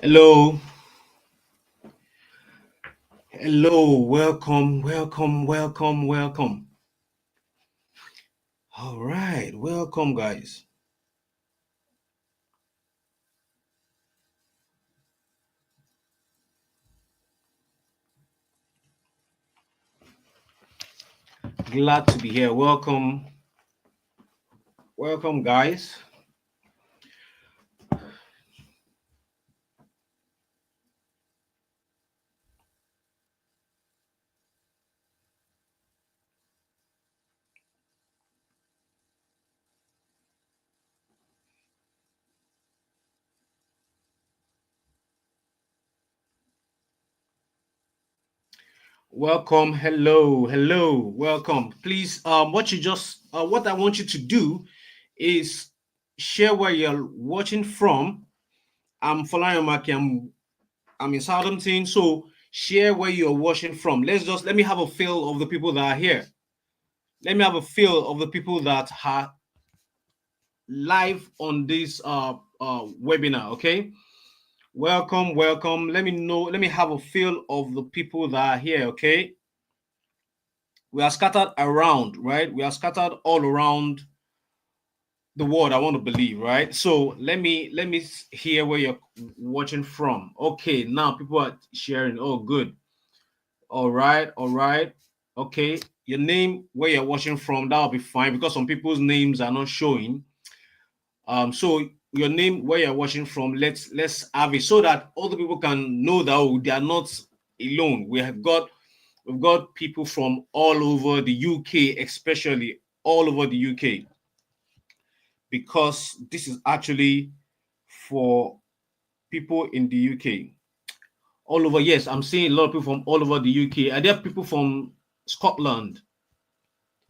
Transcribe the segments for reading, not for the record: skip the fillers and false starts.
Hello, hello, welcome, welcome, welcome, welcome. All right, welcome, guys. Glad to be here. Welcome, welcome, guys. Welcome, hello, hello, welcome. Please, what I want you to do is share where you're watching from. I'm Falayomaki. I'm in Southampton, so share where you're watching from. Let me have a feel of the people that are here. Let me have a feel of the people that are live on this webinar. Okay, welcome, welcome. Let me know, let me have a feel of the people that are here. Okay, we are scattered around, right? We are scattered all around the world, I want to believe, right? So let me hear where you're watching from. Okay, now people are sharing. Oh, good. All right, all right. Okay, your name, where you're watching from, that'll be fine because some people's names are not showing. So your name, where you're watching from, let's have it so that other people can know that they are not alone. We've got people from all over the UK, especially all over the UK, because this is actually for people in the UK. All over, yes, I'm seeing a lot of people from all over the UK. Are there people from Scotland?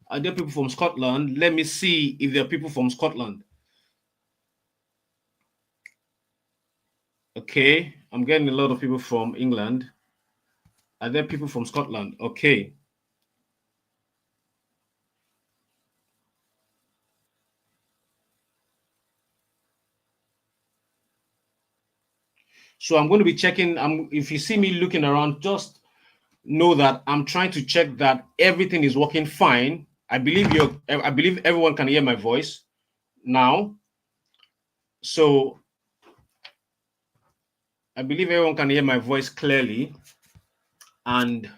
Are there people from Scotland? Let me see if there are people from Scotland. Okay, I'm getting a lot of people from England. Are there people from Scotland? Okay. So I'm going to be checking. If you see me looking around, just know that I'm trying to check that everything is working fine. I believe everyone can hear my voice now. So I believe everyone can hear my voice clearly. And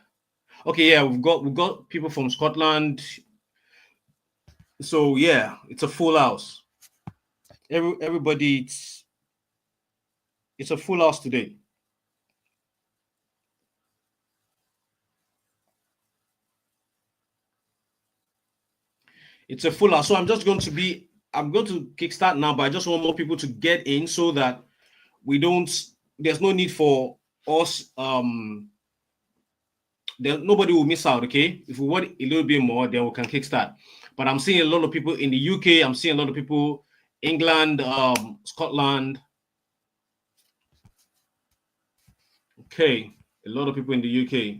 okay, yeah, we've got people from Scotland. So yeah, it's a full house. Everybody, it's a full house today. It's a full house. So I'm going to kickstart now, but I just want more people to get in so that we don't, there's no need for us, nobody will miss out, okay? If we want a little bit more, then we can kickstart. But I'm seeing a lot of people in the UK, I'm seeing a lot of people, England, Scotland. Okay, a lot of people in the UK.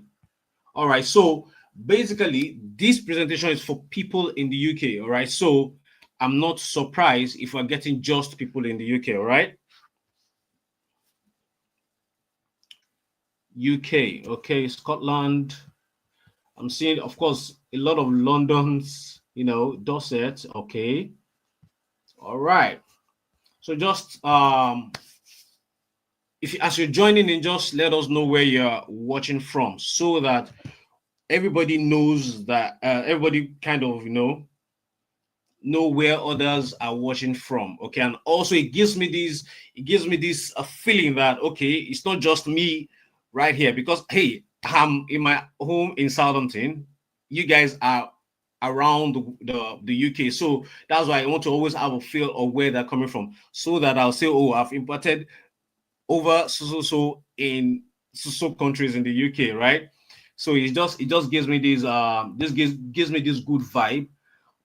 All right, so basically, this presentation is for people in the UK. All right, so I'm not surprised if we're getting just people in the UK. All right, UK. Okay, Scotland. I'm seeing, of course, a lot of London's. Dorset. Okay. All right. So just if as you're joining in, just let us know where you're watching from, so that everybody knows that everybody kind of know where others are watching from. Okay, and also it gives me this feeling that okay, it's not just me right here, because hey, I'm in my home in Southampton. You guys are around the UK, so that's why I want to always have a feel of where they're coming from, so that I'll say, oh, I've imported over so in so countries in the UK, right? So it just gives me this gives me this good vibe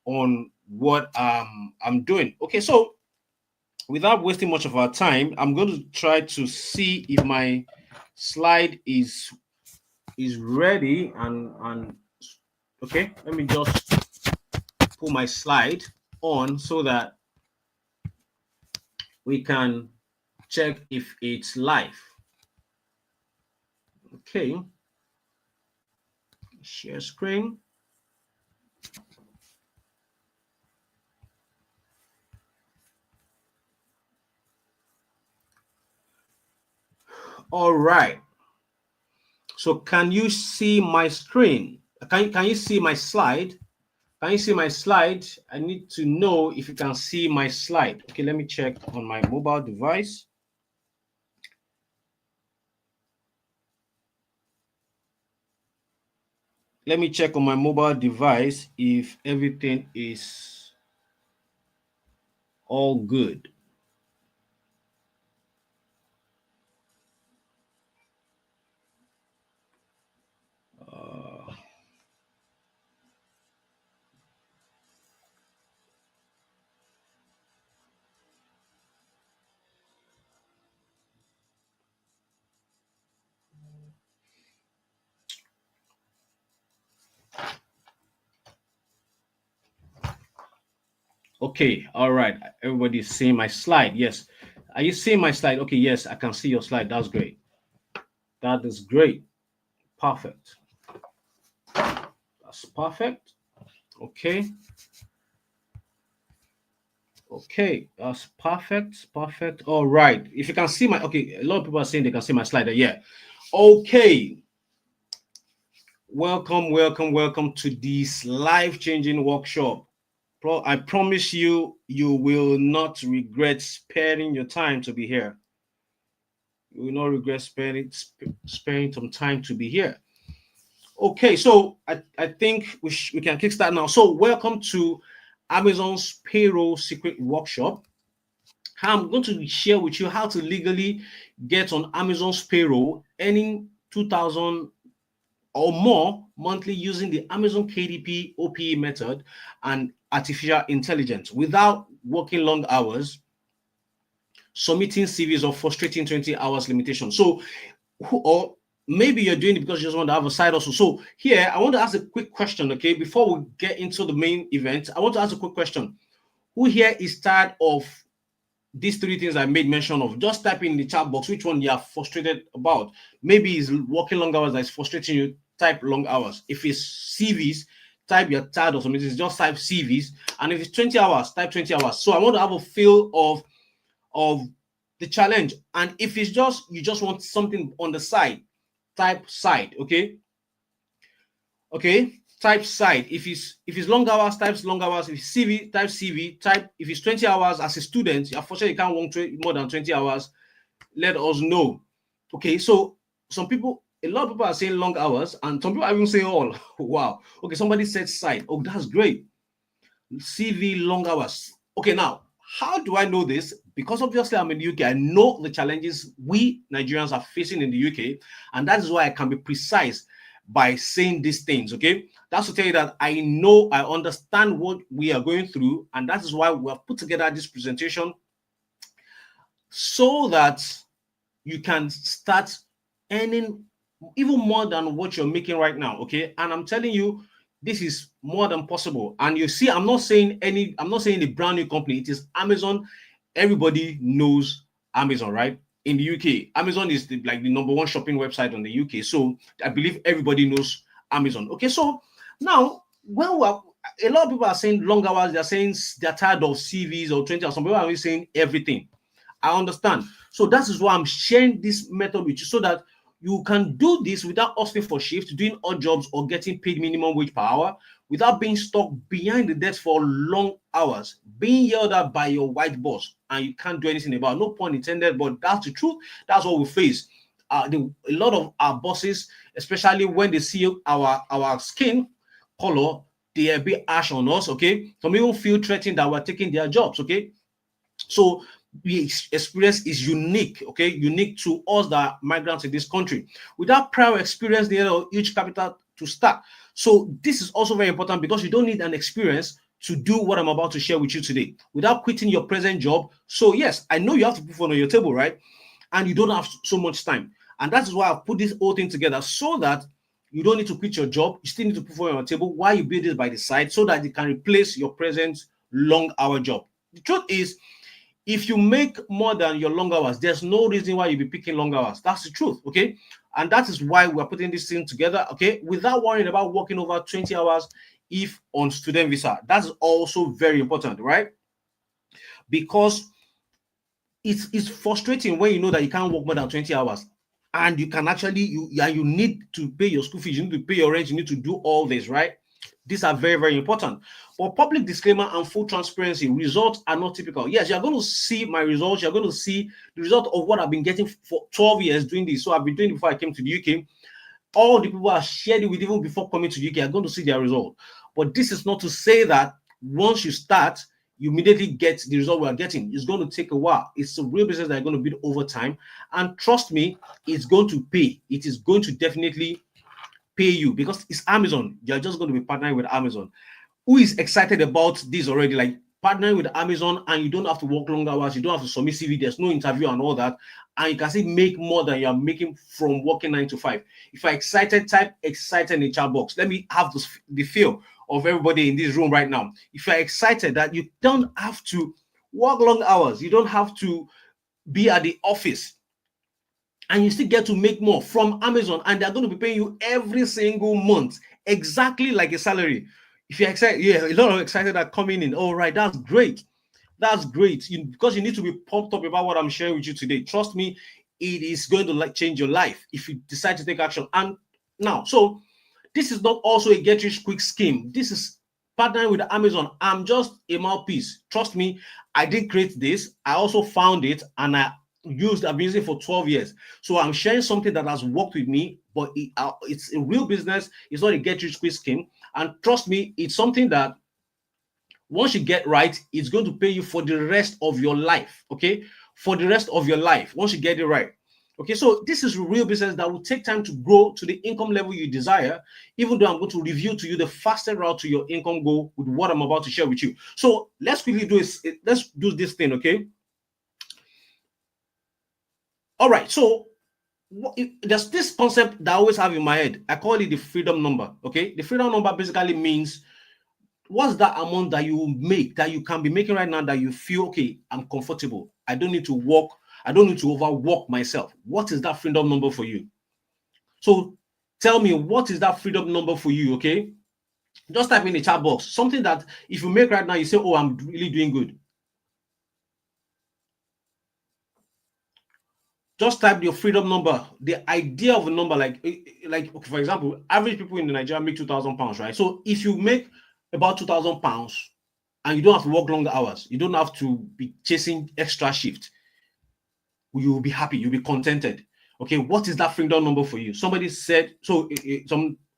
on what I'm doing. Okay, so without wasting much of our time, I'm going to try to see if my slide is ready, and okay, let me just put my slide on so that we can check if it's live. Okay. Share screen. All right. So can you see my screen? Can you see my slide? Can you see my slide? I need to know if you can see my slide. Okay, let me check on my mobile device. Let me check on my mobile device if everything is all good. Okay, all right. Everybody's seeing my slide. Yes. Are you seeing my slide? Okay, yes, I can see your slide. That's great. That is great. Perfect. That's perfect. Okay. Okay, that's perfect. Perfect. All right. If you can see my, okay, a lot of people are saying they can see my slide. Yeah. Okay. Welcome, welcome, welcome to this life-changing workshop. I promise you, you will not regret sparing your time to be here. You will not regret sparing some time to be here. Okay, so I think we can kickstart now. So welcome to Amazon's Payroll Secret Workshop. I'm going to share with you how to legally get on Amazon's payroll, earning 2,000 or more monthly using the Amazon KDP OPE method and artificial intelligence without working long hours, submitting CVs, or frustrating 20 hours limitation. So, or maybe you're doing it because you just want to have a side hustle. So here, I want to ask a quick question, okay? Before we get into the main event, I want to ask a quick question. Who here is tired of these three things I made mention of? Just type in the chat box which one you are frustrated about. Maybe it's working long hours that is frustrating you. Type long hours. If it's CVs, type you're tired of something. Just type CVs. And if it's 20 hours, type 20 hours. So I want to have a feel of the challenge. And if it's just you just want something on the side, type side. Okay. Okay. Type side. If it's long hours, type long hours. If it's CV, type CV. Type if it's 20 hours as a student, unfortunately you can't work more than 20 hours. Let us know. Okay, so a lot of people are saying long hours, and some people are even saying all. Wow. Okay, somebody said side. Oh, that's great. CV long hours. Okay, now how do I know this? Because obviously I'm in the UK. I know the challenges we Nigerians are facing in the UK, and that is why I can be precise by saying these things. Okay, that's to tell you that I know, I understand what we are going through, and that is why we have put together this presentation so that you can start earning even more than what you're making right now. Okay, and I'm telling you, this is more than possible. And you see, I'm not saying a brand new company. It is Amazon. Everybody knows Amazon, right? In the UK, Amazon is like the number one shopping website on the UK. So I believe everybody knows Amazon. Okay, so now a lot of people are saying long hours. They're saying they're tired of CVs or 20 hours. Some people are really saying everything. I understand. So that is why I'm sharing this method with you so that you can do this without asking for shift, doing odd jobs, or getting paid minimum wage per hour, without being stuck behind the desk for long hours, being yelled at by your white boss, and you can't do anything about it. No pun intended, but that's the truth. That's what we face. A lot of our bosses, especially when they see our skin color, they are a bit harsh on us. Okay, some even feel threatened that we're taking their jobs. Okay, so the experience is unique, okay, unique to us that are migrants in this country without prior experience near a huge capital to start. So this is also very important because you don't need an experience to do what I'm about to share with you today without quitting your present job. So yes, I know you have to put food on your table, right? And you don't have so much time. And that is why I've put this whole thing together so that you don't need to quit your job. You still need to put food on your table while you build this by the side so that you can replace your present long hour job. The truth is, If you make more than your long hours, there's no reason why you'll be picking long hours. That's the truth, okay? And that is why we're putting this thing together, okay? Without worrying about working over 20 hours if on student visa. That's also very important, right? Because it's frustrating when you know that you can't work more than 20 hours and you can actually you need to pay your school fees, you need to pay your rent, you need to do all this, right? These are very, very important. For public disclaimer and full transparency, results are not typical. Yes, you're going to see my results. You're going to see the result of what I've been getting for 12 years doing this. So I've been doing it before I came to the UK. All the people I shared it with even before coming to the UK are going to see their result. But this is not to say that once you start, you immediately get the result we are getting. It's going to take a while. It's a real business that are going to build over time. And trust me, it's going to pay. It is going to definitely pay you because it's Amazon. You're just going to be partnering with Amazon. Who is excited about this already? Like partnering with Amazon and you don't have to work long hours, you don't have to submit CV, there's no interview and all that, and you can still make more than you're making from working 9 to 5. If you're excited, type excited in the chat box. Let me have the feel of everybody in this room right now. If you're excited that you don't have to work long hours, you don't have to be at the office, and you still get to make more from Amazon, and they're going to be paying you every single month, exactly like a salary. If you're excited, yeah, a lot of excited are coming in. All right, that's great. That's great. Because you need to be pumped up about what I'm sharing with you today. Trust me, it is going to change your life if you decide to take action. And now, so this is not also a get rich quick scheme. This is partnering with Amazon. I'm just a mouthpiece. Trust me, I did create this. I also found it and I've been using it for 12 years. So I'm sharing something that has worked with me, but it's a real business. It's not a get rich quick scheme. And trust me, it's something that once you get right, it's going to pay you for the rest of your life. Okay, for the rest of your life, once you get it right. Okay, so this is a real business that will take time to grow to the income level you desire, even though I'm going to review to you the fastest route to your income goal with what I'm about to share with you. So let's quickly do this. Let's do this thing, okay? All right, so there's this concept that I always have in my head. I call it the freedom number, okay? The freedom number basically means what's that amount that you make, that you can be making right now, that you feel, okay, I'm comfortable. I don't need to work. I don't need to overwork myself. What is that freedom number for you? So tell me, what is that freedom number for you, okay? Just type in the chat box. Something that if you make right now, you say, oh, I'm really doing good. Just type your freedom number, the idea of a number, like okay, for example, average people in Nigeria make £2,000, right? So if you make about £2,000 and you don't have to work longer hours, you don't have to be chasing extra shift, you will be happy, you'll be contented. Okay, what is that freedom number for you? Somebody said so.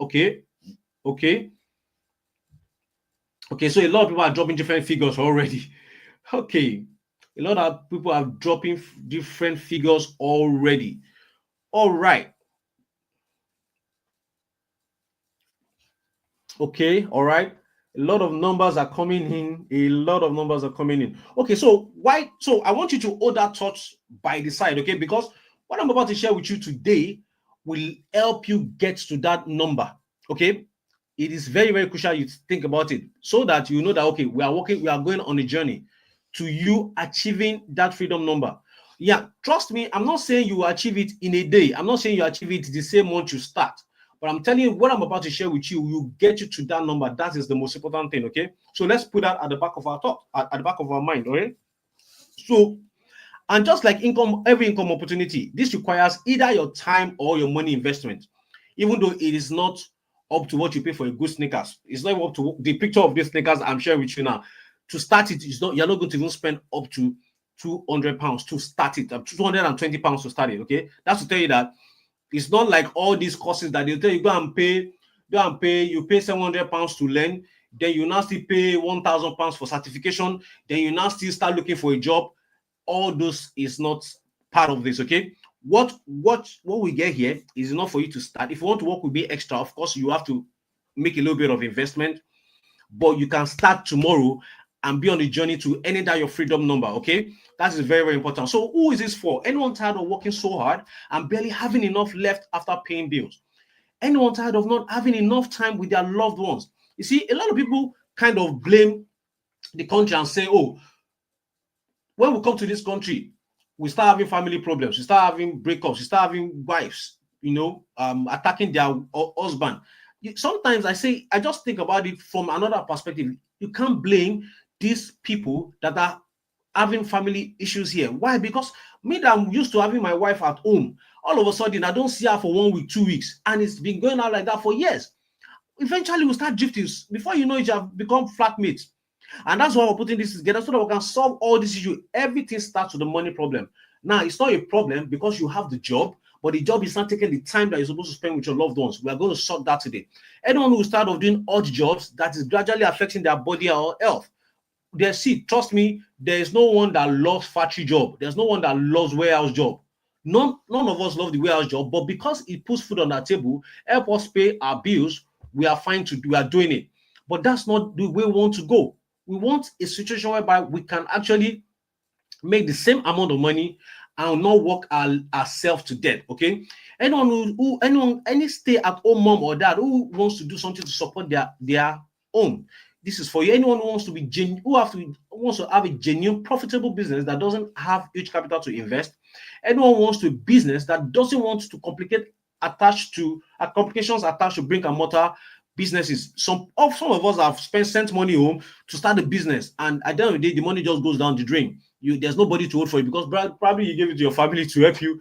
Okay. So a lot of people are dropping different figures already. Okay, a lot of people are dropping different figures already. All right. Okay, all right. A lot of numbers are coming in. A lot of numbers are coming in. Okay, so why? So I want you to hold that thought by the side, okay? Because what I'm about to share with you today will help you get to that number, okay? It is very, very crucial you think about it so that you know that, okay, we are going on a journey to you achieving that freedom number. Yeah, trust me, I'm not saying you will achieve it in a day. I'm not saying you achieve it the same month you start. But I'm telling you, what I'm about to share with you will get you to that number. That is the most important thing, okay? So let's put that at the back of our thought, at the back of our mind, okay? So, and just like every income opportunity, this requires either your time or your money investment. Even though it is not up to what you pay for a good sneakers, it's not up to the picture of these sneakers I'm sharing with you now. To start it, you're not going to even spend up to £200 to start it, £220 to start it, okay? That's to tell you that it's not like all these courses that they tell you go and pay, you pay £700 to learn, then you now still pay £1,000 for certification, then you now still start looking for a job. All those is not part of this, okay? What we get here is enough for you to start. If you want to work with me extra, of course, you have to make a little bit of investment, but you can start tomorrow and be on the journey to any that your freedom number, okay? That is very, very important. So who is this for? Anyone tired of working so hard and barely having enough left after paying bills? Anyone tired of not having enough time with their loved ones? You see, a lot of people kind of blame the country and say, oh, When we come to this country, we start having family problems, we start having breakups, we start having wives, attacking their husband. Sometimes I say, I just think about it from another perspective. You can't blame these people that are having family issues here. Why? Because me that I'm used to having my wife at home, all of a sudden I don't see her for 1 week, 2 weeks, and it's been going on like that for years. Eventually, we start drifting. Before you know it, you have become flatmates. And that's why we're putting this together so that we can solve all these issues. Everything starts with the money problem. Now, it's not a problem because you have the job, but the job is not taking the time that you're supposed to spend with your loved ones. We are going to sort that today. Anyone who start off doing odd jobs that is gradually affecting their body or health, trust me, there is no one that loves factory job. There's no one that loves warehouse job. None of us love the warehouse job, but because it puts food on our table, help us pay our bills, we are fine to do, we are doing it. But that's not the way we want to go. We want a situation whereby we can actually make the same amount of money and not work ourselves to death. Okay. Any stay-at-home mom or dad who wants to do something to support their home, this is for you. Anyone who wants to be wants to have a genuine profitable business that doesn't have huge capital to invest. Anyone wants to a business that doesn't want to complications attached to brick and mortar businesses. Some of us have sent money home to start a business, and at the end of the day, the money just goes down the drain. There's nobody to hold for you because probably you gave it to your family to help you,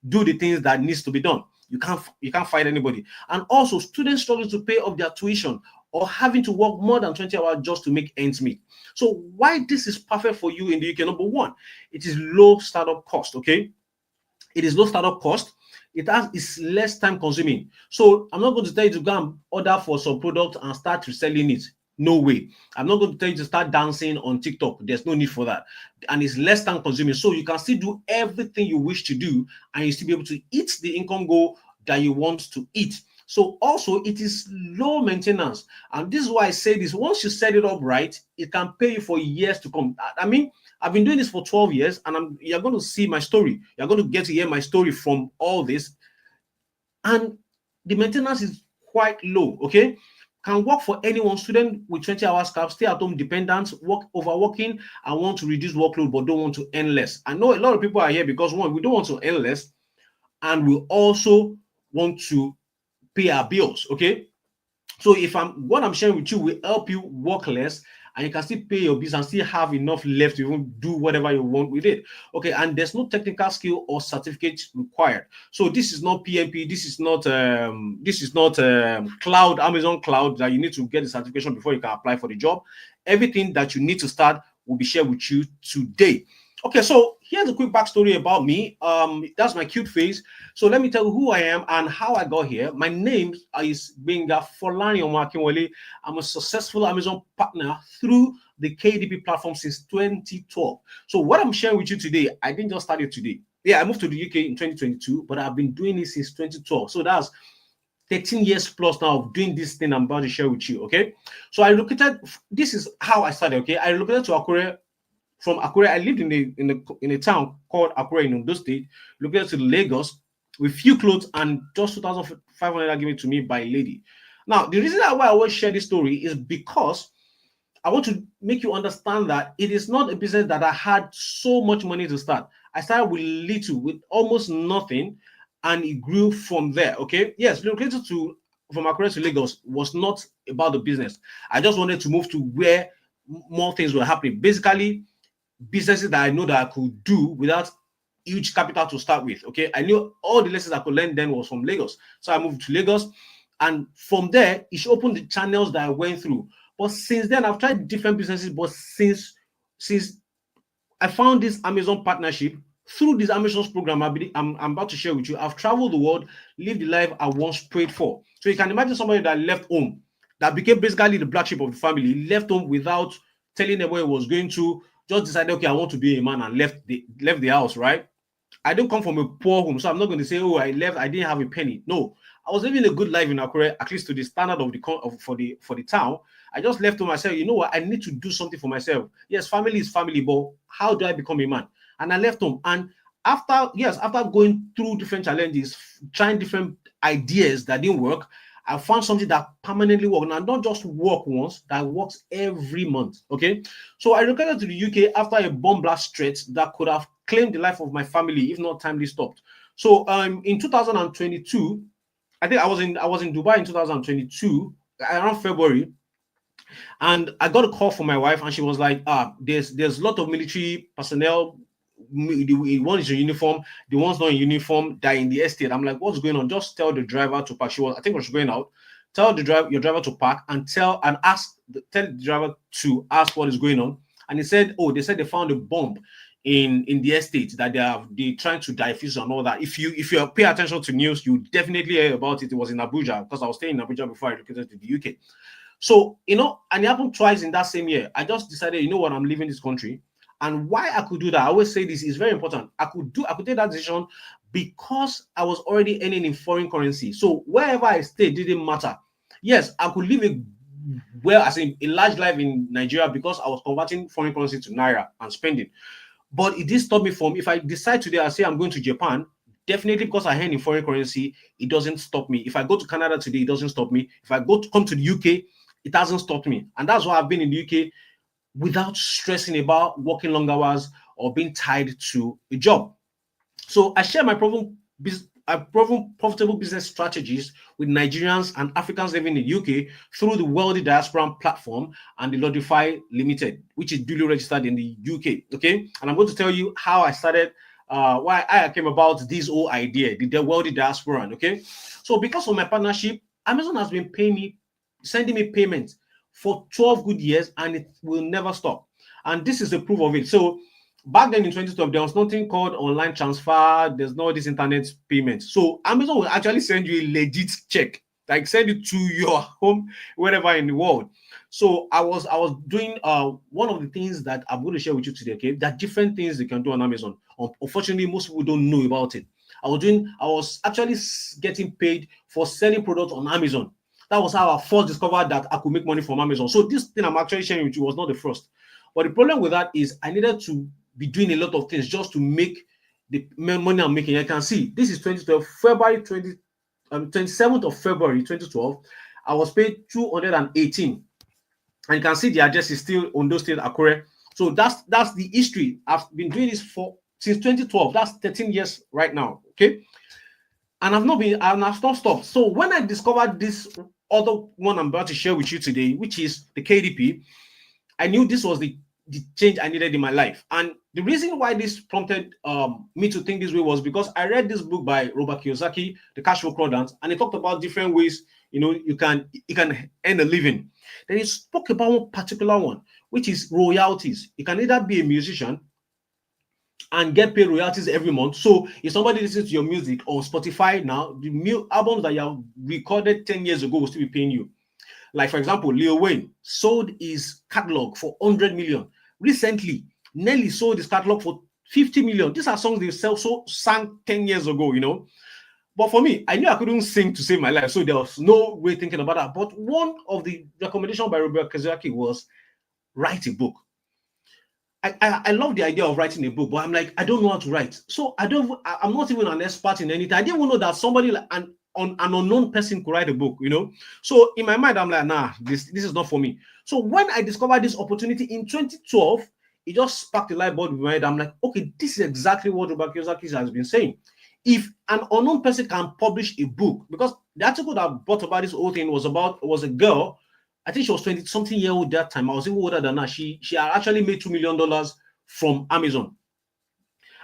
do the things that needs to be done. You can't fight anybody. And also, students struggling to pay off their tuition or having to work more than 20 hours just to make ends meet. So why this is perfect for you in the UK? Number one, it is low startup cost. Okay, it is low startup cost. It's less time consuming. So I'm not going to tell you to go and order for some product and start reselling it. No way. I'm not going to tell you to start dancing on TikTok. There's no need for that. And it's less time consuming. So you can still do everything you wish to do and you still be able to eat the income goal that you want to eat. So also it is low maintenance. And this is why I say this. Once you set it up right, it can pay you for years to come. I mean, I've been doing this for 12 years and you're going to see my story. You're going to get to hear my story from all this. And the maintenance is quite low, okay? Can work for anyone, student with 20 hours cap, stay at home dependents, overworking and want to reduce workload but don't want to earn less. I know a lot of people are here because one, we don't want to earn less and we also want to pay our bills, okay? So what I'm sharing with you will help you work less and you can still pay your bills and still have enough left to even do whatever you want with it. Okay, and there's no technical skill or certificate required. So this is not PMP, this is not cloud, Amazon cloud that you need to get the certification before you can apply for the job. Everything that you need to start will be shared with you today. Okay, so here's a quick backstory about me. That's my cute face. So let me tell you who I am and how I got here. My name is Benga Folani Omakinwale. I'm a successful Amazon partner through the KDP platform since 2012. So what I'm sharing with you today, I didn't just start it today. Yeah, I moved to the UK in 2022, but I've been doing it since 2012. So that's 13 years plus now of doing this thing I'm about to share with you, okay? So this is how I started, okay? I relocated to Akure. From Akure, I lived in a town called Akure in Ondo State, located to Lagos, with few clothes and just 2,500 given to me by a lady. Now, the reason why I always share this story is because I want to make you understand that it is not a business that I had so much money to start. I started with little, with almost nothing, and it grew from there. Okay, yes, relocated from Akure to Lagos was not about the business. I just wanted to move to where more things were happening. Basically, businesses that I know that I could do without huge capital to start with. Okay, I knew all the lessons I could learn then was from Lagos, so I moved to Lagos, and from there it opened the channels that I went through. But since then, I've tried different businesses. But since I found this Amazon partnership through this Amazon's program, I'm about to share with you. I've traveled the world, lived the life I once prayed for. So you can imagine somebody that left home, that became basically the black sheep of the family. He left home without telling them where he was going to. Just decided, okay, I want to be a man, and left the house, right? I don't come from a poor home, so I'm not going to say, oh, I didn't have a penny. No, I was living a good life in Akure, at least to the standard of for the town. I just left to myself, you know what, I need to do something for myself. Yes, family is family, but how do I become a man? And I left home. And after going through different challenges, trying different ideas that didn't work, I found something that permanently works, and not just work once, that works every month. Okay, so I relocated to the UK after a bomb blast threat that could have claimed the life of my family if not timely stopped. So in 2022, I think I was in Dubai in 2022 around February, and I got a call from my wife, and she was like, there's a lot of military personnel. The one is in uniform, the one's not in uniform, that in the estate. I'm like, what's going on? Just tell the driver to park. I think, was going out. Tell your driver to park, and tell the driver to ask what is going on. And he said, oh, they said they found a bomb in the estate that they trying to diffuse and all that. If you pay attention to news, you definitely hear about it. It was in Abuja, because I was staying in Abuja before I relocated to the UK. So, and it happened twice in that same year. I just decided, you know what, I'm leaving this country. And why I could do that, I always say this is very important. I could take that decision because I was already earning in foreign currency. So wherever I stayed didn't matter. Yes, I could live as in a large life in Nigeria because I was converting foreign currency to naira and spending. But it did stop me from, if I decide today, I say I'm going to Japan, definitely because I earn in foreign currency, it doesn't stop me. If I go to Canada today, it doesn't stop me. If I come to the UK, it hasn't stopped me. And that's why I've been in the UK without stressing about working long hours or being tied to a job. So I share my proven profitable business strategies with Nigerians and Africans living in the UK through the Wealthy Diaspora platform and the Lodify Limited, which is duly registered in the UK. Okay, and I'm going to tell you how I started, why I came about this whole idea, the Wealthy Diaspora. Okay, so because of my partnership, Amazon has been sending me payments for 12 good years, and it will never stop. And this is the proof of it. So back then in 2012, there was nothing called online transfer. There's no this internet payment. So Amazon will actually send you a legit check, like send it to your home, wherever in the world. So I was doing one of the things that I'm going to share with you today. Okay, there are different things you can do on Amazon. Unfortunately, most people don't know about it. I was actually getting paid for selling products on Amazon. That was how I first discovered that I could make money from Amazon. So this thing I'm actually sharing with you was not the first. But the problem with that is I needed to be doing a lot of things just to make the money I'm making. I can see this is 2012, 27th of February 2012. I was paid 218. And you can see the address is still Ondo State, Akure. So that's the history. I've been doing this since 2012. That's 13 years right now. Okay. And I've not stopped. So when I discovered this other one I'm about to share with you today, which is the KDP, I knew this was the change I needed in my life. And the reason why this prompted me to think this way was because I read this book by Robert Kiyosaki, The Cash Flow Quadrant, and he talked about different ways you can earn a living. Then he spoke about one particular one, which is royalties. You can either be a musician and get paid royalties every month. So if somebody listens to your music on Spotify now, the albums that you have recorded 10 years ago will still be paying you. Like, for example, Lil Wayne sold his catalog for 100 million. Recently, Nelly sold his catalog for 50 million. These are songs they sang 10 years ago. But for me, I knew I couldn't sing to save my life, so there was no way thinking about that. But one of the recommendations by Robert Kiyosaki was write a book. I love the idea of writing a book, but I'm like, I don't know how to write. So I'm not even an expert in anything. I didn't even know that somebody an unknown person could write a book, So in my mind, I'm like, nah, this is not for me. So when I discovered this opportunity in 2012, it just sparked a light bulb in my head. I'm like, okay, this is exactly what Robert Kiyosaki has been saying. If an unknown person can publish a book, because the article that brought about this whole thing was a girl. I think she was 20-something year old that time. I was even older than her. She had actually made $2 million from Amazon.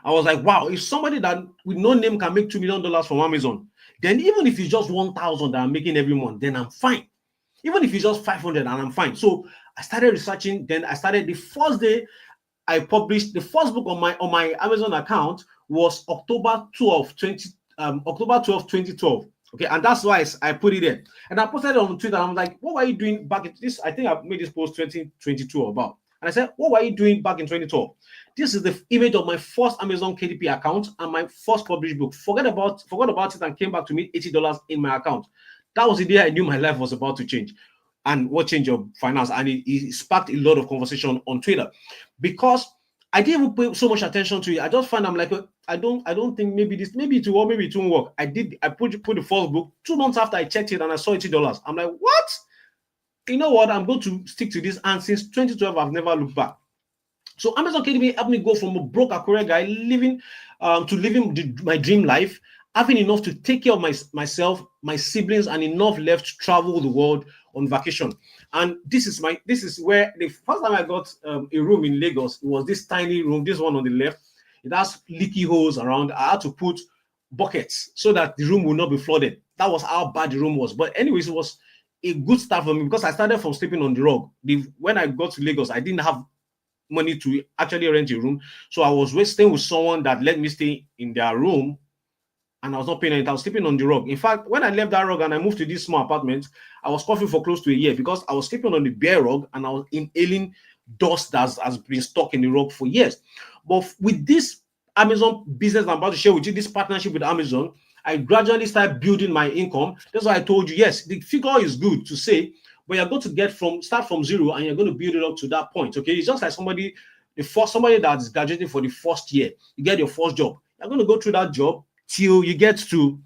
I was like, wow, if somebody that with no name can make $2 million from Amazon, then even if it's just 1,000 that I'm making every month, then I'm fine. Even if it's just 500 and I'm fine. So I started researching. Then I started the first day I published the first book on my Amazon account was October 12, 2012. Okay, and that's why I put it there. And I posted it on Twitter. I'm like, what were you doing back in this? I think I made this post 2022 about. And I said, what were you doing back in 2012? This is the image of my first Amazon KDP account and my first published book. Forgot about it and came back to me $80 in my account. That was the day I knew my life was about to change. And what changed your finance? And it sparked a lot of conversation on Twitter. Because I didn't even pay so much attention to it. I just found I'm like, I don't think maybe it will work, maybe it won't work. I put the first book 2 months after I checked it and I saw $80. I'm like, what? You know what? I'm going to stick to this. And since 2012, I've never looked back. So Amazon Academy helped me go from a broke Akure guy living to living my dream life, having enough to take care of myself, my siblings, and enough left to travel the world on vacation. And this is where the first time I got a room in Lagos, it was this tiny room, this one on the left. It has leaky holes around. I had to put buckets so that the room will not be flooded. That was how bad the room was. But anyways, it was a good start for me because I started from sleeping on the rug. When I got to Lagos, I didn't have money to actually rent a room. So I was staying with someone that let me stay in their room, and I was not paying it. I was sleeping on the rug. In fact, when I left that rug and I moved to this small apartment, I was coughing for close to a year because I was sleeping on the bare rug and I was inhaling dust that has been stuck in the rug for years. But with this Amazon business I'm about to share with you, this partnership with Amazon, I gradually started building my income. That's why I told you, yes, the figure is good to say, but you're going to start from zero and you're going to build it up to that point. Okay, it's just like somebody that is graduating for the first year. You get your first job. You're going to go through that job till you get to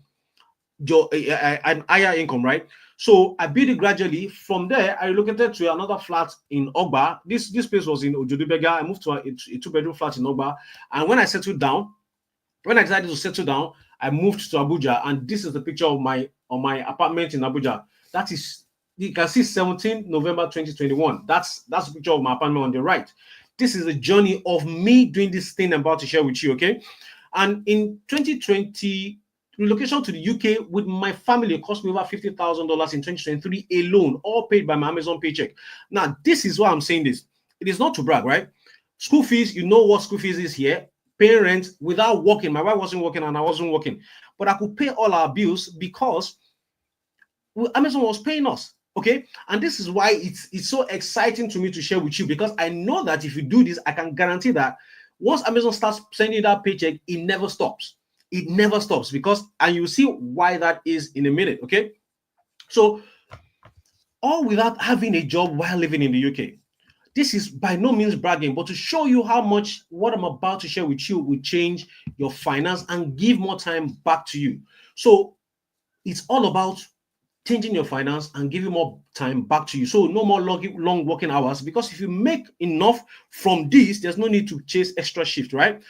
your an higher income, right? So I built it gradually. From there, I relocated to another flat in Ogba. This place was in Ojodubega. I moved to a 2-bedroom flat in Ogba. And when I decided to settle down, I moved to Abuja. And this is the picture of my apartment in Abuja. That is, you can see 17 November 2021. That's the picture of my apartment on the right. This is the journey of me doing this thing I'm about to share with you, okay? And in 2020, relocation to the UK with my family cost me over $50,000 in 2023 alone, all paid by my Amazon paycheck. Now, this is why I'm saying this. It is not to brag, right? School fees, you know what school fees is here. Paying rent without working. My wife wasn't working and I wasn't working. But I could pay all our bills because Amazon was paying us. Okay, and this is why it's so exciting to me to share with you, because I know that if you do this, I can guarantee that once Amazon starts sending that paycheck, it never stops. It never stops, because, and you'll see why that is in a minute. Okay, so all without having a job while living in the UK. This is by no means bragging, but to show you how much what I'm about to share with you will change your finance and give more time back to you. So it's all about changing your finance and giving more time back to you. So no more long working hours, because if you make enough from this, there's no need to chase extra shift, right?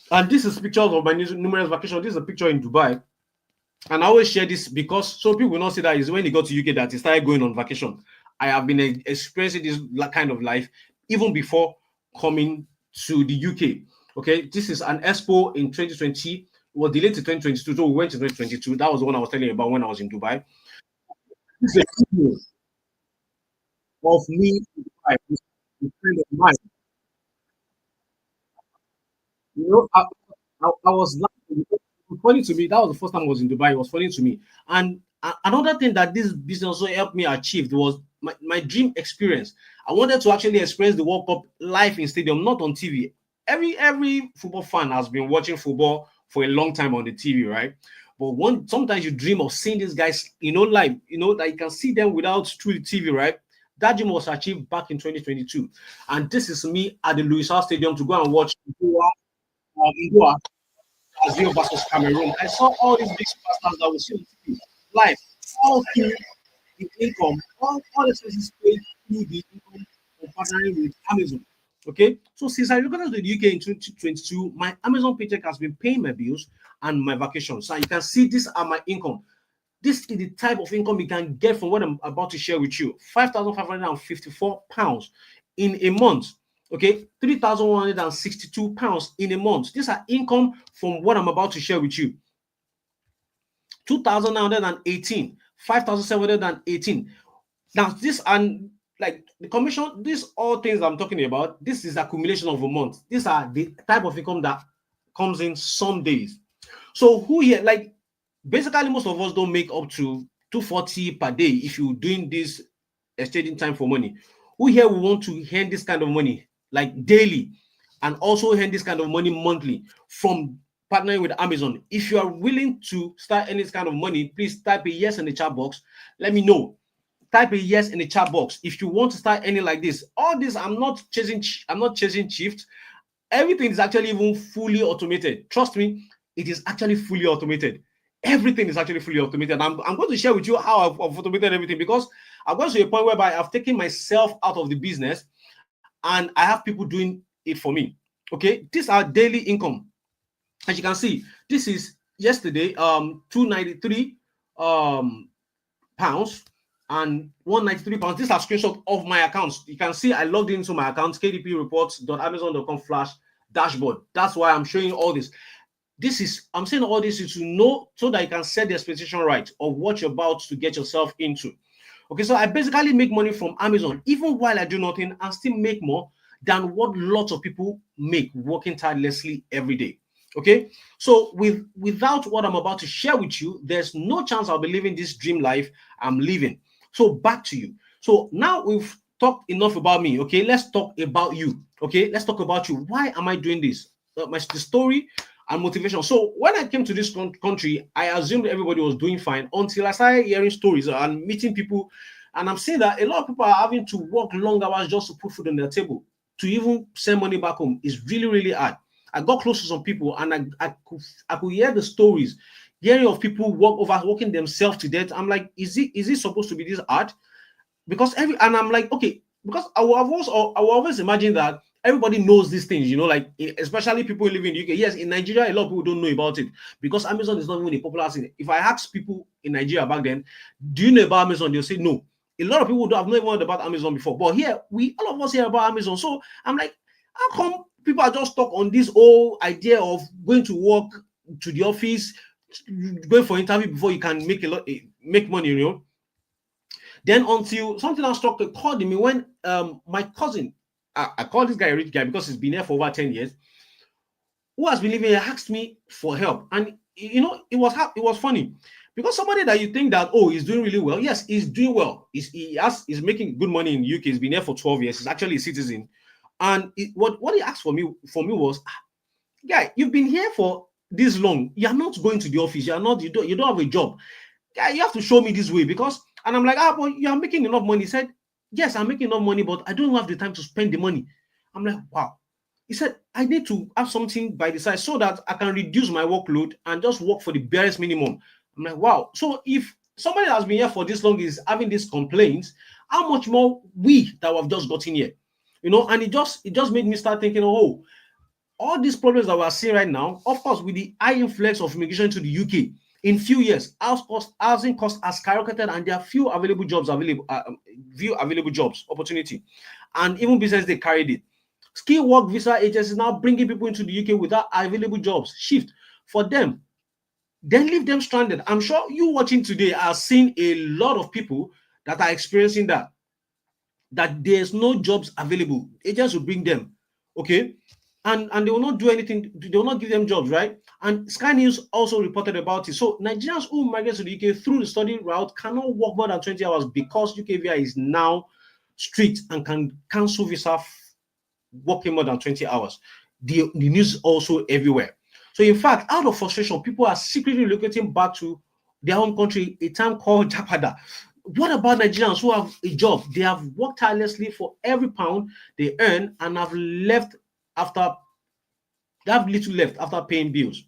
And this is pictures of my numerous vacations. This is a picture in Dubai. And I always share this because so people will not see that is when you go to UK that he started going on vacation. I have been experiencing this kind of life even before coming to the UK. Okay, this is an expo in 2020. It was delayed to 2022, so we went to 2022. That was the one I was telling you about when I was in Dubai. This is a video of me in Dubai. This is a friend of mine. You know, I was laughing. It was funny to me. That was the first time I was in Dubai. It was funny to me. And another thing that this business also helped me achieve was my dream experience. I wanted to actually experience the World Cup live in stadium, not on TV. Every football fan has been watching football for a long time on the TV, right? But sometimes you dream of seeing these guys, live, that you can see them without through the TV, right? That dream was achieved back in 2022. And this is me at the Louis Hart Stadium to go and watch Goa, Brazil versus Cameroon. I saw all these big superstars that was live, all through the income, all the expenses paid through the income of partnering with Amazon. Okay, so since I relocated to the UK in 2022, my Amazon paycheck has been paying my bills and my vacations. So you can see these are my income. This is the type of income you can get from what I'm about to share with you. £5,554 in a month. Okay, £3,162 in a month. These are income from what I'm about to share with you. 2,918, 5,718. Now, this and like the commission, these all things I'm talking about, this is accumulation of a month. These are the type of income that comes in some days. So who here, like basically most of us don't make up to 240 per day if you're doing this exchanging time for money. Who here will want to earn this kind of money like daily and also earn this kind of money monthly from partnering with Amazon? If you are willing to start earning this kind of money, please type a yes in the chat box. Let me know. Type a yes in the chat box if you want to start earning like this. All this, I'm not chasing shift. everything is actually even fully automated. Trust me, it is actually fully automated. Everything is actually fully automated. I'm going to share with you how I've automated everything, because I've got to a point whereby I've taken myself out of the business and I have people doing it for me. Okay, these are daily income. As you can see, this is yesterday, 293 pounds and 193 pounds. These are screenshots of my accounts. You can see I logged into my account, kdpreports.amazon.com/dashboard. That's why I'm showing you all this. I'm saying all this is to know, so that you can set the expectation right of what you're about to get yourself into. Okay, so I basically make money from Amazon, even while I do nothing, and still make more than what lots of people make working tirelessly every day. Okay, so without what I'm about to share with you, there's no chance I'll be living this dream life I'm living. So back to you. So now we've talked enough about me. Okay, let's talk about you. Okay, let's talk about you. Why am I doing this? The story and motivation. So when I came to this country, I assumed everybody was doing fine until I started hearing stories and meeting people. And I'm seeing that a lot of people are having to work long hours just to put food on their table. To even send money back home is really, really hard. I got close to some people, and I could hear the stories, hearing of people overworking themselves to death. I'm like, is it supposed to be this hard? Because and I'm like, okay, because I will always imagine that everybody knows these things, like especially people who live in the UK. Yes, in Nigeria, a lot of people don't know about it because Amazon is not even a popular thing. If I ask people in Nigeria back then, do you know about Amazon? They'll say no. A lot of people have not even heard about Amazon before. But here, all of us hear about Amazon. So I'm like, how come people are just stuck on this whole idea of going to work to the office, going for interview before you can make money? Then until something else struck a chord in me when my cousin, I call this guy a rich guy because he's been here for over 10 years, who has been living here, asked me for help. And it was funny because somebody that you think that, oh, he's doing really well. Yes, he's doing well. He's making good money in the UK. He's been here for 12 years. He's actually a citizen. And what he asked for me was, guy, you've been here for this long. You're not going to the office. You don't have a job. Guy, you have to show me this way because. And I'm like, but you are making enough money. He said, yes, I'm making enough money, but I don't have the time to spend the money. I'm like, wow. He said, I need to have something by the side so that I can reduce my workload and just work for the barest minimum. I'm like, wow. So if somebody that has been here for this long is having these complaints, how much more we that have just gotten here? And it just made me start thinking, oh, all these problems that we're seeing right now, of course, with the high influx of immigration to the UK, in few years, housing costs has skyrocketed, and there are few available jobs opportunity, and even business they carried it. Skill work visa agencies now bringing people into the UK without available jobs. Shift for them, then leave them stranded. I'm sure you watching today are seeing a lot of people that are experiencing that there's no jobs available. Agents will bring them, okay, and they will not do anything. They will not give them jobs, right? And Sky News also reported about it. So Nigerians who migrate to the UK through the study route cannot work more than 20 hours because UK visa is now strict and can cancel visa working more than 20 hours. The news is also everywhere. So in fact, out of frustration, people are secretly relocating back to their home country, a town called Japada. What about Nigerians who have a job? They have worked tirelessly for every pound they earn and have little left after paying bills.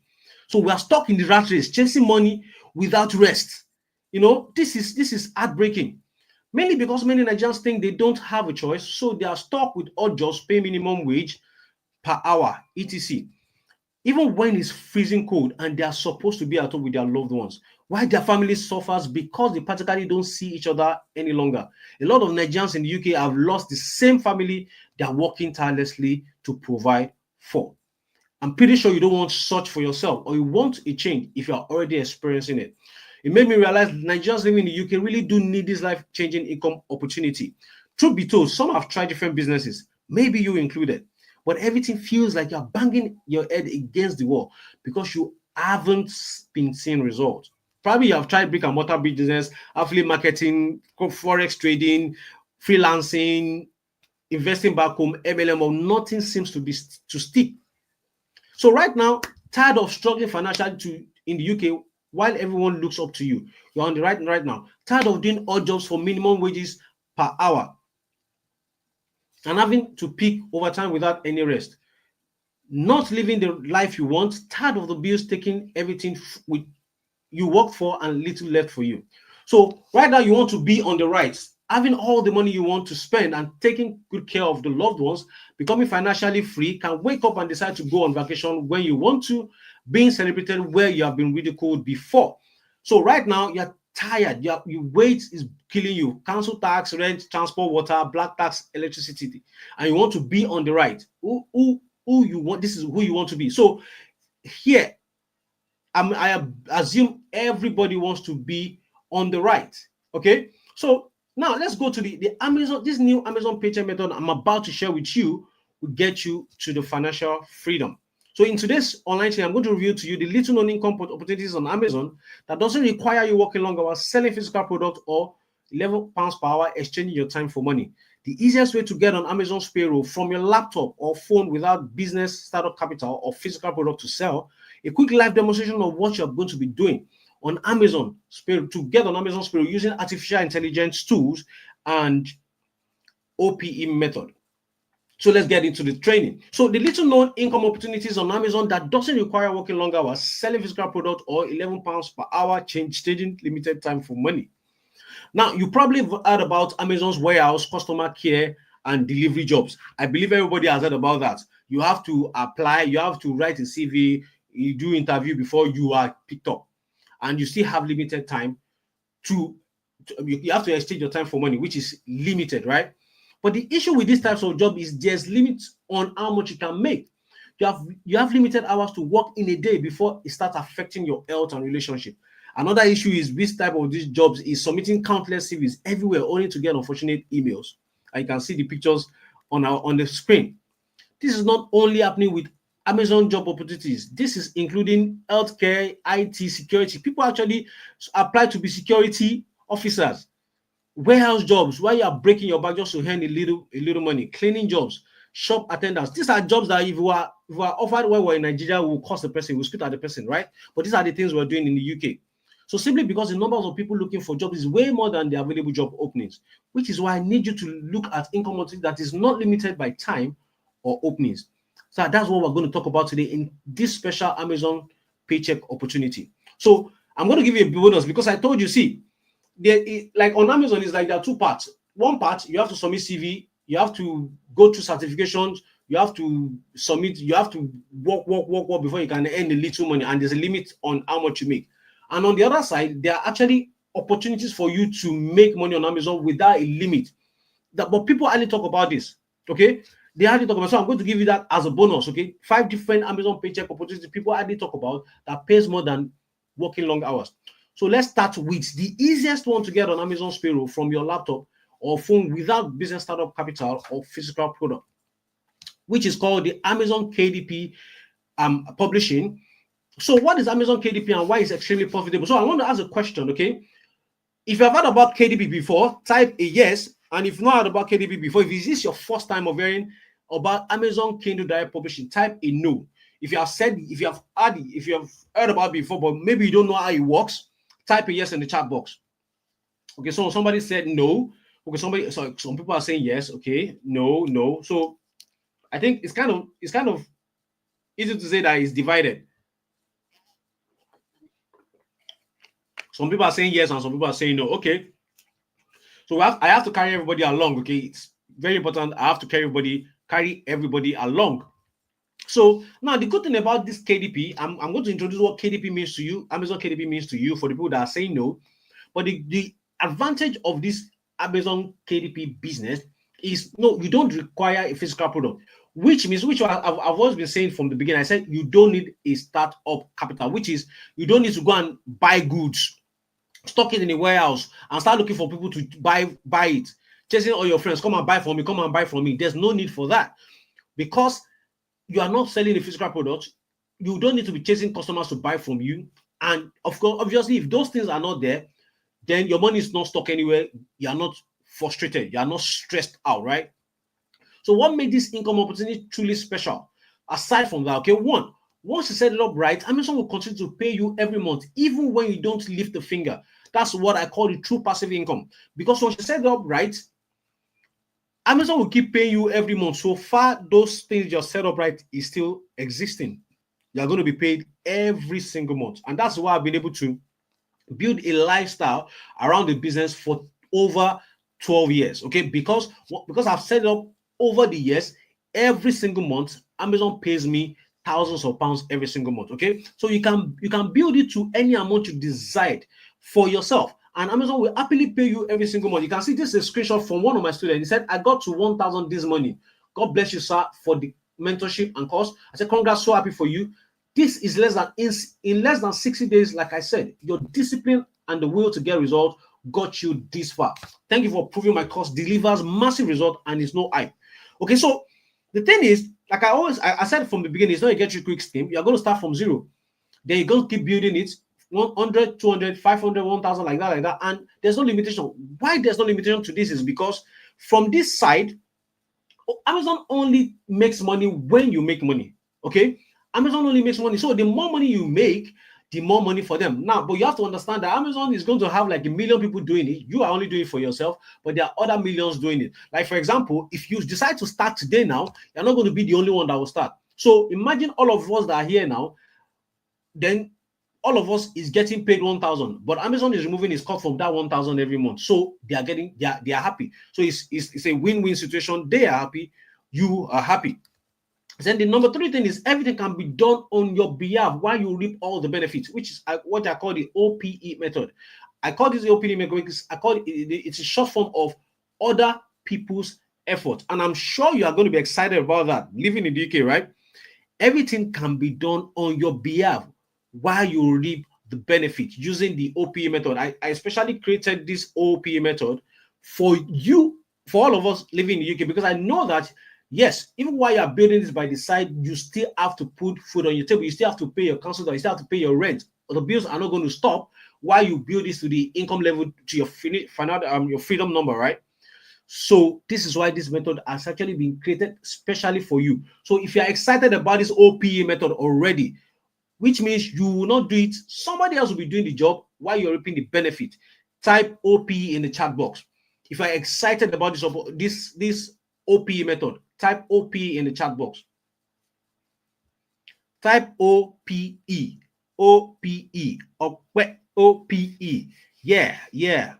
So we are stuck in the rat race, chasing money without rest. This is heartbreaking. Mainly because many Nigerians think they don't have a choice, so they are stuck with odd jobs, pay minimum wage per hour, etc. Even when it's freezing cold and they are supposed to be at home with their loved ones, why their family suffers because they practically don't see each other any longer. A lot of Nigerians in the UK have lost the same family they are working tirelessly to provide for. I'm pretty sure you don't want such for yourself, or you want a change if you are already experiencing it. It made me realize Nigerians living in the UK really do need this life-changing income opportunity. Truth be told, some have tried different businesses, maybe you included, but everything feels like you're banging your head against the wall because you haven't been seeing results. Probably you have tried brick and mortar business, affiliate marketing, forex trading, freelancing, investing back home, MLM, or nothing seems to stick. So right now, tired of struggling financially in the UK while everyone looks up to you. You're on the right now. Tired of doing odd jobs for minimum wages per hour and having to pick overtime without any rest. not living the life you want, tired of the bills taking everything with you worked for and little left for you. So right now you want to be on the right, having all the money you want to spend and taking good care of the loved ones, becoming financially free, can wake up and decide to go on vacation when you want to, being celebrated where you have been ridiculed before. So right now you're tired, your weight is killing you, council tax, rent, transport, water, black tax, electricity, and you want to be on the right. Who you want, this is who you want to be. So here I assume everybody wants to be on the right. Okay. So now let's go to the Amazon, this new Amazon paycheck method I'm about to share with you will get you to the financial freedom. So in today's online training, I'm going to reveal to you the little known income opportunities on Amazon that doesn't require you working long hours, selling physical product, or £11 per hour, exchanging your time for money. The easiest way to get on Amazon's payroll from your laptop or phone without business startup capital or physical product to sell. A quick live demonstration of what you're going to be doing on Amazon to get on Amazon's payroll using artificial intelligence tools and OPE method. So let's get into the training. So the little known income opportunities on Amazon that doesn't require working long hours, selling physical product, or £11 per hour, changing limited time for money. Now, you probably have heard about Amazon's warehouse, customer care, and delivery jobs. I believe everybody has heard about that. You have to apply, you have to write a CV, you do interview before you are picked up, and you still have limited time you have to exchange your time for money, which is limited, right? But the issue with these types of job is there's limits on how much you can make. You have limited hours to work in a day before it starts affecting your health and relationship. Another issue is this type of these jobs is submitting countless CVs everywhere only to get unfortunate emails. And you can see the pictures on the screen. This is not only happening with Amazon job opportunities. This is including healthcare, IT, security. People actually apply to be security officers, warehouse jobs where you are breaking your back just to earn a little money, cleaning jobs, shop attendants. These are jobs that if we are offered while we're in Nigeria, we'll cost the person, we'll spit at the person, right? But these are the things we're doing in the UK. So simply because the numbers of people looking for jobs is way more than the available job openings, which is why I need you to look at income opportunity that is not limited by time or openings. So that's what we're going to talk about today in this special Amazon paycheck opportunity. So I'm going to give you a bonus because I told you, see, like on Amazon, it's like there are two parts. One part, you have to submit CV, you have to go through certifications, you have to submit, you have to work before you can earn a little money, and there's a limit on how much you make. And on the other side, there are actually opportunities for you to make money on Amazon without a limit. But people hardly talk about this, okay? They hardly talk about. So I'm going to give you that as a bonus, okay? 5 different Amazon paycheck opportunities people hardly talk about that pays more than working long hours. So let's start with the easiest one to get on Amazon's payroll from your laptop or phone without business startup capital or physical product, which is called the Amazon KDP publishing. So what is Amazon KDP and why is it extremely profitable? So I want to ask a question, okay? If you've heard about KDP before, type a yes. And if you've not heard about KDP before, if this is your first time of hearing about Amazon Kindle Direct Publishing, type a no. If you have heard about it before, but maybe you don't know how it works, type a yes in the chat box. Okay, so somebody said no. Okay, some people are saying yes. Okay, no. So I think it's kind of easy to say that it's divided. Some people are saying yes and some people are saying no. Okay. So I have to carry everybody along. Okay. It's very important. I have to carry everybody along. So now the good thing about this KDP, I'm going to introduce what KDP means to you, Amazon KDP means to you for the people that are saying no. But the advantage of this Amazon KDP business is no, you don't require a physical product, which means, I've always been saying from the beginning, I said you don't need a startup capital, which is you don't need to go and buy goods, stock it in a warehouse, and start looking for people to buy it, chasing all your friends, come and buy from me. There's no need for that because you are not selling a physical product. You don't need to be chasing customers to buy from you. And of course, obviously, if those things are not there, then your money is not stuck anywhere. You are not frustrated. You are not stressed out, right? So what made this income opportunity truly special? Aside from that, okay, once you set it up right, Amazon will continue to pay you every month, even when you don't lift a finger. That's what I call the true passive income. Because once you set it up right, Amazon will keep paying you every month. So far, those things you're set up right is still existing. You're going to be paid every single month. And that's why I've been able to build a lifestyle around the business for over 12 years. Okay, because I've set it up over the years, every single month Amazon pays me thousands of pounds every single month. Okay, so you can build it to any amount you decide for yourself, and Amazon will happily pay you every single month. You can see this is a screenshot from one of my students. He said, I got to 1,000 this morning. God bless you, sir, for the mentorship and course. I said, congrats, so happy for you. This is in less than 60 days. Like I said, your discipline and the will to get results got you this far. Thank you for proving my course delivers massive result and it's no hype. Okay, so the thing is, like I said from the beginning, it's not a get you quick scheme. You're going to start from zero. Then you're going to keep building it 100, 200, 500, 1,000, like that. And there's no limitation. Why there's no limitation to this is because from this side, Amazon only makes money when you make money. Okay, Amazon only makes money. So the more money you make, the more money for them. Now, but you have to understand that Amazon is going to have like 1 million people doing it. You are only doing it for yourself, but there are other millions doing it. Like, for example, if you decide to start today now, you're not going to be the only one that will start. So imagine all of us that are here now, then all of us is getting paid 1,000, but Amazon is removing its cut from that 1,000 every month. So they are happy. So it's a win-win situation. They are happy, you are happy. Then the number 3 thing is everything can be done on your behalf while you reap all the benefits, which is what I call the OPE method. I call this the OPE method because it's a short form of other people's effort. And I'm sure you are going to be excited about that. Living in the UK, right? Everything can be done on your behalf while you reap the benefit using the OPE method. I especially created this OPE method for you, for all of us living in the UK, because I know that yes, even while you're building this by the side, you still have to put food on your table. You still have to pay your council, you still have to pay your rent. The bills are not going to stop while you build this to the income level to your your freedom number, right? So this is why this method has actually been created specially for you. So if you're excited about this OPE method already, which means you will not do it, somebody else will be doing the job while you're reaping the benefit, type OPE in the chat box. If you're excited about this OPE method, type OPE in the chat box. Type OPE. OPE. OPE. Yeah.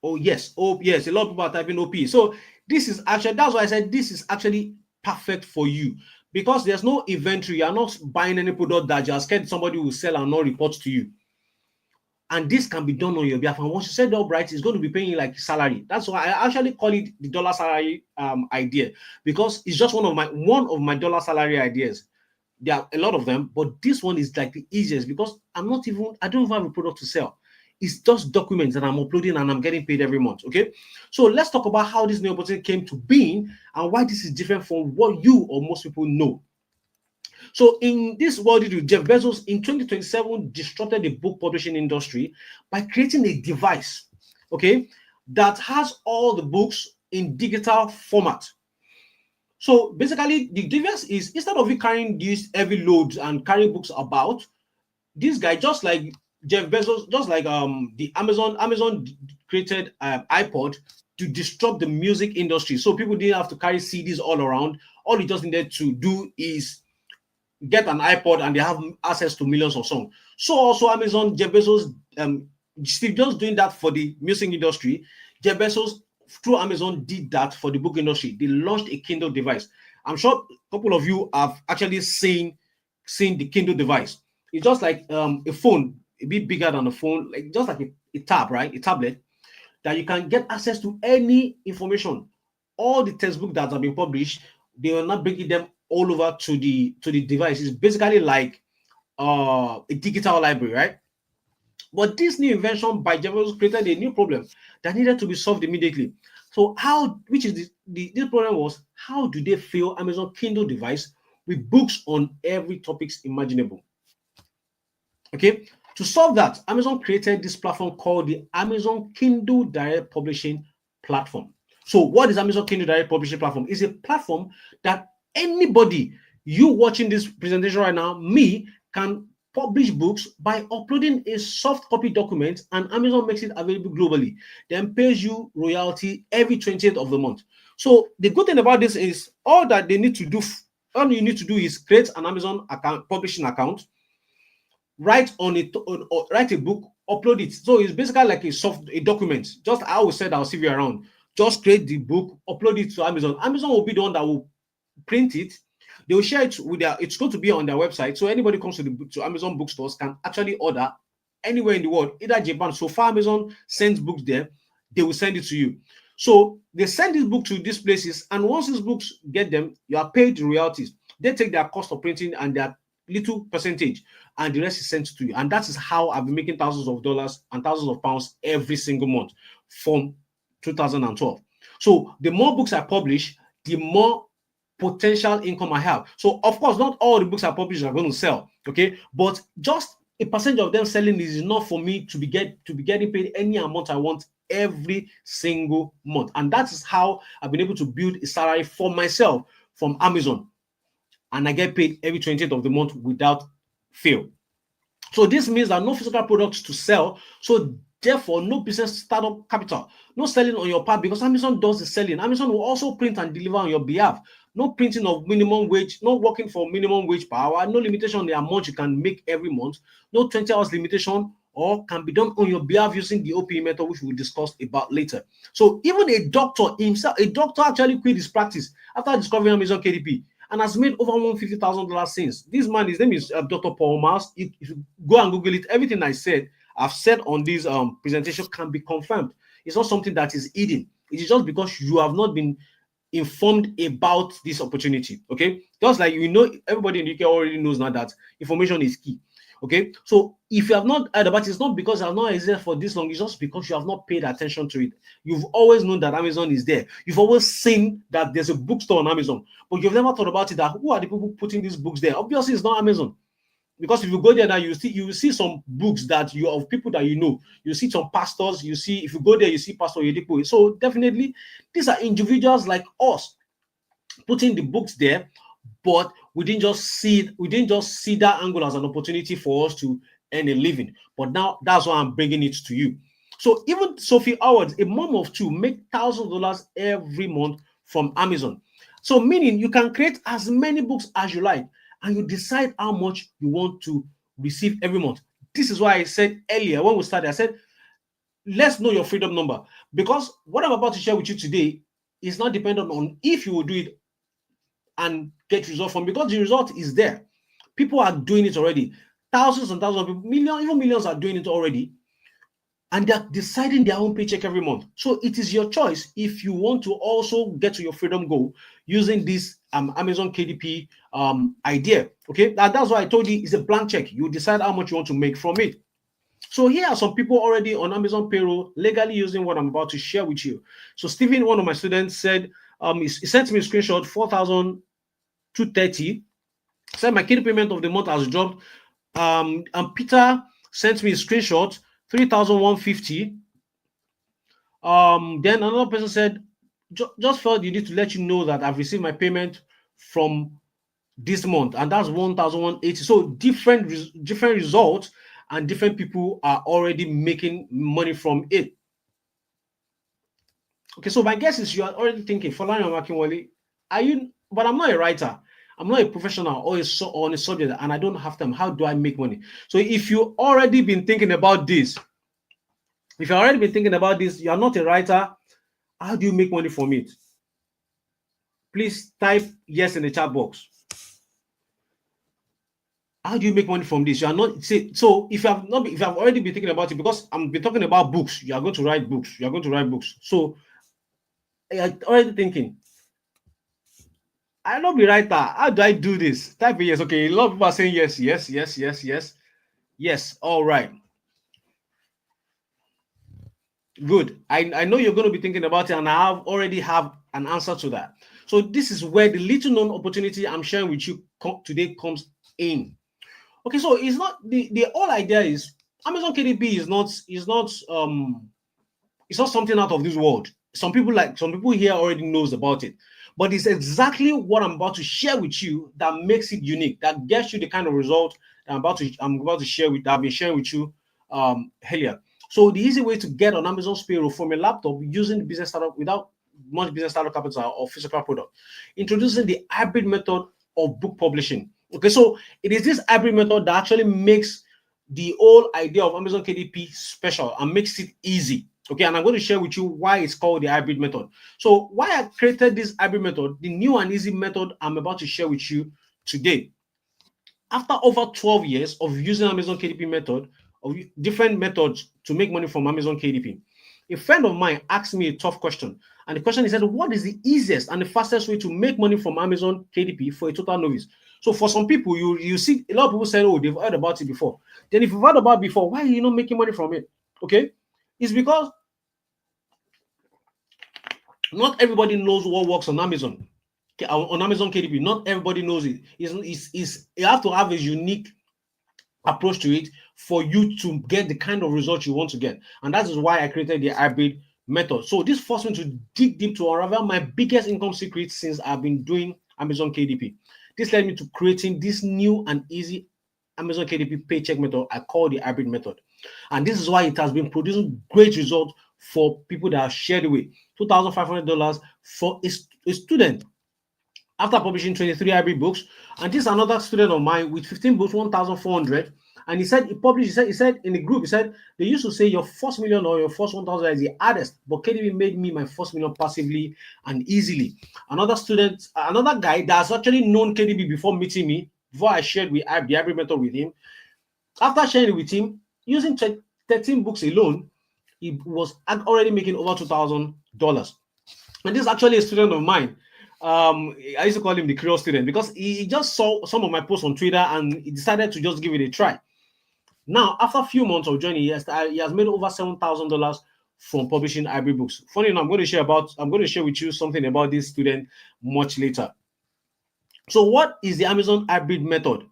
Oh, yes. Oh, yes. A lot of people are typing OPE. So this is actually, that's why I said this is actually perfect for you. Because there's no inventory. You're not buying any product that you're scared somebody will sell and not report to you. And this can be done on your behalf. And once you set it up right, it's going to be paying you like salary. That's why I actually call it the dollar salary idea, because it's just one of my dollar salary ideas. There are a lot of them, but this one is like the easiest because I don't even have a product to sell. It's just documents that I'm uploading and I'm getting paid every month. Okay, so let's talk about how this new opportunity came to being and why this is different from what you or most people know. So in this world, Jeff Bezos in 2027 disrupted the book publishing industry by creating a device, okay, that has all the books in digital format. So basically, the device is, instead of you carrying these heavy loads and carrying books about, this guy, just like Jeff Bezos, just like the Amazon created iPod to disrupt the music industry. So people didn't have to carry CDs all around. All you just needed to do is get an iPod and they have access to millions of songs. So also Amazon, Jeff Bezos, Steve Jobs doing that for the music industry. Jeff Bezos, through Amazon, did that for the book industry. They launched a Kindle device. I'm sure a couple of you have actually seen the Kindle device. It's just like a phone, a bit bigger than a phone, like just like a tab, right? A tablet that you can get access to any information. All the textbooks that have been published, they are not bringing them all over to the device. It's basically like a digital library, right? But this new invention by Jeff Bezos created a new problem that needed to be solved immediately. So this problem was, how do they fill Amazon Kindle device with books on every topics imaginable? Okay, to solve that, Amazon created this platform called the Amazon Kindle Direct Publishing Platform. So what is Amazon Kindle Direct Publishing Platform? It's a platform that anybody, you watching this presentation right now, me, can publish books by uploading a soft copy document, and Amazon makes it available globally, then pays you royalty every 20th of the month. So the good thing about this is all that they need to do, all you need to do is create an Amazon account, publishing account, write on it, write a book, upload it. So it's basically like a document. Just I will send our CV around. Just create the book, upload it to Amazon. Amazon will be the one that will print it. They will share it with their. It's going to be on their website, so anybody comes to Amazon bookstores can actually order anywhere in the world, either Japan. So far, Amazon sends books there, they will send it to you. So they send this book to these places, and once these books get them, you are paid royalties. They take their cost of printing and their little percentage, and the rest is sent to you. And that is how I've been making thousands of dollars and thousands of pounds every single month from 2012. So the more books I publish, the more potential income I have. So of course, not all the books I publish are going to sell, okay? But just a percentage of them selling is enough for me to be getting paid any amount I want every single month. And that is how I've been able to build a salary for myself from Amazon. And I get paid every 20th of the month without fail. So this means that no physical products to sell. So therefore, no business startup capital, no selling on your part, because Amazon does the selling. Amazon will also print and deliver on your behalf. No printing of minimum wage, no working for minimum wage per hour, no limitation on the amount you can make every month, no 20 hours limitation, or can be done on your behalf using the OPE method, which we'll discuss about later. So even a doctor himself, a doctor actually quit his practice after discovering Amazon KDP and has made over $150,000 since. This man, his name is Dr. Paul Mars. If you go and Google it, everything I've said on this presentation can be confirmed. It's not something that is hidden. It is just because you have not been informed about this opportunity. Okay, just like everybody in the UK already knows now that information is key. Okay, so if you have not heard about it, it's not because it has not existed for this long, it's just because you have not paid attention to it. You've always known that Amazon is there. You've always seen that there's a bookstore on Amazon, but you've never thought about it, that who are the people putting these books there? Obviously, it's not Amazon. Because if you go there now, you will see some books that you of people that you know. You see some pastors. You see, if you go there, you see Pastor Yedipo. So definitely, these are individuals like us putting the books there, but we didn't just see that angle as an opportunity for us to earn a living. But now that's why I'm bringing it to you. So even Sophie Howard, a mom of two, make $1,000 every month from Amazon. So meaning you can create as many books as you like, and you decide how much you want to receive every month. This is why I said earlier when we started, I said, let's know your freedom number, because what I'm about to share with you today is not dependent on if you will do it and get result from, because the result is there. People are doing it already. Thousands and thousands of people, millions, even millions are doing it already. And they're deciding their own paycheck every month. So it is your choice if you want to also get to your freedom goal using this Amazon KDP idea. Okay, that's why I told you it's a blank check. You decide how much you want to make from it. So here are some people already on Amazon Payroll legally using what I'm about to share with you. So Stephen, one of my students, said he sent me a screenshot, 4,230. Said my KDP payment of the month has dropped. And Peter sent me a screenshot, 3,150. Then another person said, just felt you need to let you know that I've received my payment from this month, and that's 1,180. So different results, and different people are already making money from it. Okay, so my guess is you are already thinking, Falani Amakinwale, are you? But I'm not a writer. I'm not a professional or on a subject, and I don't have time. How do I make money? So if you already been thinking about this, you are not a writer, how do you make money from it? Please type yes in the chat box. How do you make money from this? You are not so if you have already been thinking about it, because I'm been talking about books, you are going to write books. So you're already thinking, I don't be writer. How do I do this? Type yes. Okay, a lot of people are saying yes. Yes. All right. Good. I know you're going to be thinking about it, and I already have an answer to that. So this is where the little known opportunity I'm sharing with you today comes in. Okay, so it's not the whole idea is Amazon KDP is not something out of this world. Some people here already knows about it, but it's exactly what I'm about to share with you that makes it unique, that gets you the kind of result I'm about to share with I've been sharing with you earlier. So the easy way to get on Amazon's payroll from a laptop using business startup without much business startup capital or physical product. Introducing the hybrid method of book publishing. Okay, so it is this hybrid method that actually makes the whole idea of Amazon KDP special and makes it easy. Okay, and I'm going to share with you why it's called the hybrid method. So why I created this hybrid method, the new and easy method I'm about to share with you today. After over 12 years of using Amazon KDP method, of different methods to make money from Amazon KDP, a friend of mine asked me a tough question. And the question, he said, what is the easiest and the fastest way to make money from Amazon KDP for a total novice? So for some people, you see a lot of people say, oh, they've heard about it before. Then if you've heard about it before, why are you not making money from it? Okay, it's because not everybody knows what works on Amazon. On Amazon KDP, not everybody knows it. You have to have a unique approach to it for you to get the kind of results you want to get. And that is why I created the hybrid method. So this forced me to dig deep to unravel my biggest income secret since I've been doing Amazon KDP. This led me to creating this new and easy Amazon KDP paycheck method I call the hybrid method. And this is why it has been producing great results for people that have shared away $2,500 for a student after publishing 23 hybrid books. And this is another student of mine with 15 books, 1,400. And he said he published, he said in the group, he said they used to say your first million or your first 1,000 is the hardest, but KDP made me my first million passively and easily. Another student, another guy that's actually known KDP before meeting me, before I shared the hybrid method with him, after sharing it with him, using 13 books alone, he was already making over $2,000. And this is actually a student of mine. I used to call him the curious student because he just saw some of my posts on Twitter and he decided to just give it a try. Now, after a few months of joining, he has made over $7,000 from publishing hybrid books. Funny enough, I'm going to share with you something about this student much later. So, what is the Amazon hybrid method?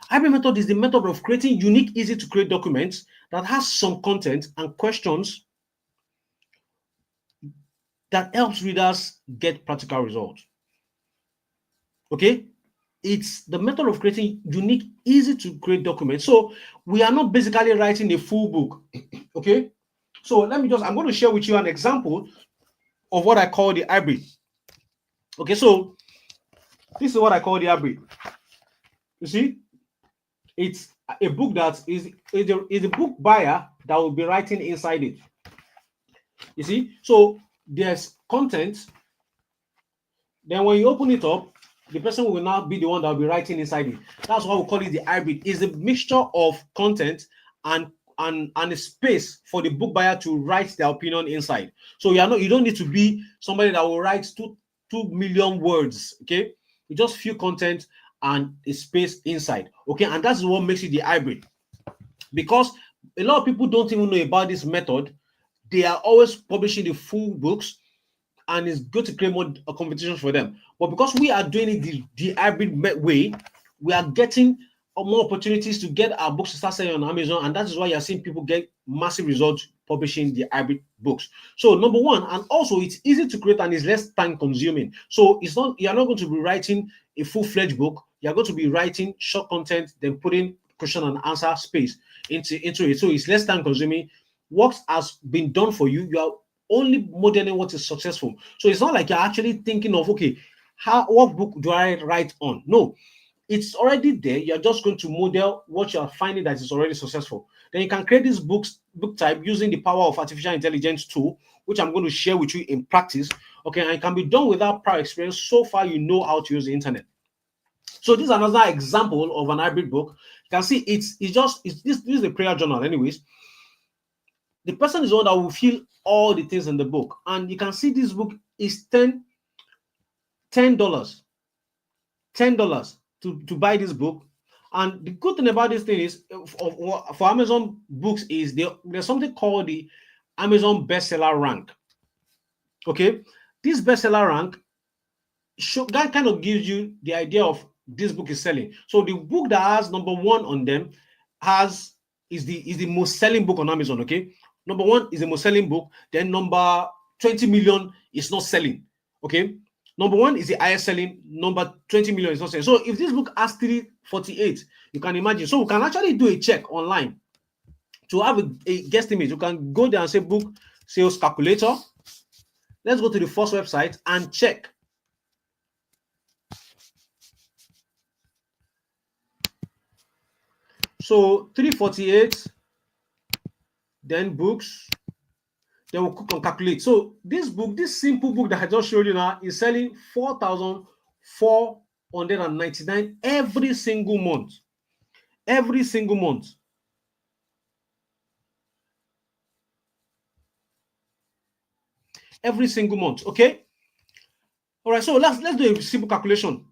Hybrid method is the method of creating unique, easy to create documents that has some content and questions that helps readers get practical results. Okay, it's the method of creating unique, easy to create documents. So we are not basically writing a full book. Okay, so I'm going to share with you an example of what I call the hybrid. Okay, so this is what I call the hybrid. You see, it's a book that is a book buyer that will be writing inside it. You see, so there's content. Then when you open it up, the person will now be the one that will be writing inside it. That's why we call it the hybrid. It's a mixture of content and a space for the book buyer to write their opinion inside. So you don't need to be somebody that will write 2 million words. Okay, you just few content and a space inside. Okay, and that's what makes it the hybrid. Because a lot of people don't even know about this method. They are always publishing the full books, and it's good to create more competitions for them. But because we are doing it the hybrid way, we are getting more opportunities to get our books to start selling on Amazon, and that is why you're seeing people get massive results publishing the hybrid books. So number one, and also it's easy to create and it's less time consuming. So you're not going to be writing a full-fledged book. You're going to be writing short content, then putting question and answer space into it. So it's less time consuming. What has been done for you, you are only modeling what is successful. So it's not like you're actually thinking of, okay, what book do I write on? No, it's already there. You're just going to model what you're finding that is already successful. Then you can create this book type using the power of artificial intelligence tool, which I'm going to share with you in practice. Okay, and it can be done without prior experience. So far, you know how to use the internet. So this is another example of an hybrid book. You can see this is a prayer journal, anyways. The person is the one that will feel all the things in the book, and you can see this book is $10 to buy this book. And the good thing about this thing is for Amazon books is there's something called the Amazon bestseller rank. Okay, this bestseller rank that kind of gives you the idea of this book is selling. So the book that has number one on them is the most selling book on Amazon. Okay, number one is the most selling book. Then number 20 million is not selling. Okay, Number one is the highest selling. Number 20 million is not selling. So if this book has 348, you can imagine. So we can actually do a check online to have a guesstimate. You can go there and say book sales calculator. Let's go to the first website and check. So 348, then books, then we'll click on calculate. So this book, this simple book that I just showed you now, is selling 4,499 every single month. Every single month. Every single month. Okay. All right. So let's do a simple calculation.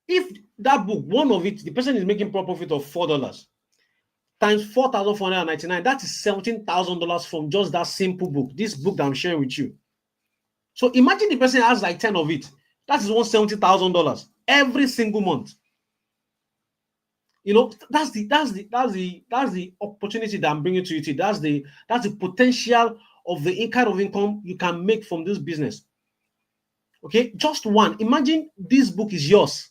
If that book, one of it, the person is making profit of $4 times 4,499, that is $17,000 from just that simple book. This book that I'm sharing with you. So imagine the person has like 10 of it. That is $170,000 every single month. You know, that's the opportunity that I'm bringing to you. That's the potential of the kind of income you can make from this business. Okay, just one. Imagine this book is yours.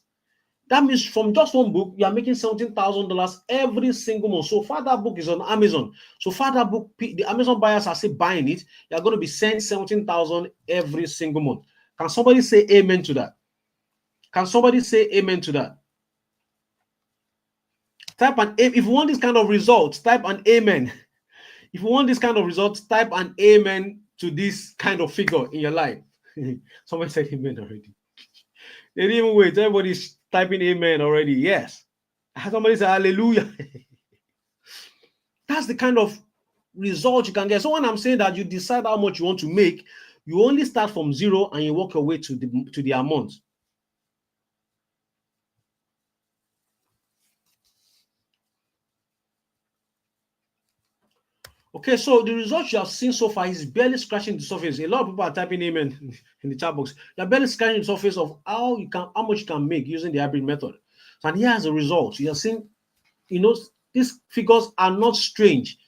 That means from just one book, you are making $17,000 every single month. So far, that book is on Amazon. So far, that book, the Amazon buyers are still buying it. You are going to be sending $17,000 every single month. Can somebody say amen to that? Can somebody say amen to that? Type an if you want this kind of results, type an amen. If you want this kind of results, type an amen to this kind of figure in your life. Somebody said amen already. They didn't even wait. Everybody's typing amen already. Yes. Somebody said hallelujah. That's the kind of result you can get. So when I'm saying that you decide how much you want to make, you only start from zero and you work your way to the amount. Okay, so the results you have seen so far is barely scratching the surface. A lot of people are typing amen in the chat box. You're barely scratching the surface of how much you can make using the hybrid method. And here's the results. You're seeing, you know, these figures are not strange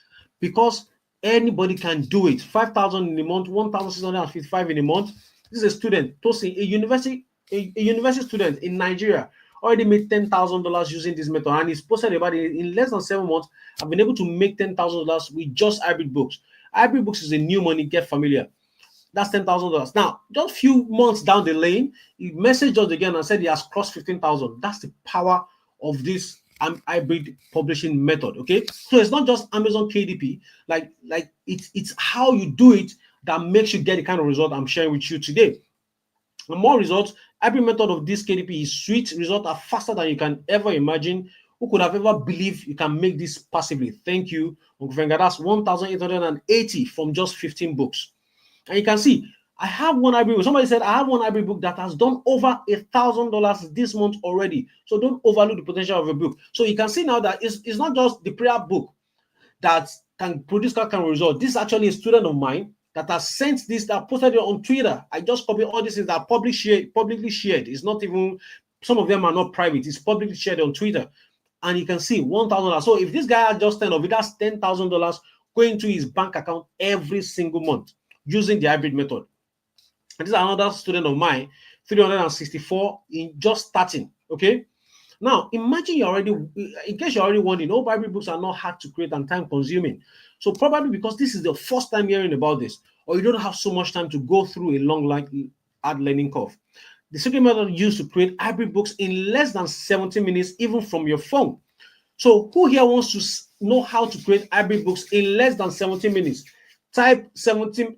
because anybody can do it. 5,000 in a month, 1,655 in a month. This is a student, Tosin, a university student in Nigeria, already made $10,000 using this method, and he's posted about it in less than 7 months. I've been able to make $10,000 with just hybrid books. Hybrid books is a new money. Get familiar. That's $10,000. Now, just a few months down the lane, he messaged us again and said he has crossed 15,000. That's the power of this hybrid publishing method. Okay, so it's not just Amazon KDP. Like it's how you do it that makes you get the kind of result I'm sharing with you today. And more results. Every method of this KDP is sweet. Results are faster than you can ever imagine. Who could have ever believed you can make this passively? Thank you, Uncle Venga. That's 1,880 from just 15 books. And you can see, I have one hybrid book. Somebody said, I have one hybrid book that has done over $1,000 this month already. So don't overlook the potential of a book. So you can see now that it's not just the prayer book that can produce that kind of result. This is actually a student of mine that has sent this, that posted it on Twitter. I just copied all these things that are publicly shared. It's not even, some of them are not private. It's publicly shared on Twitter. And you can see $1,000. So if this guy has just 10 of it, that's $10,000 going to his bank account every single month using the hybrid method. And this is another student of mine, 364 in just starting. Okay. Now, imagine you already, in case you're already wondering, all hybrid books are not hard to create and time consuming. So probably because this is the first time hearing about this, or you don't have so much time to go through a long, hard learning curve. The secret method used to create hybrid books in less than 70 minutes, even from your phone. So who here wants to know how to create hybrid books in less than 70 minutes? Type 17,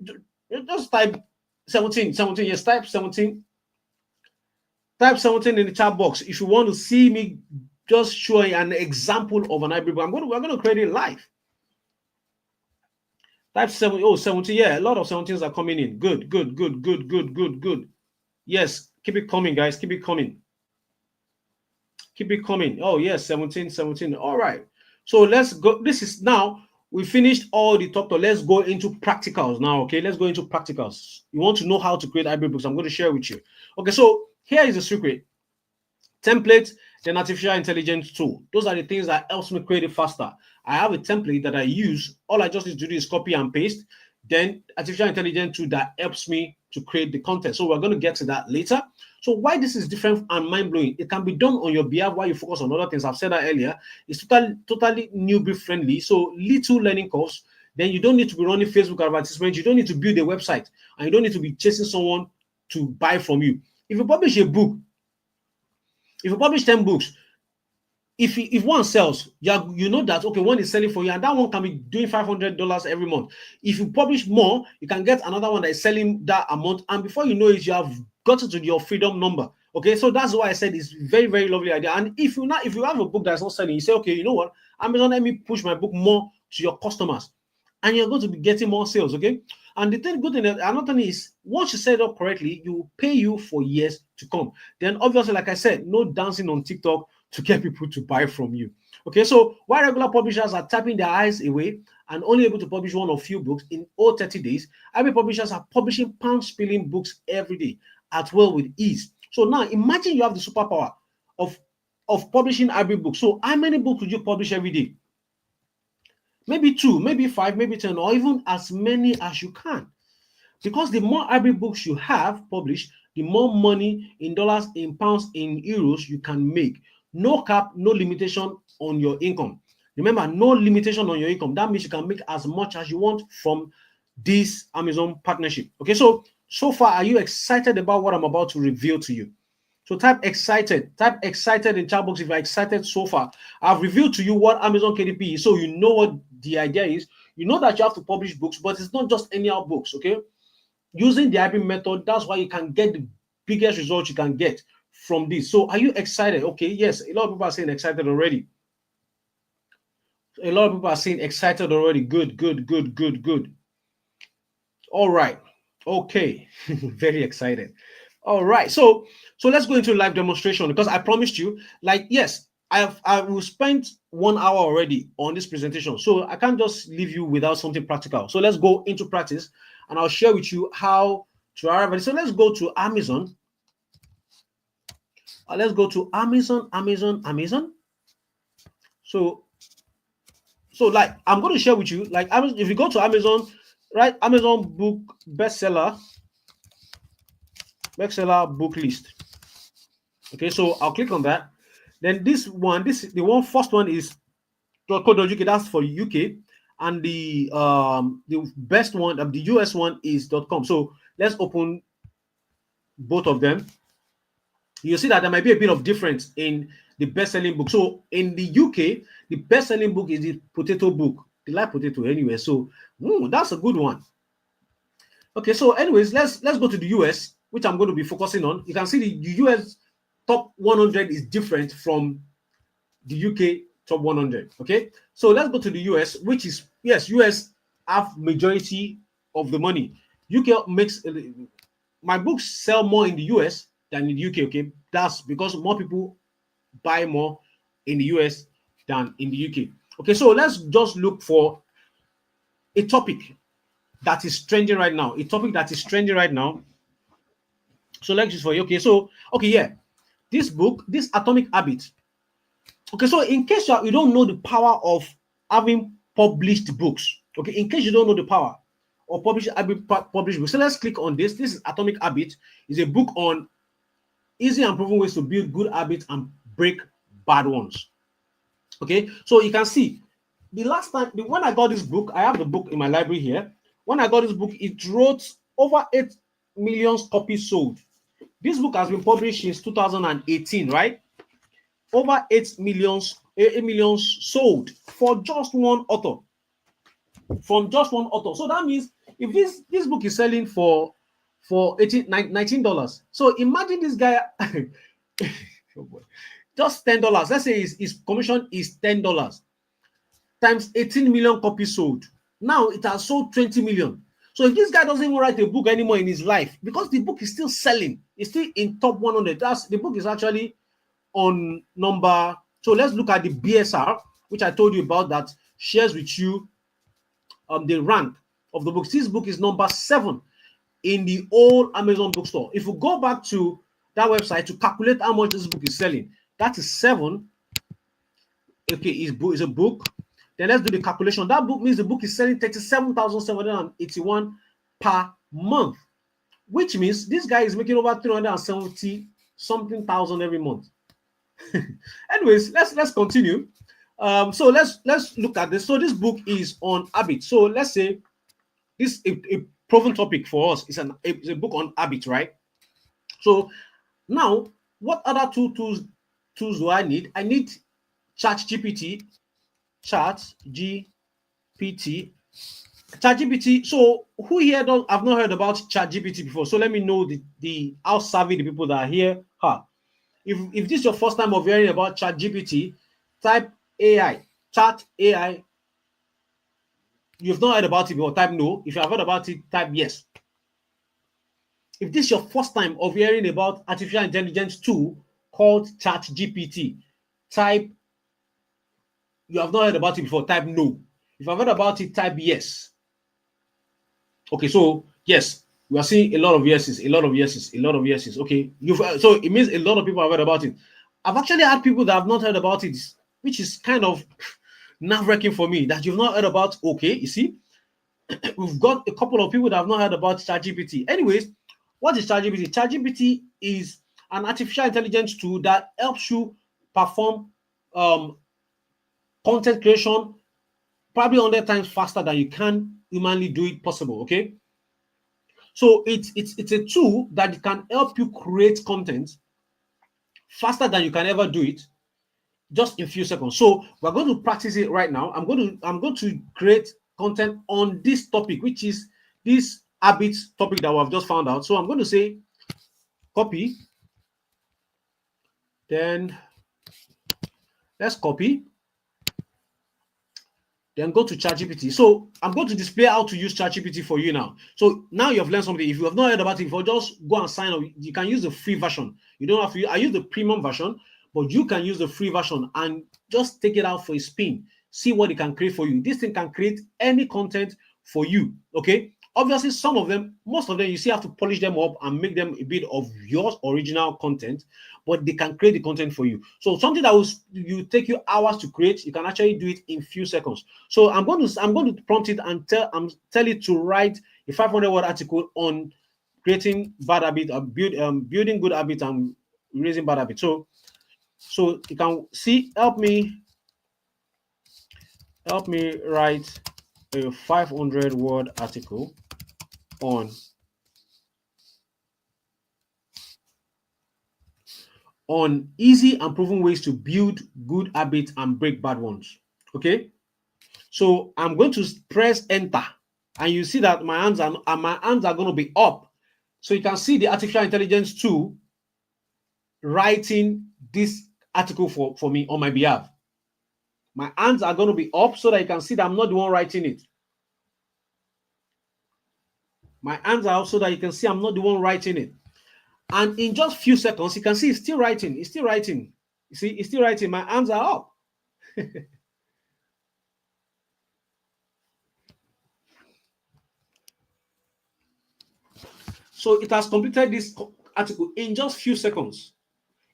just type 17, yes, type 17. Type 17 in the chat box if you want to see me just showing an example of an hybrid book. We're going to create it live. Type 17, yeah, a lot of 17s are coming in. Good. Yes, keep it coming, guys. Keep it coming. Oh, yes, 17. All right. So let's go. This is now, we finished all the top. Let's go into practicals now, okay? Let's go into practicals. You want to know how to create hybrid books. I'm going to share with you. Okay, so here is the secret. Template, then artificial intelligence tool. Those are the things that helps me create it faster. I have a template that I use. All I just need to do is copy and paste. Then artificial intelligence tool that helps me to create the content. So we're going to get to that later. So why this is different and mind-blowing, it can be done on your behalf while you focus on other things. I've said that earlier. It's totally newbie friendly. So little learning curves. Then you don't need to be running Facebook advertisements. You don't need to build a website, and you don't need to be chasing someone to buy from you. If you publish a book, if you publish 10 books, if one sells, you know that, okay, one is selling for you, and that one can be doing $500 every month. If you publish more, you can get another one that is selling that amount, and before you know it, you have gotten to your freedom number. Okay, so that's why I said it's very, very lovely idea. And if you have a book that's not selling, you say, okay, you know what, Amazon, let me push my book more to your customers, and you're going to be getting more sales. Okay, and the good thing, another thing is, once you set it up correctly, you will pay you for years to come. Then obviously, like I said, no dancing on TikTok to get people to buy from you. Okay, so while regular publishers are tapping their eyes away and only able to publish one or few books in all 30 days, IB publishers are publishing pound-spilling books every day at will with ease. So now imagine you have the superpower of publishing IB books. So how many books would you publish every day? Maybe 2, maybe 5, maybe 10, or even as many as you can. Because the more IB books you have published, the more money in dollars, in pounds, in euros you can make. No cap, no limitation on your income. Remember, no limitation on your income. That means you can make as much as you want from this Amazon partnership. Okay, so far, are you excited about what I'm about to reveal to you? So type excited in chat box if you're excited so far. I've revealed to you what Amazon KDP is, so you know what the idea is. You know that you have to publish books, but it's not just any other books, okay? Using the IB method, that's why you can get the biggest results you can get from this. So are you excited? Okay, yes, a lot of people are saying excited already. A lot of people are saying excited already. Good. All right. Okay. Very excited. All right. So let's go into live demonstration, because I promised you, like, yes, I will spend 1 hour already on this presentation. So I can't just leave you without something practical. So let's go into practice, and I'll share with you how to arrive at it. So let's go to Amazon. Let's go to Amazon. So like, I'm going to share with you, like, if you go to Amazon, right? Amazon book bestseller book list. Okay, so I'll click on that. Then the first one is .co.uk. That's for UK, and the best one, the US one, is .com. So let's open both of them. You see that there might be a bit of difference in the best-selling book. So in the UK, the best-selling book is the potato book. They like potato anyway, so that's a good one. Okay, so anyways, let's go to the US, which I'm going to be focusing on. You can see the US top 100 is different from the UK top 100. Okay, so let's go to the US, which is, yes, US have majority of the money. UK makes my books sell more in the US than in the UK. Okay, that's because more people buy more in the US than in the UK. Okay, so let's just look for a topic that is trending right now. So let's just for you. Okay, so yeah, this book, this Atomic Habit. Okay, so in case you don't know the power of having published books, okay, in case you don't know the power of published books, so let's click on this. This is Atomic Habit. It's a book on easy and proven ways to build good habits and break bad ones. Okay, so you can see the last time when I got this book, I have the book in my library here. When I got this book, it wrote over 8 million copies sold. This book has been published since 2018, right? Over 8 million sold for just one author. From just one author. So that means if this book is selling for $19, so imagine this guy oh boy, just $10. Let's say his commission is $10 times 18 million copies sold. Now it has sold 20 million. So if this guy doesn't even write a book anymore in his life, because the book is still selling, it's still in top 100. The book is actually on number. So let's look at the BSR, which I told you about, that shares with you the rank of the books. This book is number 7 in the whole Amazon bookstore. If you go back to that website to calculate how much this book is selling, that is 7. Okay, is a book. Then let's do the calculation. That book means the book is selling 37,781 per month. which means this guy is making over 370 something thousand every month. Anyways, let's continue. So let's look at this. So this book is on habit. So let's say this a proven topic for us is it's a book on habit, right? So now, what other tools do I need? I need Chat GPT, Chat GPT, Chat GPT. So who here don't I've not heard about Chat GPT before? So let me know the how savvy the people that are here are. If this is your first time of hearing about Chat GPT, type AI, Chat AI. You've not heard about it before, type no. If you have heard about it, type yes. If this is your first time of hearing about artificial intelligence tool called Chat GPT, type you have not heard about it before, type no. If I've heard about it, type yes. Okay, so yes, we are seeing a lot of yeses, a lot of yeses, a lot of yeses. Okay, so it means a lot of people have heard about it. I've actually had people that have not heard about it, which is kind of nerve-wracking for me that you've not heard about. Okay, you see, we've got a couple of people that have not heard about ChatGPT. Anyways, what is ChatGPT? ChatGPT is an artificial intelligence tool that helps you perform content creation probably 100 times faster than you can humanly do it possible. Okay, so it's a tool that can help you create content faster than you can ever do it, just in a few seconds. So we're going to practice it right now. I'm going to create content on this topic, which is this habit topic that we've just found out. So I'm going to say copy, then let's copy, then go to ChatGPT. So I'm going to display how to use ChatGPT for you now. So now you've learned something. If you have not heard about it before, just go and sign up. You can use the free version. You don't have to. I use the premium version, but you can use the free version and just take it out for a spin. See what it can create for you. This thing can create any content for you. Okay. Obviously, some of them, most of them, you still have to polish them up and make them a bit of your original content, but they can create the content for you. So something that will take you hours to create, you can actually do it in few seconds. So I'm going to prompt it and tell it to write a 500-word article on creating bad habit, building good habits and raising bad habits. So you can see, help me write a 500-word article on easy and proven ways to build good habits and break bad ones. Okay, so I'm going to press enter, and you see that my hands are going to be up. So you can see the artificial intelligence tool writing this article for me on my behalf. My hands are going to be up so that you can see that I'm not the one writing it. My hands are up so that you can see I'm not the one writing it. And in just few seconds, you can see it's still writing. It's still writing. You see, it's still writing. My hands are up. So it has completed this article in just few seconds.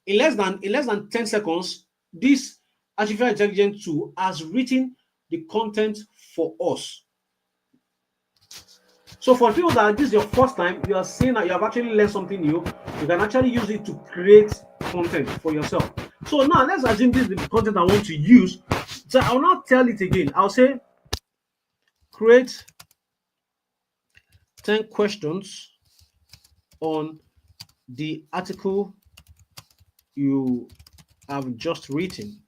In less than 10 seconds, this artificial intelligence tool has written the content for us. So for people that this is your first time, you are saying that you have actually learned something new, you can actually use it to create content for yourself. So now let's assume this is the content I want to use. So I'll not tell it again. I'll say create 10 questions on the article you have just written.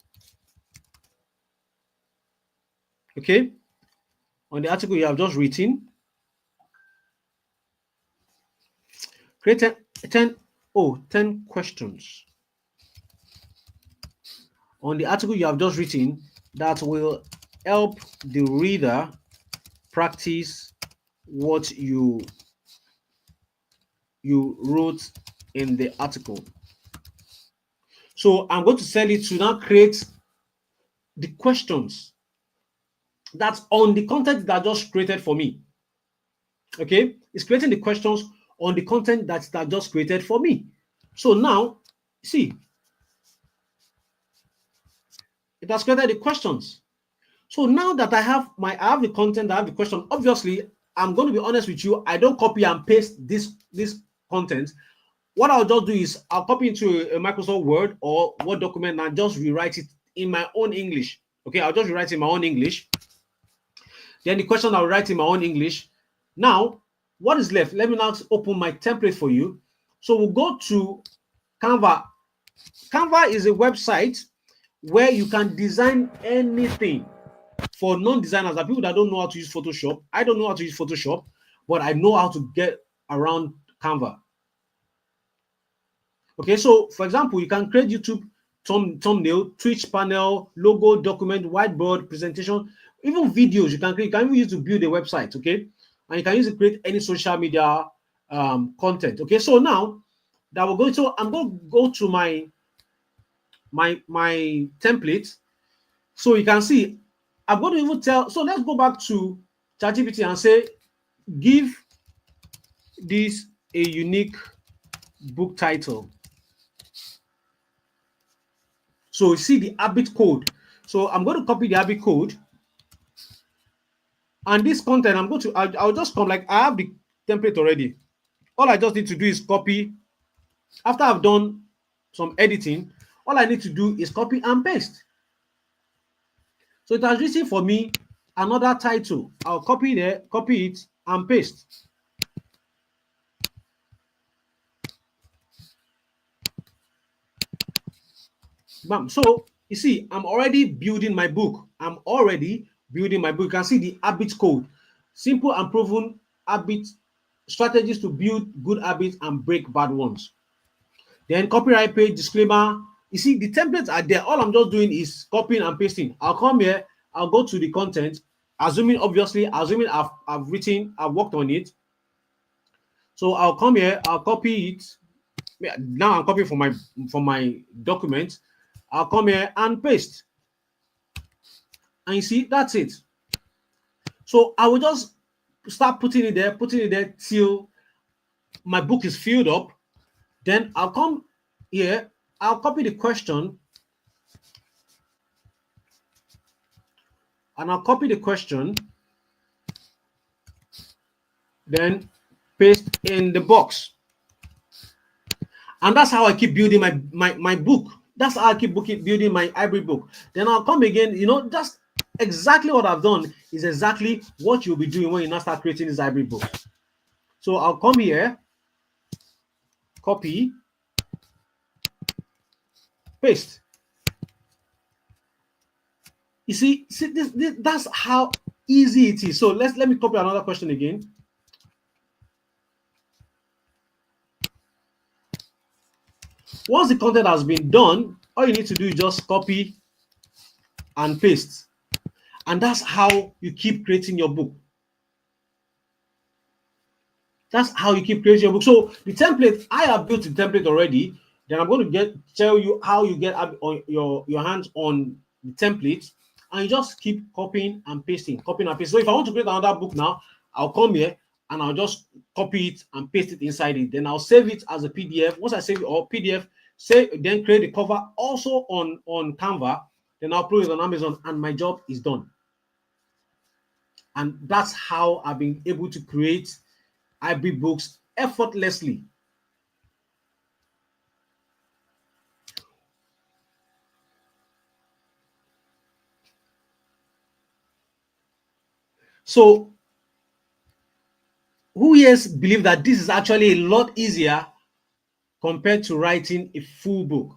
Okay, on the article you have just written, create 10 questions on the article you have just written that will help the reader practice what you wrote in the article. So I'm going to tell it to now create the questions that's on the content that just created for me. Okay, it's creating the questions on the content that just created for me. So now, see, it has created the questions. So now that I have the content, I have the question. Obviously, I'm going to be honest with you, I don't copy and paste this content. What I'll just do is I'll copy into a Microsoft Word or Word document and just rewrite it in my own English. Okay, I'll just rewrite in my own English. Then the question I'll write in my own English. Now, what is left? Let me now open my template for you. So we'll go to Canva. Canva is a website where you can design anything. For non-designers, are people that don't know how to use Photoshop. I don't know how to use Photoshop, but I know how to get around Canva. Okay, so for example, you can create YouTube thumbnail, Twitch panel, logo, document, whiteboard, presentation, even videos. You can create. You can even use to build a website. Okay, and you can use to create any social media content. Okay, so now that we're going to, I'm going to go to my template, so you can see I'm going to even tell. So let's go back to ChatGPT and say, give this a unique book title. So you see the habit code. So I'm going to copy the habit code. And this content, I'm going to, I'll just come, like I have the template already. All I just need to do is copy. After I've done some editing, all I need to do is copy and paste. So it has written for me another title. I'll copy it and paste. Bam. So you see, I'm already building my book. You can see the habit code. Simple and proven habit strategies to build good habits and break bad ones. Then copyright page, disclaimer. You see, the templates are there. All I'm just doing is copying and pasting. I'll come here, I'll go to the content, assuming I've worked on it. So I'll come here, I'll copy it. Now I'm copying from my document. I'll come here and paste. And you see, that's it. So I will just start putting it there till my book is filled up. Then I'll come here, I'll copy the question. And I'll copy the question. Then paste in the box. And that's how I keep building my book. That's how I keep building my hybrid book. Then I'll come again, just exactly what I've done is exactly what you'll be doing when you now start creating this hybrid book. So I'll come here, copy, paste. You see this, that's how easy it is. So let me copy another question again. Once the content has been done, all you need to do is just copy and paste. And that's how you keep creating your book. That's how you keep creating your book. So the template, I have built the template already. Then I'm going to tell you how you get on your hands on the template, and you just keep copying and pasting. So if I want to create another book now, I'll come here and I'll just copy it and paste it inside it. Then I'll save it as a PDF. Once I save it or PDF, then create the cover also on Canva. Then I'll upload it on Amazon, and my job is done. And that's how I've been able to create hybrid books effortlessly. So who yes believe that this is actually a lot easier compared to writing a full book?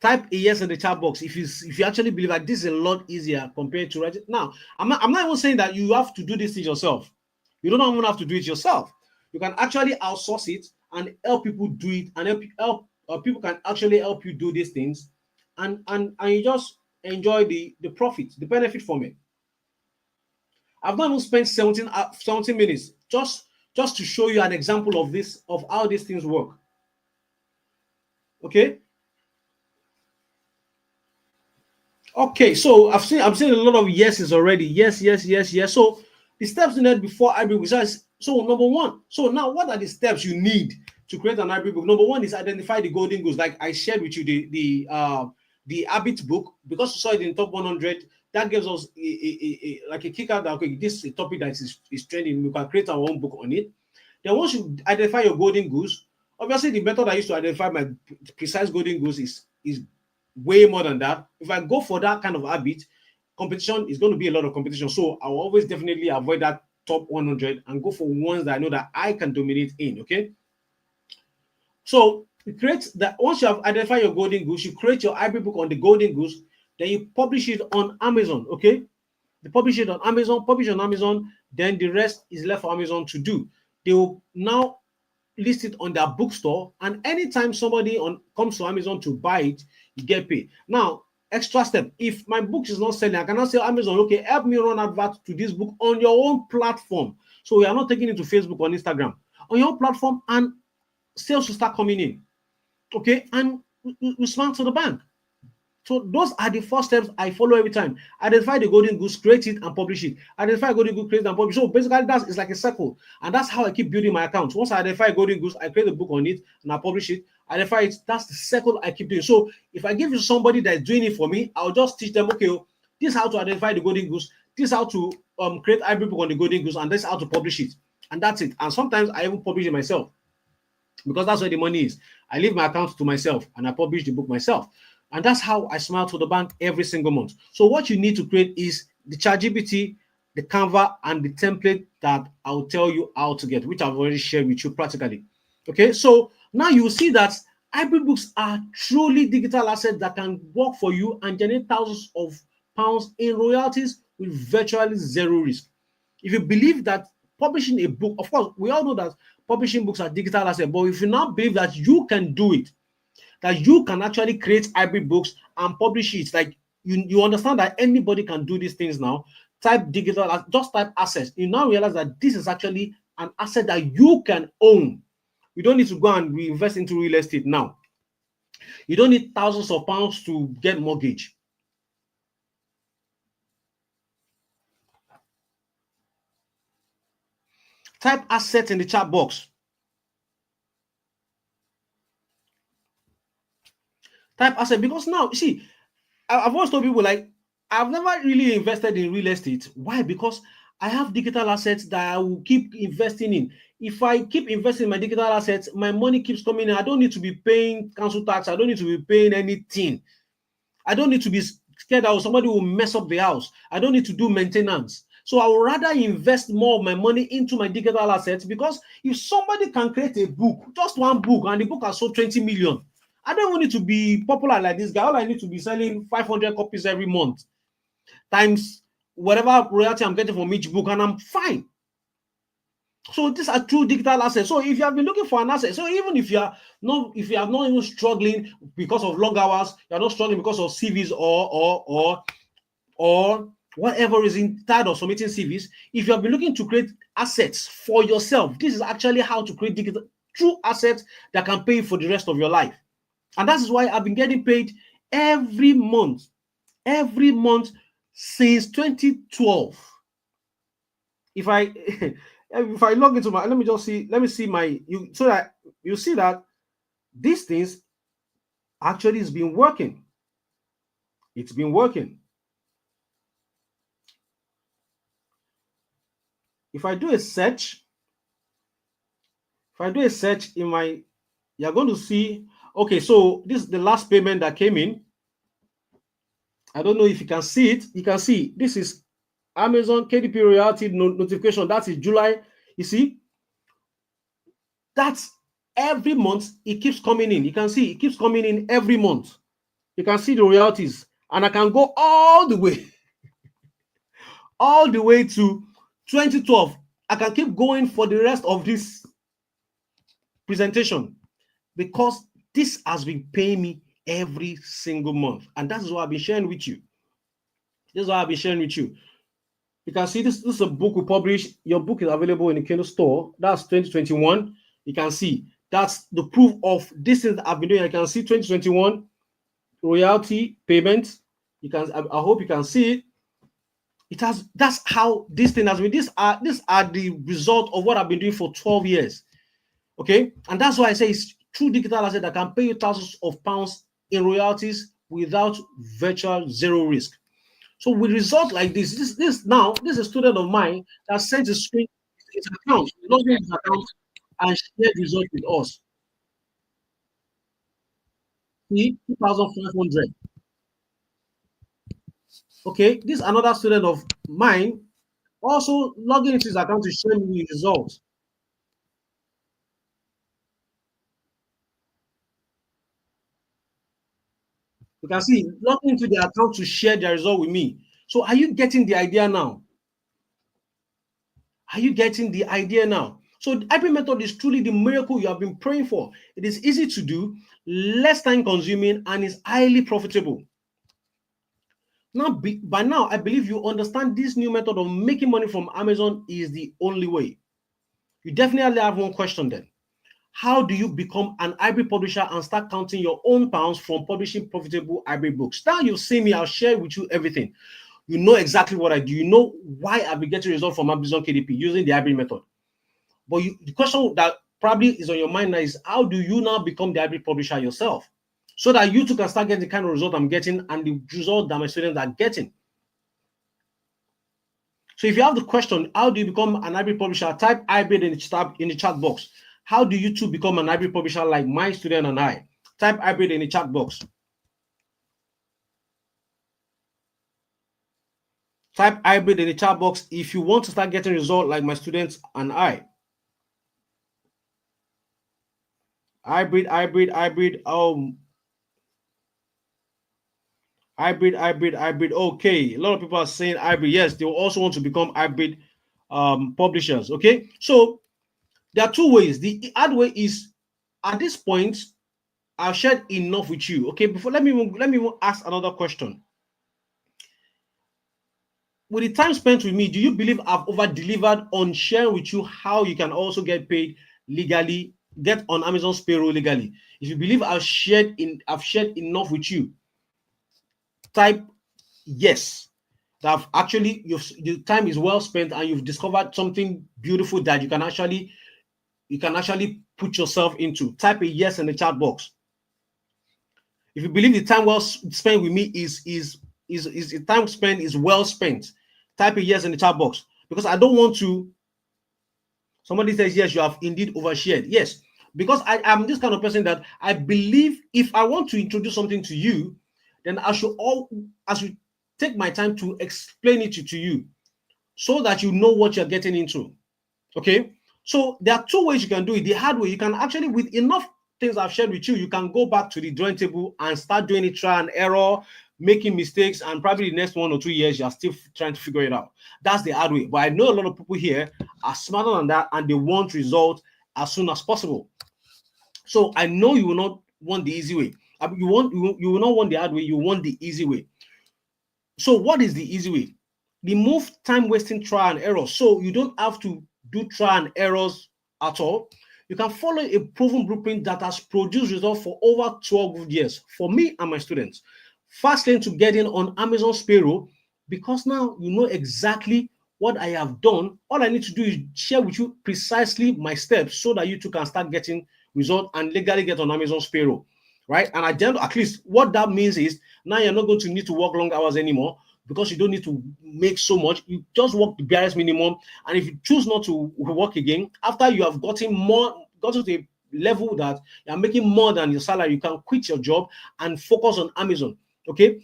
Type a yes in the chat box if you actually believe that this is a lot easier compared to writing. Now, I'm not even saying that you have to do this thing yourself. You don't even have to do it yourself. You can actually outsource it and help people do it, and people can actually help you do these things, and you just enjoy the profit, the benefit from it. I've not even spent 17 minutes just to show you an example of how these things work. Okay, so I'm seeing a lot of yeses already. Yes. So the steps needed before hybrid book. So number one. So now, what are the steps you need to create an hybrid book? Number one is identify the golden goals. Like I shared with you the habit book, because you saw it in top 100. that gives us like a kick out that, okay, this is a topic that is trending. We can create our own book on it. Then once you identify your golden goose, obviously the method I used to identify my precise golden goose is way more than that. If I go for that kind of habit, competition is going to be a lot of competition. So I will always definitely avoid that top 100 and go for ones that I know that I can dominate in. Okay. So you create that. Once you have identified your golden goose, you create your hybrid book on the golden goose, then you publish it on Amazon. Okay. You publish it on Amazon, then the rest is left for Amazon to do. They will now list it on their bookstore, and anytime somebody comes to Amazon to buy it, you get paid. Now, extra step, if my book is not selling, I cannot say Amazon, okay, help me run advert to this book on your own platform. So we are not taking it to Facebook or Instagram. On your own platform, and sales will start coming in. Okay, and we smile to the bank. So those are the first steps I follow every time. Identify the golden goose, create it, and publish it. Identify golden goose, create it, and publish. So basically, it's like a circle, and that's how I keep building my account. Once I identify golden goose, I create a book on it and I publish it. Identify it. That's the circle I keep doing. So if I give you somebody that's doing it for me, I'll just teach them. Okay, this is how to identify the golden goose. This is how to create hybrid book on the golden goose, and this is how to publish it. And that's it. And sometimes I even publish it myself because that's where the money is. I leave my account to myself and I publish the book myself. And that's how I smile to the bank every single month. So what you need to create is the ChatGPT, the Canva, and the template that I'll tell you how to get, which I've already shared with you practically. Okay, so now you will see that hybrid books are truly digital assets that can work for you and generate thousands of pounds in royalties with virtually zero risk. If you believe that publishing a book, of course, we all know that publishing books are digital assets, but if you now believe that you can do it, that you can actually create hybrid books and publish it, like you understand that anybody can do these things now. Type digital, just type assets. You now realize that this is actually an asset that you can own. You don't need to go and reinvest into real estate now. You don't need thousands of pounds to get mortgage. Type assets in the chat box. Type asset, because now, you see, I've always told people, like, I've never really invested in real estate. Why? Because I have digital assets that I will keep investing in. If I keep investing in my digital assets, my money keeps coming in. I don't need to be paying council tax. I don't need to be paying anything. I don't need to be scared that somebody will mess up the house. I don't need to do maintenance. So I would rather invest more of my money into my digital assets, because if somebody can create a book, just one book, and the book has sold 20 million, I don't want it to be popular like this guy. All I need to be selling 500 copies every month times whatever royalty I'm getting from each book, and I'm fine. So these are true digital assets. So if you have been looking for an asset, so even if you are not even struggling because of long hours, you're not struggling because of CVs or whatever reason, tired of submitting CVs, if you have been looking to create assets for yourself, this is actually how to create digital true assets that can pay you for the rest of your life. And that is why I've been getting paid every month since 2012. If I log into my, let me see my, so that you see that these things actually has been working. It's been working. If I do a search, in my, you're going to see, okay, so this is the last payment that came in. I don't know if you can see it. You can see this is Amazon KDP royalty notification. That is July. You see, that's every month it keeps coming in. You can see it keeps coming in every month. You can see the royalties, and I can go all the way to 2012. I can keep going for the rest of this presentation, because this has been paying me every single month, and that is what I've been sharing with you. You can see this is a book we published. Your book is available in the Kindle store. That's 2021. You can see that's the proof of this thing that I've been doing. I can see 2021 royalty payments. You can, I hope you can see it. It has, that's how this thing has been. These are the result of what I've been doing for 12 years. Okay, and that's why I say it's true digital asset that can pay you thousands of pounds in royalties without virtual zero risk. So with result like this is a student of mine that sent his account, logged in his account and shared the result with us. See, 2,500. Okay, this another student of mine also logging into his account to share me the results. You can see logging into the account to share the result with me. So are you getting the idea now? Are you getting the idea now? So the hybrid method is truly the miracle you have been praying for. It is easy to do, less time consuming, and is highly profitable. By now, I believe you understand this new method of making money from Amazon is the only way. You definitely have one question then. How do you become an hybrid publisher and start counting your own pounds from publishing profitable hybrid books? Now you've seen me, I'll share with you everything. You know exactly what I do. You know why I've been getting results from Amazon KDP using the hybrid method. But the question that probably is on your mind now is, how do you now become the hybrid publisher yourself? So that you too can start getting the kind of result I'm getting and the result that my students are getting. So if you have the question, how do you become an hybrid publisher? Type hybrid in the chat box. How do you too become an hybrid publisher like my student and I? Type hybrid in the chat box. Type hybrid in the chat box if you want to start getting results like my students and I. Hybrid. Hybrid. Okay, a lot of people are saying hybrid. Yes, they will also want to become hybrid publishers. Okay, so there are two ways. The hard way is, at this point, I've shared enough with you. Okay, before let me ask another question. With the time spent with me, do you believe I've over-delivered on sharing with you how you can also get paid legally, get on Amazon's payroll legally? If you believe I've shared enough with you, type yes. That actually the time is well spent and you've discovered something beautiful that you can actually put yourself into. Type a yes in the chat box. If you believe the time well spent with me is the time spent is well spent, type a yes in the chat box, because I don't want to. Somebody says yes, you have indeed overshared. Yes, because I am this kind of person that I believe if I want to introduce something to you, then I should take my time to explain it to you so that you know what you're getting into. Okay, so there are two ways you can do it. The hard way, you can actually, with enough things I've shared with you, you can go back to the drawing table and start doing it, trial and error, making mistakes, and probably the next 1 or 2 years you're still trying to figure it out. That's the hard way. But I know a lot of people here are smarter than that and they want results as soon as possible. So I know you will not want the easy way. You will not want the hard way, you want the easy way. So what is the easy way? Remove time wasting trial and error, so you don't have to do trial and errors at all. You can follow a proven blueprint that has produced results for over 12 years for me and my students. Fast lane to get in on Amazon's payroll, because now you know exactly what I have done. All I need to do is share with you precisely my steps so that you too can start getting results and legally get on Amazon's payroll, right? And at least what that means is now you're not going to need to work long hours anymore, because you don't need to make so much. You just work the barest minimum, and if you choose not to work again after you have gotten to a level that you're making more than your salary, you can quit your job and focus on Amazon. Okay,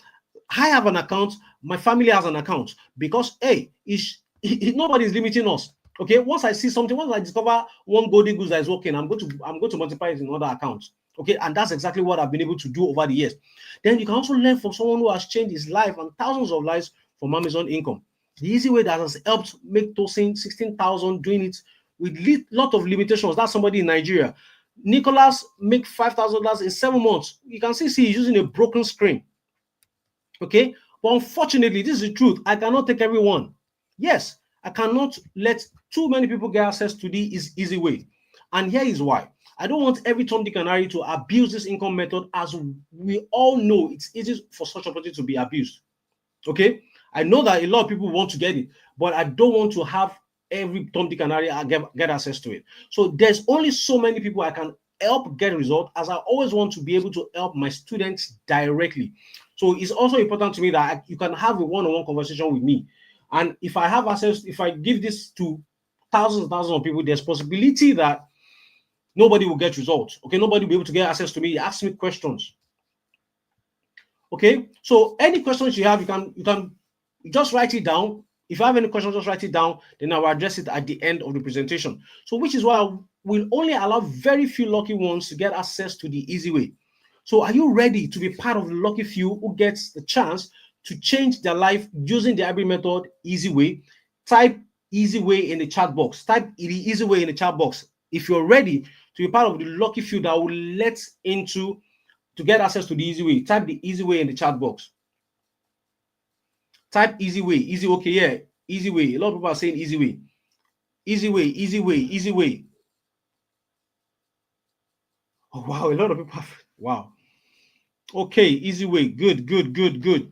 I have an account, my family has an account, because hey, nobody is limiting us. Okay, once I discover one golden goose that is working, I'm going to multiply it in other accounts. Okay, and that's exactly what I've been able to do over the years. Then you can also learn from someone who has changed his life and thousands of lives from Amazon income. The easy way that has helped make Tosin 16,000 doing it with lot of limitations. That's somebody in Nigeria. Nicholas make $5,000 in 7 months. You can see he's using a broken screen. Okay, but unfortunately, this is the truth. I cannot take everyone. Yes, I cannot let too many people get access to this easy way. And here is why. I don't want every Tom, Dick, and Harry to abuse this income method, as we all know it's easy for such opportunity to be abused. Okay, I know that a lot of people want to get it, but I don't want to have every Tom, Dick, and Harry get access to it. So there's only so many people I can help get a result, as I always want to be able to help my students directly. So it's also important to me that you can have a one-on-one conversation with me. And if I have access, if I give this to thousands and thousands of people, there's possibility that nobody will get results. Okay, nobody will be able to get access to me. Ask me questions. Okay, so any questions you have, you can just write it down. If you have any questions, just write it down. Then I will address it at the end of the presentation. So, which is why we'll only allow very few lucky ones to get access to the easy way. So, are you ready to be part of the lucky few who gets the chance to change their life using the hybrid method, easy way? Type easy way in the chat box. Type the easy way in the chat box. If you're ready to be part of the lucky few that will let into to get access to the easy way, type the easy way in the chat box. Type easy way, easy, okay, yeah, easy way. A lot of people are saying easy way. Easy way, easy way, easy way. Oh, wow, a lot of people have, wow. Okay, easy way, good, good, good, good.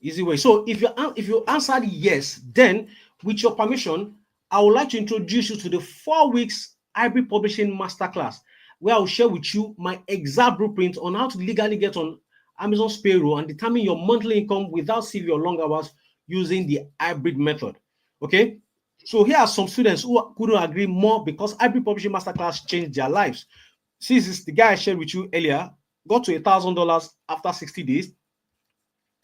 Easy way. So if you answered yes, then with your permission, I would like to introduce you to the 4 weeks hybrid publishing masterclass, where I'll share with you my exact blueprint on how to legally get on Amazon's payroll and determine your monthly income without CV or long hours using the hybrid method. Okay. So here are some students who couldn't agree more because hybrid publishing masterclass changed their lives. See, this is the guy I shared with you earlier, got to $1,000 after 60 days.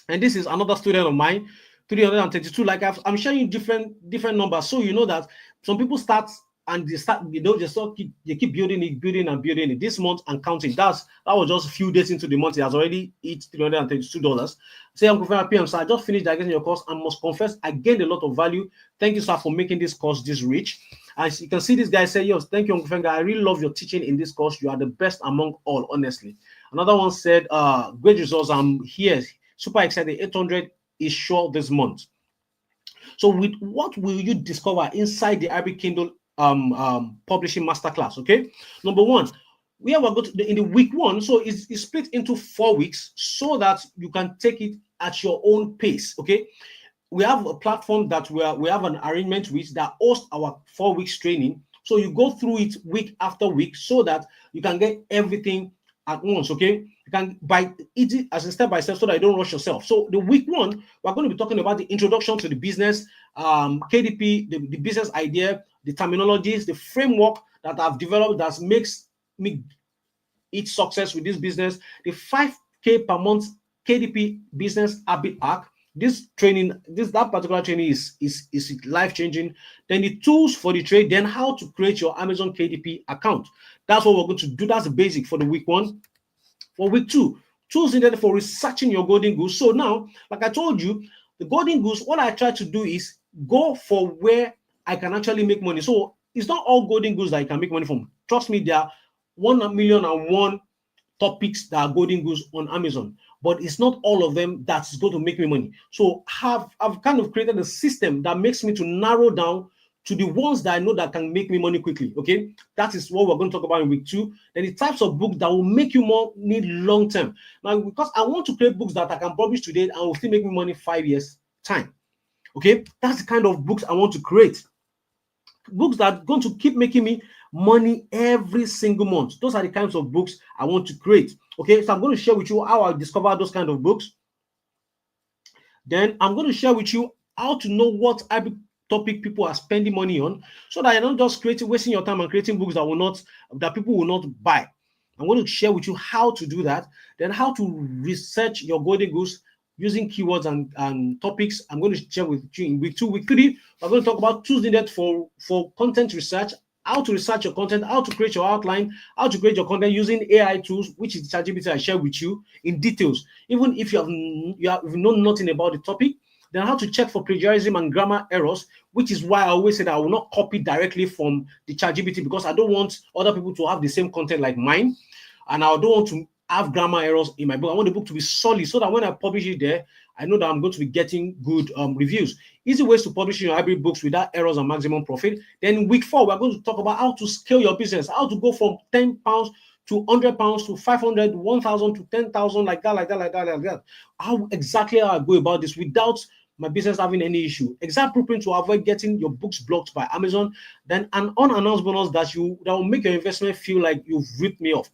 And this is another student of mine, 332. Like I'm showing you different numbers, so you know that some people start and they start, they keep building it this month and counting. That was just a few days into the month. He has already hit $332. Say, Uncle Fema PM, sir, I just finished digesting your course and must confess I gained a lot of value. Thank you, sir, for making this course this rich. As you can see, this guy say, yes, thank you, Uncle Fenga. I really love your teaching in this course. You are the best among all, honestly. Another one said, great results. I'm here. Super excited. 800 is sure this month. So with what will you discover inside the Arabic Kindle publishing masterclass? Okay, number one, we are going to in the week one. So it's split into 4 weeks so that you can take it at your own pace. Okay, we have a platform that we have an arrangement with that hosts our 4 weeks training. So you go through it week after week so that you can get everything at once. Okay, you can by it as a step by step so that you don't rush yourself. So the week one, we're going to be talking about the introduction to the business, KDP, the business idea, the terminologies, the framework that I've developed that makes me each success with this business, the 5K per month KDP business habit arc. This training, that particular training is life-changing. Then the tools for the trade, then how to create your Amazon KDP account. That's what we're going to do. That's the basic for the week one. For week two, tools needed for researching your golden goose. So now, like I told you, the golden goose, what I try to do is go for where I can actually make money. So it's not all golden goose that you can make money from. Trust me, there are 1,000,001 topics that are golden goose on Amazon, but it's not all of them that's going to make me money. So I've kind of created a system that makes me to narrow down to the ones that I know that can make me money quickly. Okay, that is what we're going to talk about in week two. Then the types of books that will make you more need long term. Now, because I want to create books that I can publish today and will still make me money 5 years time. Okay, that's the kind of books I want to create. Books that are going to keep making me money every single month. Those are the kinds of books I want to create. Okay, so I'm going to share with you how I discover those kind of books. Then I'm going to share with you how to know what topic people are spending money on, so that you're not just wasting your time and creating books that people will not buy. I'm going to share with you how to do that, then how to research your golden goose using keywords and topics. I'm going to share with you in week two. Week three, we're going to talk about tools needed for content research, how to research your content, how to create your outline, how to create your content using AI tools, which is ChatGPT I share with you in details. Even if you have known nothing about the topic, then how to check for plagiarism and grammar errors, which is why I always say that I will not copy directly from the ChatGPT, because I don't want other people to have the same content like mine, and I don't want to have grammar errors in my book. I want the book to be solid so that when I publish it there, I know that I'm going to be getting good reviews. Easy ways to publish your hybrid books without errors and maximum profit. Then in week four, we're going to talk about how to scale your business, how to go from £10 to £100 to 500, 1,000 to 10,000, like that. How exactly I go about this without my business having any issue. Exact blueprint to avoid getting your books blocked by Amazon. Then an unannounced bonus that will make your investment feel like you've ripped me off.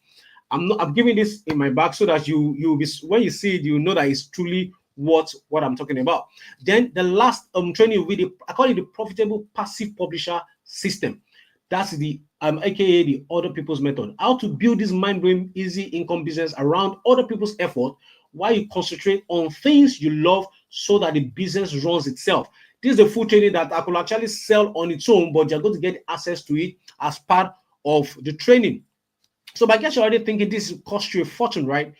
I'm giving this in my bag so that you'll be, when you see it, you know that it's truly what I'm talking about. Then the last training will be I call it the profitable passive publisher system. That's the aka the other people's method. How to build this mind-blowing easy income business around other people's effort while you concentrate on things you love so that the business runs itself. This is the full training that I could actually sell on its own, but you're going to get access to it as part of the training. So I guess you're already thinking this cost you a fortune, right?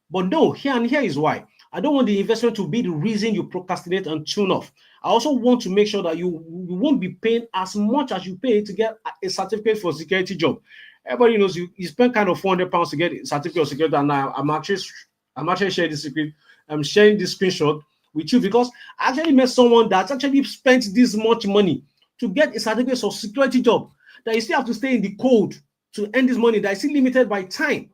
But no, here is why. I don't want the investment to be the reason you procrastinate and tune off. I also want to make sure that you won't be paying as much as you pay to get a certificate for a security job. Everybody knows you spend kind of £400 to get a certificate of security, and I'm actually sharing this secret. I'm sharing this screenshot with you because I actually met someone that's actually spent this much money to get a certificate of security job that you still have to stay in the cold to earn this money that is still limited by time.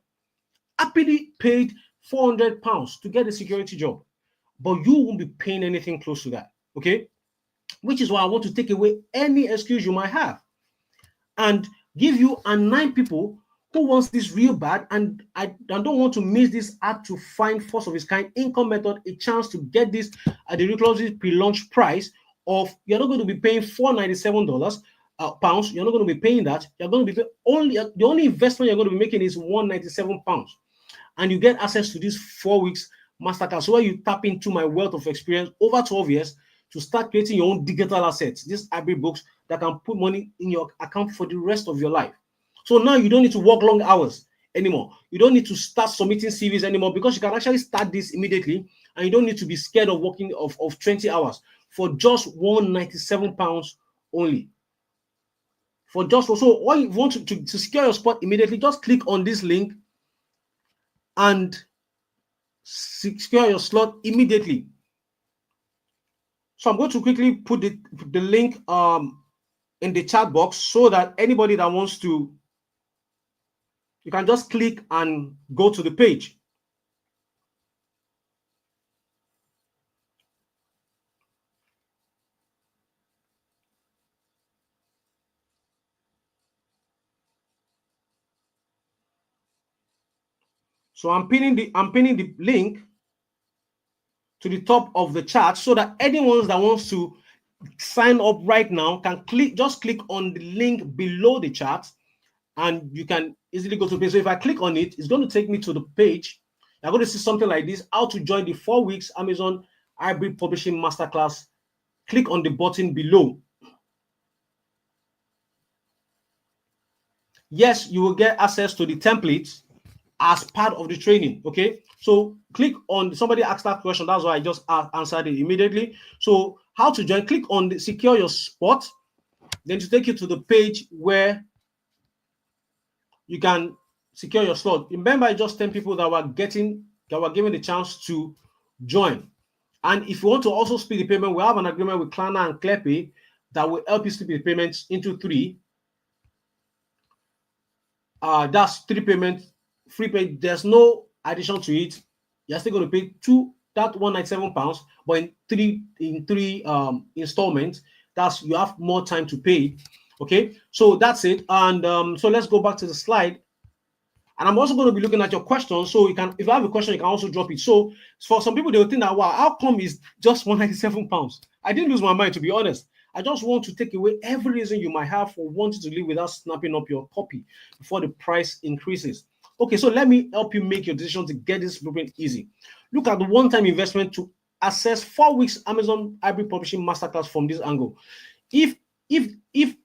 Happily paid £400 to get a security job, but you won't be paying anything close to that. Okay, which is why I want to take away any excuse you might have and give you a 9 people who wants this real bad, and I don't want to miss this hard to find first of its kind income method a chance to get this at the ridiculously pre-launch price of, you're not going to be paying $497 pounds. You're not going to be paying that. You're going to be only the only investment you're going to be making is £197, and you get access to this 4 weeks masterclass where you tap into my wealth of experience over 12 years to start creating your own digital assets, these hybrid books that can put money in your account for the rest of your life. So now you don't need to work long hours anymore. You don't need to start submitting CVs anymore because you can actually start this immediately, and you don't need to be scared of working of 20 hours for just £197 only. For just so all you want to secure your spot immediately, just click on this link and secure your slot immediately. So I'm going to quickly put the link in the chat box so that anybody that wants to, you can just click and go to the page. So I'm pinning the link to the top of the chat so that anyone that wants to sign up right now can just click on the link below the chat, and you can easily go to the page. So if I click on it, it's going to take me to the page. You're going to see something like this: how to join the 4 weeks Amazon Hybrid Publishing Masterclass. Click on the button below. Yes, you will get access to the templates as part of the training. Okay, so click on, somebody asked that question, that's why I just answered it immediately. So how to join? Click on the secure your spot, then to take you to the page where you can secure your slot. Remember, just 10 people that were given the chance to join. And if you want to also split the payment, we have an agreement with Klarna and ClearPay that will help you split the payments into 3. That's 3 payments, free pay. There's no addition to it. You're still going to pay that £197, but in three installments. That's, you have more time to pay. Okay, so that's it. And so let's go back to the slide. And I'm also going to be looking at your questions. So you can, if you have a question, you can also drop it. So for some people, they will think that, wow, how come is just £197? I didn't lose my mind, to be honest. I just want to take away every reason you might have for wanting to live without snapping up your copy before the price increases. Okay, so let me help you make your decision to get this blueprint easy. Look at the one-time investment to access 4 weeks Amazon Hybrid Publishing Masterclass from this angle. If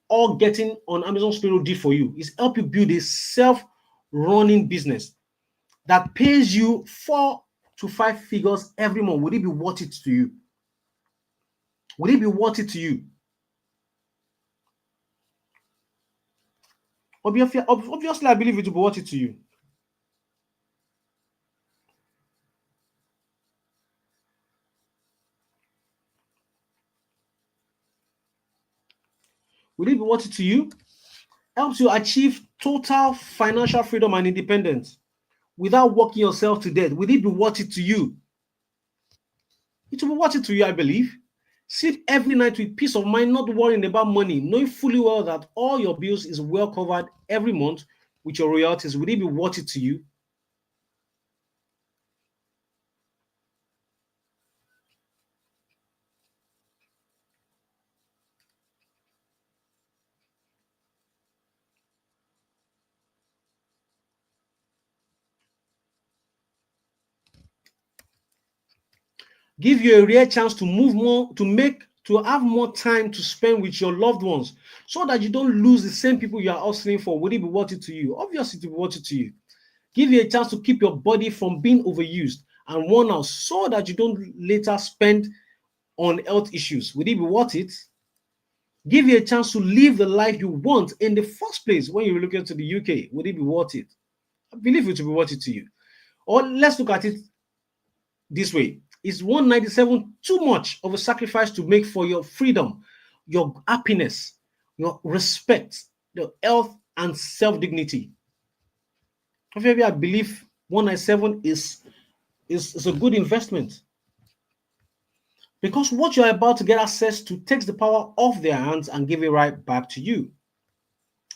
all getting on Amazon's payroll did for you is help you build a self-running business that pays you 4 to 5 figures every month, would it be worth it to you? Would it be worth it to you? Obviously, I believe it will be worth it to you. Would it be worth it to you? Helps you achieve total financial freedom and independence without working yourself to death. Would it be worth it to you? It will be worth it to you, I believe. Sleep every night with peace of mind, not worrying about money, knowing fully well that all your bills is well covered every month with your royalties, would it be worth it to you? Give you a rare chance to move more, to have more time to spend with your loved ones, so that you don't lose the same people you are hustling for. Would it be worth it to you? Obviously, it will be worth it to you. Give you a chance to keep your body from being overused and worn out, so that you don't later spend on health issues. Would it be worth it? Give you a chance to live the life you want in the first place when you relocate to the UK. Would it be worth it? I believe it will be worth it to you. Or let's look at it this way. Is 197 too much of a sacrifice to make for your freedom, your happiness, your respect, your health, and self dignity? I believe 197 is a good investment, because what you're about to get access to takes the power off their hands and give it right back to you.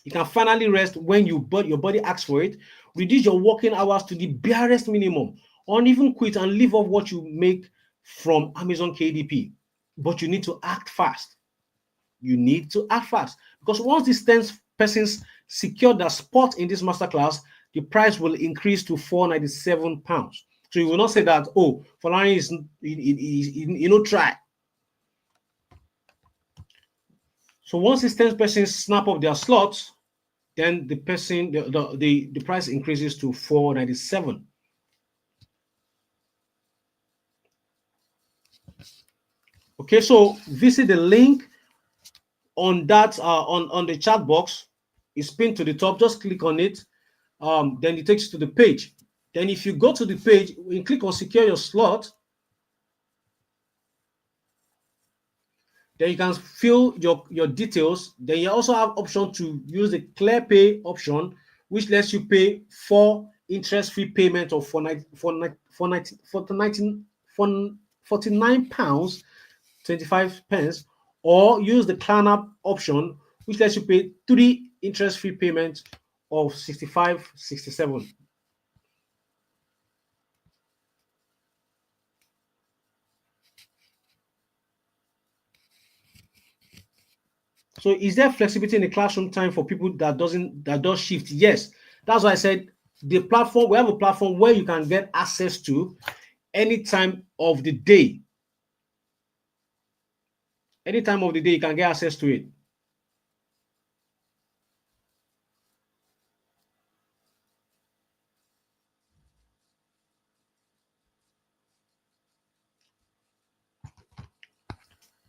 You can finally rest when your body asks for it, reduce your working hours to the barest minimum, or even quit and live off what you make from Amazon KDP. But you need to act fast. You need to act fast, because once these 10 persons secure their spot in this masterclass, the price will increase to £497. So you will not say that, oh, Falani is try. So once these 10 persons snap up their slots, then the price increases to 497. Okay, so visit the link on that on the chat box. It's pinned to the top. Just click on it. Then it takes you to the page. Then if you go to the page, you click on secure your slot. Then you can fill your details. Then you also have option to use the clear pay option, which lets you pay 4 interest-free payment of 49 pounds 25 pence, or use the Klarna option, which lets you pay 3 interest-free payments of 65.67. So is there flexibility in the classroom time for people that does shift? Yes. That's why I said we have a platform where you can get access to any time of the day. Any time of the day, you can get access to it.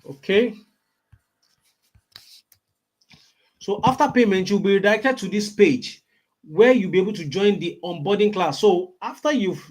Okay. So after payment, you'll be redirected to this page where you'll be able to join the onboarding class. So after you've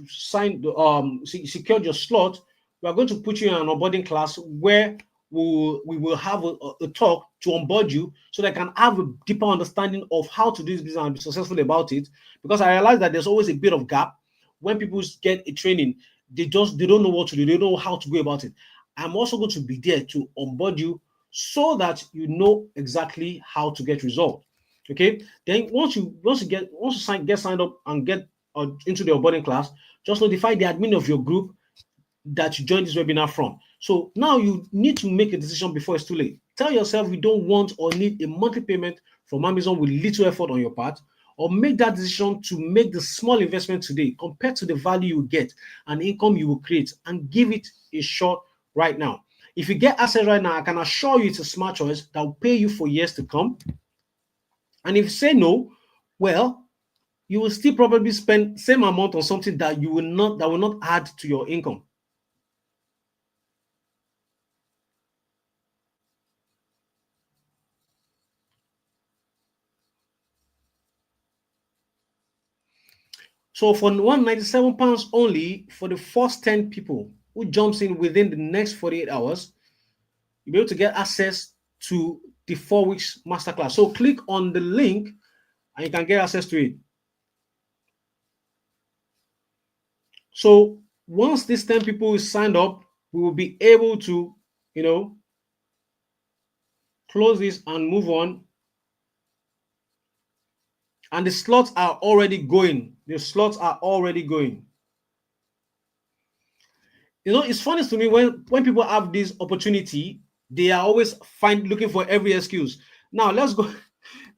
secured your slot, we are going to put you in an onboarding class where we will have a talk to onboard you, so they can have a deeper understanding of how to do this business and be successful about it. Because I realize that there's always a bit of gap when people get a training, they don't know what to do, they don't know how to go about it. I'm also going to be there to onboard you so that you know exactly how to get results. Okay. Then once you get signed up and get into the onboarding class, just notify the admin of your group that you joined this webinar from. So now you need to make a decision before it's too late. Tell yourself you don't want or need a monthly payment from Amazon with little effort on your part, or make that decision to make the small investment today compared to the value you get and income you will create, and give it a shot right now. If you get access right now, I can assure you it's a smart choice that will pay you for years to come. And if you say no, well, you will still probably spend same amount on something that will not add to your income. So for £197 only for the first 10 people who jumps in within the next 48 hours, you'll be able to get access to the 4 weeks masterclass. So click on the link and you can get access to it. So once these 10 people is signed up, we will be able to, close this and move on. And the slots are already going. The slots are already going. You know, it's funny to me when people have this opportunity, they are always looking for every excuse. Now let's go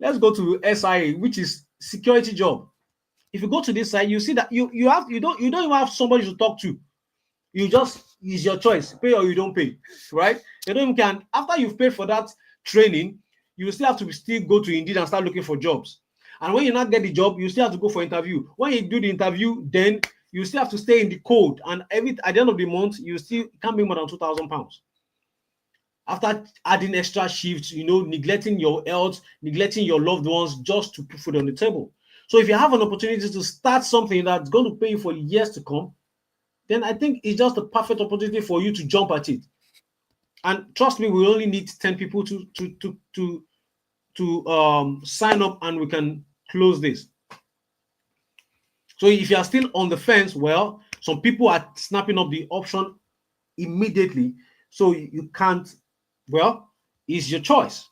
let's go to SIA, which is security job. If you go to this side, you see that you don't even have somebody to talk to. You just, it's your choice, pay or you don't pay, right? You don't even can, after you've paid for that training, you still have to still go to Indeed and start looking for jobs. And when you not get the job, you still have to go for interview. When you do the interview, then you still have to stay in the code, and at the end of the month you still can't make more than £2,000 after adding extra shifts, neglecting your health, neglecting your loved ones just to put food on the table. So if you have an opportunity to start something that's going to pay you for years to come, then I think it's just a perfect opportunity for you to jump at it. And trust me, we only need 10 people to sign up, and we can close this. So if you are still on the fence, well, some people are snapping up the option immediately. So you can't, well, it's your choice.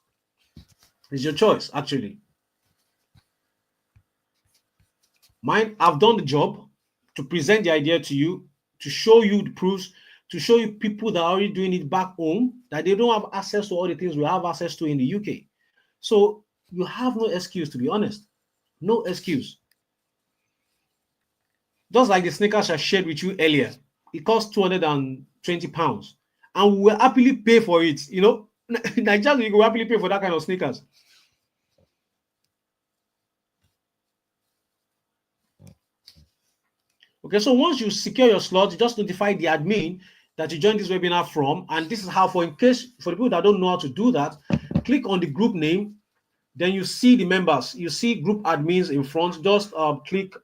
It's your choice, actually. Mine, I've done the job to present the idea to you, to show you the proofs, to show you people that are already doing it back home, that they don't have access to all the things we have access to in the UK. So you have no excuse, to be honest. No excuse. Just like the sneakers I shared with you earlier, it cost £220, and we will happily pay for it. Nigerians, you will happily pay for that kind of sneakers. Okay, so once you secure your slot, you just notify the admin that you joined this webinar from, and this is how, for the people that don't know how to do that, click on the group name, then you see the members, you see group admins in front, just click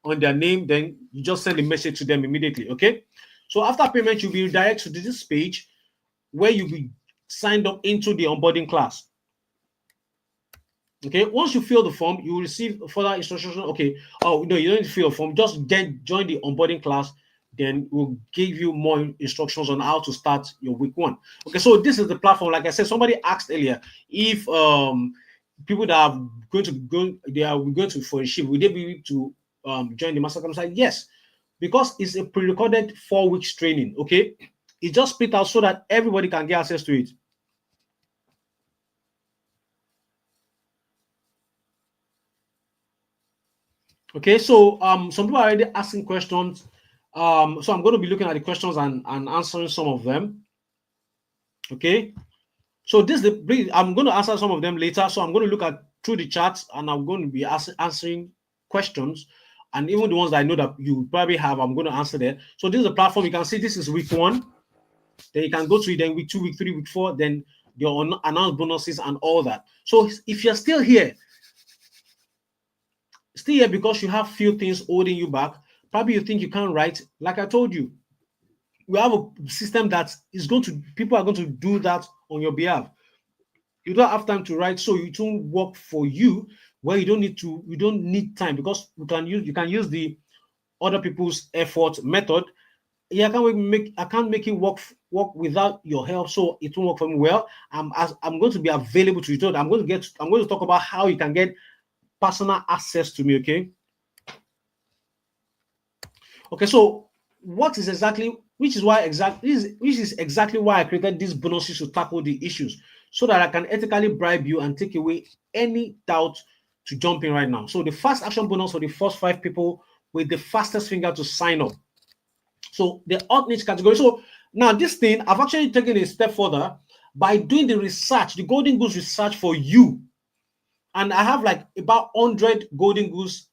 on their name, then you just send a message to them immediately. Okay, so after payment, you'll be redirected to this page where you'll be signed up into the onboarding class. Okay, once you fill the form, you will receive further instructions. Okay, oh no, you don't need to fill a form, just join the onboarding class, then we'll give you more instructions on how to start your week 1. Okay, so this is the platform. Like I said, somebody asked earlier if people that are going to for a shift, will they be able to join the Masterclass? Like, yes, because it's a pre-recorded 4 weeks training. Okay, it's just split out so that everybody can get access to it. Okay, so some people are already asking questions. So I'm going to be looking at the questions and answering some of them. Okay, so I'm going to answer some of them later. So I'm going to look at through the chats, and I'm going to be answering questions, and even the ones that I know that you probably have, I'm going to answer there. So this is a platform. You can see this is week 1. Then you can go to it. Then week 2, week 3, week 4. Then your announced bonuses and all that. So if you're still here because you have few things holding you back, probably you think you can't write. Like I told you, we have a system that is people are going to do that on your behalf. You don't have time to write, so it won't work for you where you don't need time, because you can use the other people's effort method. Yeah, I can't make it work without your help, so it won't work for me. Well, I'm going to be available to you. I'm going to talk about how you can get personal access to me. Okay, so which is exactly why I created these bonuses to tackle the issues, so that I can ethically bribe you and take away any doubt to jump in right now. So the fast action bonus for the first 5 people with the fastest finger to sign up. So the hot niche category. So now this thing, I've actually taken a step further by doing the research, the Golden Goose research for you. And I have like about 100 Golden Goose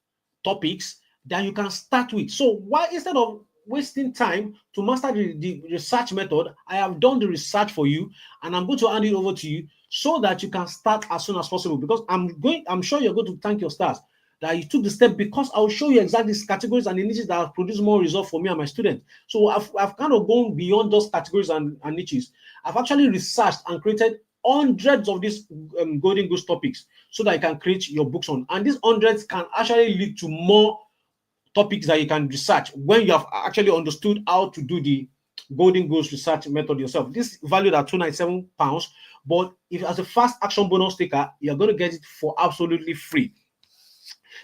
topics that you can start with. So why, instead of wasting time to master the research method, I have done the research for you, and I'm going to hand it over to you so that you can start as soon as possible. Because I'm sure you're going to thank your stars that you took the step, because I'll show you exactly these categories and the niches that have produced more results for me and my students. So I've kind of gone beyond those categories and niches. I've actually researched and created hundreds of these Golden Goose topics so that you can create your books on. And these hundreds can actually lead to more topics that you can research when you have actually understood how to do the Golden Goose research method yourself. This valued at £297, but if as a fast action bonus taker, you're going to get it for absolutely free.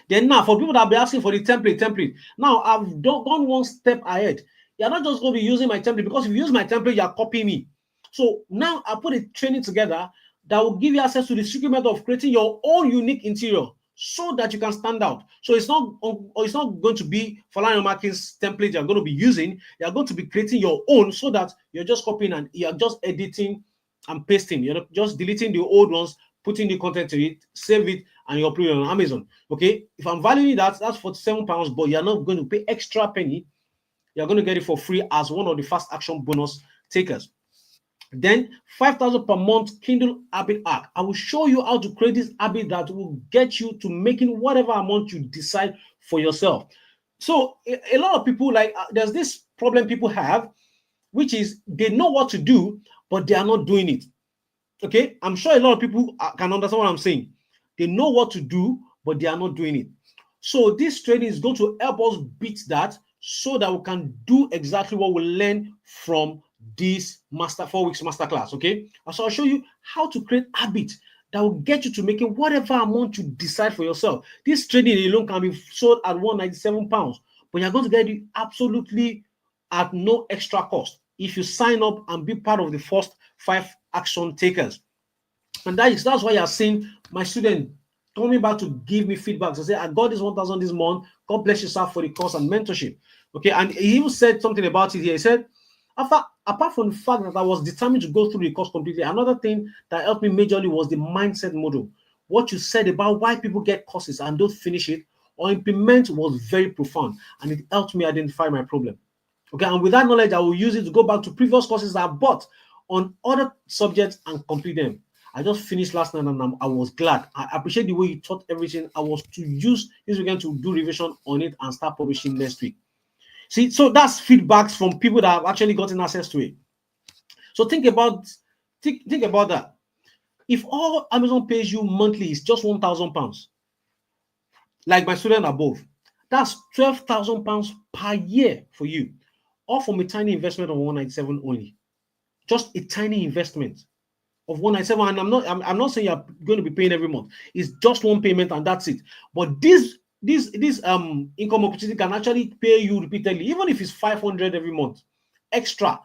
Then now, for people that be asking for the template. Now I've gone one step ahead. You're not just going to be using my template, because if you use my template, you're copying me. So now I put a training together that will give you access to the secret method of creating your own unique interior, so that you can stand out. So it's not going to be Falana Markins template you're going to be using. You're going to be creating your own, so that you're just copying and you're just editing and pasting. You're just deleting the old ones, putting the content to it, save it, and you upload it on Amazon. Okay, if I'm valuing that, that's £47, but you're not going to pay extra penny. You're going to get it for free as one of the fast action bonus takers. Then 5,000 per month Kindle habit hack. I will show you how to create this habit that will get you to making whatever amount you decide for yourself. So a lot of people, like, there's this problem people have, which is they know what to do, but they are not doing it. Okay, I'm sure a lot of people can understand what I'm saying. They know what to do, but they are not doing it. So this training is going to help us beat that, so that we can do exactly what we learn from this 4 weeks masterclass. Okay, so I'll show you how to create habits that will get you to making whatever amount you decide for yourself. This training alone can be sold at £197, but you're going to get it absolutely at no extra cost if you sign up and be part of the first 5 action takers. And that's why you're seeing my student coming back to give me feedback to say, I got this 1,000 this month. God bless you, sir, for the course and mentorship. Okay, and he even said something about it here. He said, apart from the fact that I was determined to go through the course completely, another thing that helped me majorly was the mindset model. What you said about why people get courses and don't finish it or implement was very profound, and it helped me identify my problem. Okay, and with that knowledge, I will use it to go back to previous courses that I bought on other subjects and complete them. I just finished last night and I was glad. I appreciate the way you taught everything. I was to use this weekend to do revision on it and start publishing next week. See, so that's feedbacks from people that have actually gotten access to it. So think about that. If all Amazon pays you monthly is just £1,000, like my student above, that's £12,000 per year for you, all from a tiny investment of 197 only. Just a tiny investment of 197, and I'm not saying you're going to be paying every month. It's just one payment and that's it. But this income opportunity can actually pay you repeatedly, even if it's 500 every month extra.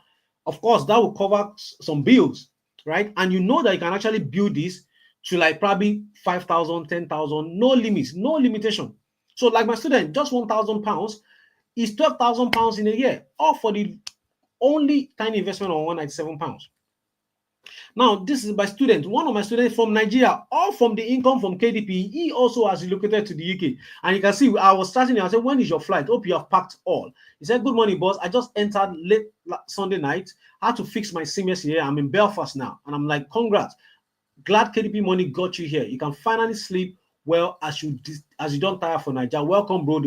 Of course, that will cover some bills, right? And you know that you can actually build this to like probably 5,000, 10,000, no limits, no limitation. So like my student, just £1,000 is £12,000 in a year, all for the only tiny investment of £197. Now, this is my student, one of my students from Nigeria, all from the income from KDP. He also has relocated to the UK. And you can see, I was starting, I said, when is your flight? Hope you have packed all. He said, good morning, boss. I just entered late Sunday night. I had to fix my CMS here. I'm in Belfast now. And I'm like, congrats. Glad KDP money got you here. You can finally sleep well as you don't tire for Nigeria. Welcome, bro.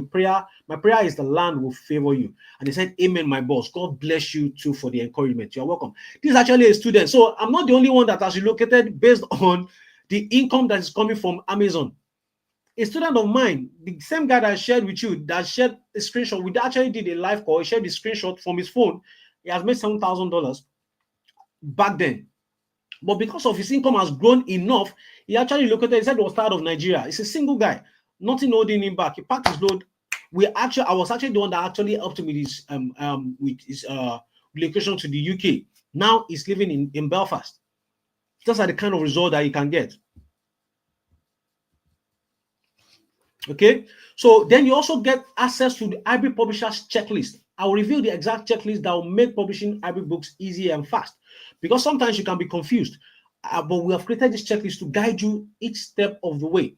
My prayer is the land will favor you. And he said, amen, my boss. God bless you too for the encouragement. You're welcome. This is actually a student. So I'm not the only one that has relocated based on the income that is coming from Amazon. A student of mine, the same guy that I shared with you, that shared a screenshot, we actually did a live call. He shared the screenshot from his phone. He has made $7,000 back then. But because of his income has grown enough, he actually located, he said he was tired of Nigeria. He's a single guy, nothing holding him back. He packed his load. I was actually the one that actually helped him with his relocation to the UK. Now he's living in Belfast. Those are the kind of result that you can get. Okay, so then you also get access to the hybrid publishers checklist. I will reveal the exact checklist that will make publishing hybrid books easy and fast, because sometimes you can be confused. But we have created this checklist to guide you each step of the way.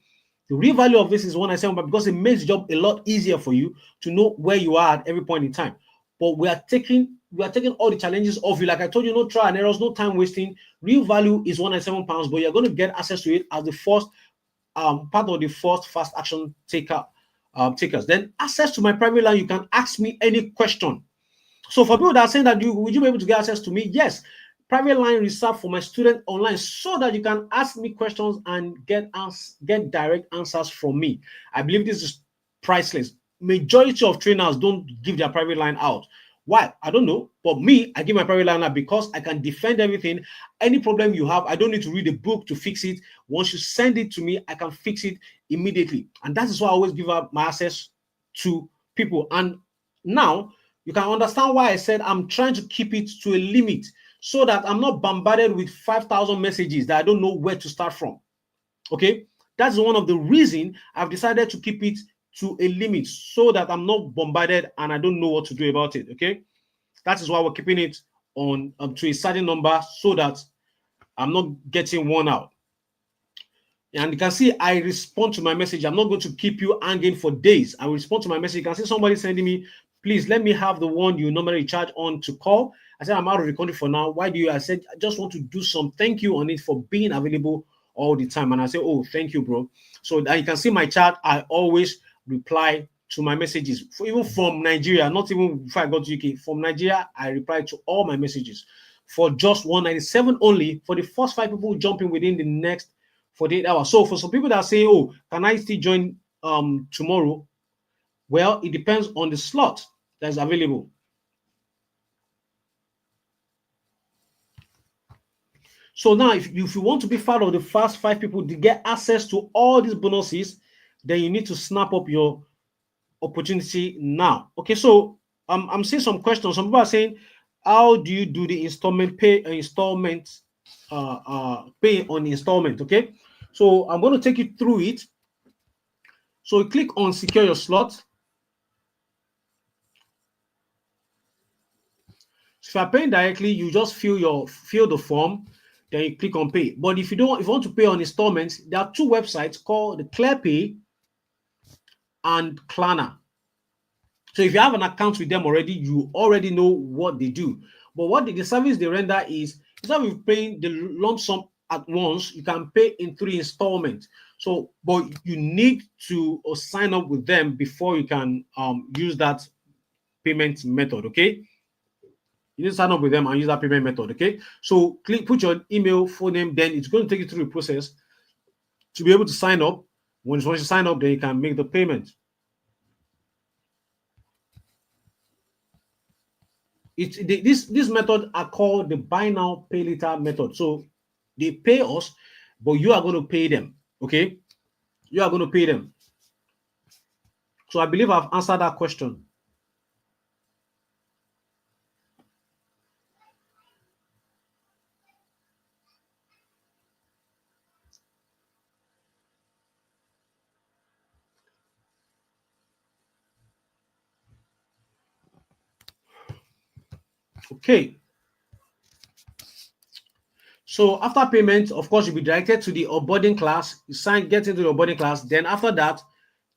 The real value of this is 197, but because it makes the job a lot easier for you to know where you are at every point in time. But we are taking all the challenges off you. Like I told you, no trial and errors, no time wasting. Real value is £197, but you're going to get access to it as the first part of the first fast action takers. Then access to my private line, you can ask me any question. So for people that are saying that would you be able to get access to me? Yes, private line reserved for my student online, so that you can ask me questions and get direct answers from me. I believe this is priceless. Majority of trainers don't give their private line out. Why? I don't know. But me, I give my private line because I can defend everything. Any problem you have, I don't need to read a book to fix it. Once you send it to me, I can fix it immediately. And that is why I always give up my access to people. And now you can understand why I said I'm trying to keep it to a limit so that I'm not bombarded with 5,000 messages that I don't know where to start from. Okay, that's one of the reasons I've decided to keep it to a limit so that I'm not bombarded and I don't know what to do about it. Okay, that is why we're keeping it on to a certain number so that I'm not getting worn out. And you can see I respond to my message. I'm not going to keep you hanging for days. I will respond to my message. You can see somebody sending me, please let me have the one you normally charge on to call. I said, I'm out of the country for now. Why do you? I said, I just want to do some thank you on it for being available all the time. And I say, oh, thank you, bro. So that you can see my chat. I always reply to my messages, even from Nigeria, not even before I got to UK. From Nigeria, I reply to all my messages for just 197 only for the first 5 people jumping within the next 48 hours. So for some people that say, oh, can I still join tomorrow? Well, it depends on the slot that's available. So now, if you want to be part of the first 5 people to get access to all these bonuses, then you need to snap up your opportunity now. Okay, so I'm seeing some questions. Some people are saying, how do you do the installment pay on installment? Okay, so I'm going to take you through it. So you click on secure your slot. So if you're paying directly, you just fill the form, then you click on pay. But if you want to pay on installments, there are 2 websites called the ClearPay and Klarna. So if you have an account with them already, you already know what they do. But what the service they render is, instead of paying the lump sum at once, you can pay in 3 installments. So, but you need to sign up with them before you can use that payment method. Okay, you need to sign up with them and use that payment method. Okay, so put your email, phone name, then it's going to take you through the process to be able to sign up. Once you sign up, then you can make the payment. This method are called the buy now pay later method. So they pay us, but you are going to pay them. Okay, you are going to pay them. So I believe I've answered that question. Okay. So after payment, of course, you'll be directed to the onboarding class. You get into the onboarding class. Then after that,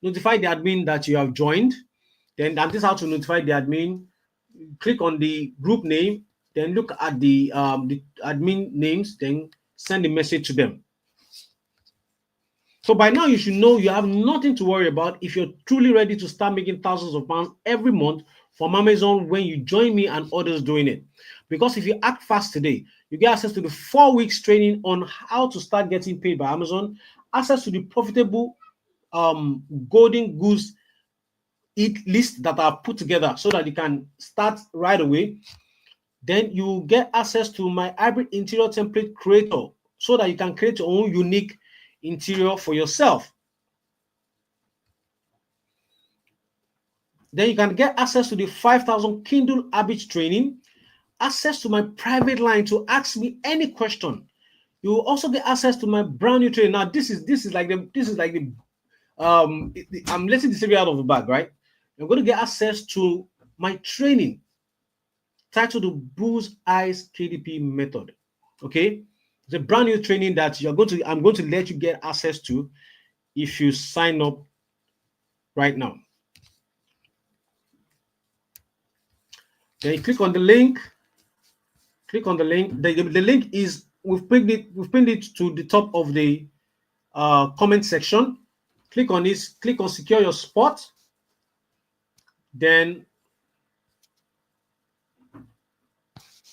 notify the admin that you have joined. Then that is how to notify the admin. Click on the group name. Then look at the admin names. Then send a message to them. So by now, you should know you have nothing to worry about if you're truly ready to start making thousands of pounds every month from Amazon when you join me and others doing it. Because if you act fast today, you get access to the 4 weeks training on how to start getting paid by Amazon, access to the profitable golden goose list that are put together so that you can start right away. Then you get access to my hybrid interior template creator so that you can create your own unique interior for yourself. Then you can get access to the 5,000 Kindle habits training, access to my private line to ask me any question. You will also get access to my brand new training. Now, this is like the I'm letting the secret out of the bag, right? You're going to get access to my training titled the Bull's Eyes KDP method. Okay, it's a brand new training that I'm going to let you get access to if you sign up right now. Then you click on the link. Click on the link. The link is we've pinned it to the top of the comment section. Click on this. Click on secure your spot. Then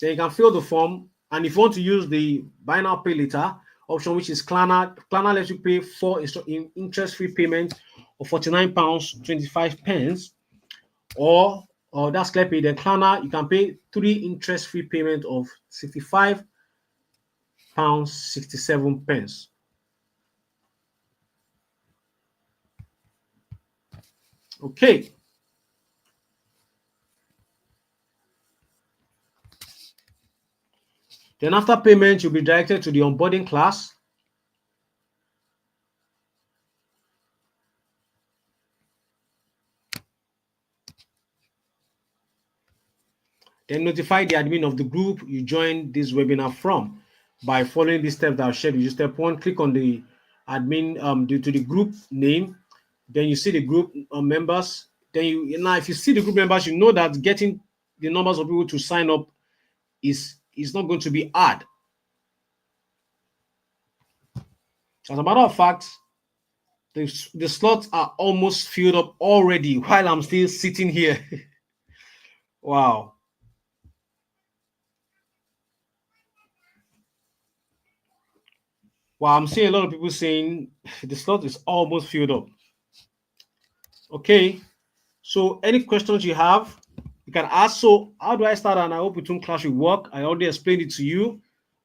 you can fill the form. And if you want to use the buy now pay later option, which is Klarna lets you pay for interest-free payment of £49.25, or or that's clear pay. Then Klarna, you can pay 3 interest-free payment of £65 67 pence. Okay. Then after payment, you'll be directed to the onboarding class. Then notify the admin of the group you joined this webinar from by following these steps that I've shared with you. Step one, click on the admin to the group name. Then you see the group members. Then now if you see the group members, you know that getting the numbers of people to sign up is not going to be hard. As a matter of fact, the slots are almost filled up already while I'm still sitting here. Wow. Well, I'm seeing a lot of people saying the slot is almost filled up. Okay. So any questions you have, you can ask. So how do I start? And I hope Between Class will work. I already explained it to you.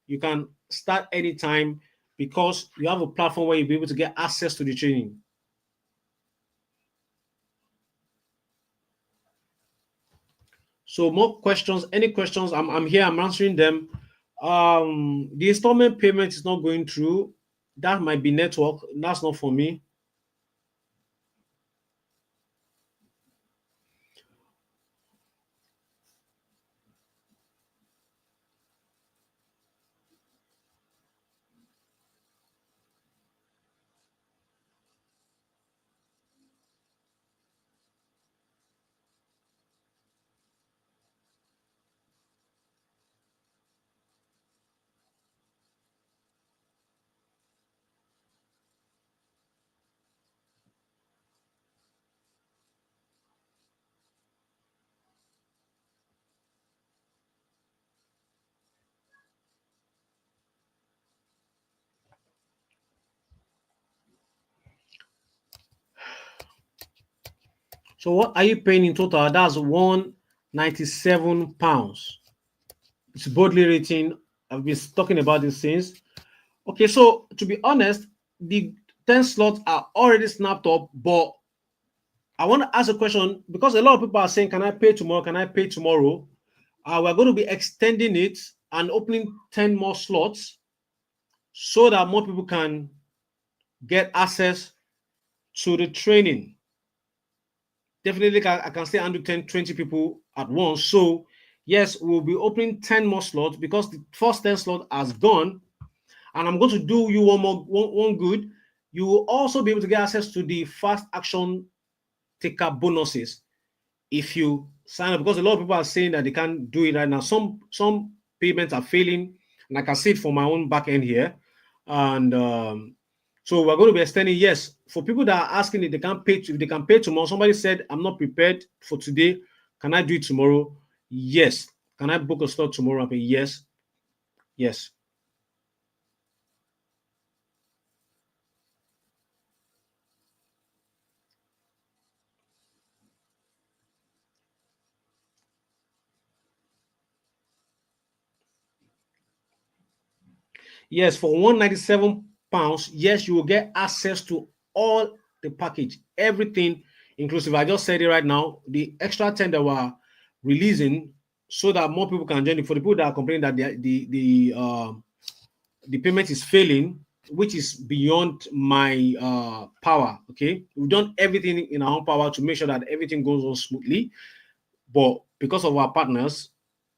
You can start anytime because you have a platform where you'll be able to get access to the training. So more questions, any questions, I'm here, I'm answering them. The installment payment is not going through. That might be network. That's not for me. So what are you paying in total? That's £197. It's boldly written. I've been talking about these things. Okay, so to be honest, the 10 slots are already snapped up, but I want to ask a question because a lot of people are saying, can I pay tomorrow? Can I pay tomorrow? We're going to be extending it and opening 10 more slots so that more people can get access to the training. Definitely, I can still handle 10, 20 people at once. So, yes, we'll be opening 10 more slots because the first 10 slot has gone. And I'm going to do you one good. You will also be able to get access to the fast action taker bonuses if you sign up, because a lot of people are saying that they can't do it right now. Some payments are failing, and I can see it for my own back end here. And so we're going to be extending. Yes, for people that are asking if they can pay, if they can pay tomorrow. Somebody said, "I'm not prepared for today. Can I do it tomorrow?" Yes. Can I book a slot tomorrow? I pay yes, yes. Yes, for £197, yes, you will get access to all the package, everything inclusive. I just said it right now. The extra 10 that we're releasing so that more people can join it. For the people that are complaining that the payment is failing, which is beyond my power. Okay, we've done everything in our own power to make sure that everything goes on smoothly. But because of our partners,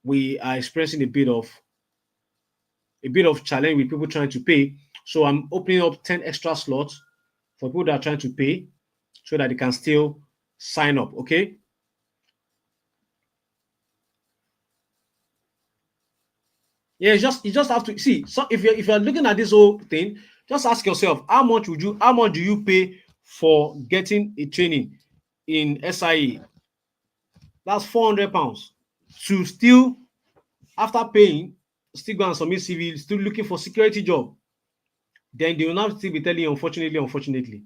we are experiencing a bit of challenge with people trying to pay. So I'm opening up 10 extra slots for people that are trying to pay so that they can still sign up. Okay. Yeah, you just have to see. So if you're looking at this whole thing, just ask yourself how much do you pay for getting a training in SIE? That's £400 to still, after paying, still go and submit CV, still looking for security job. Then they will not still be telling you, unfortunately.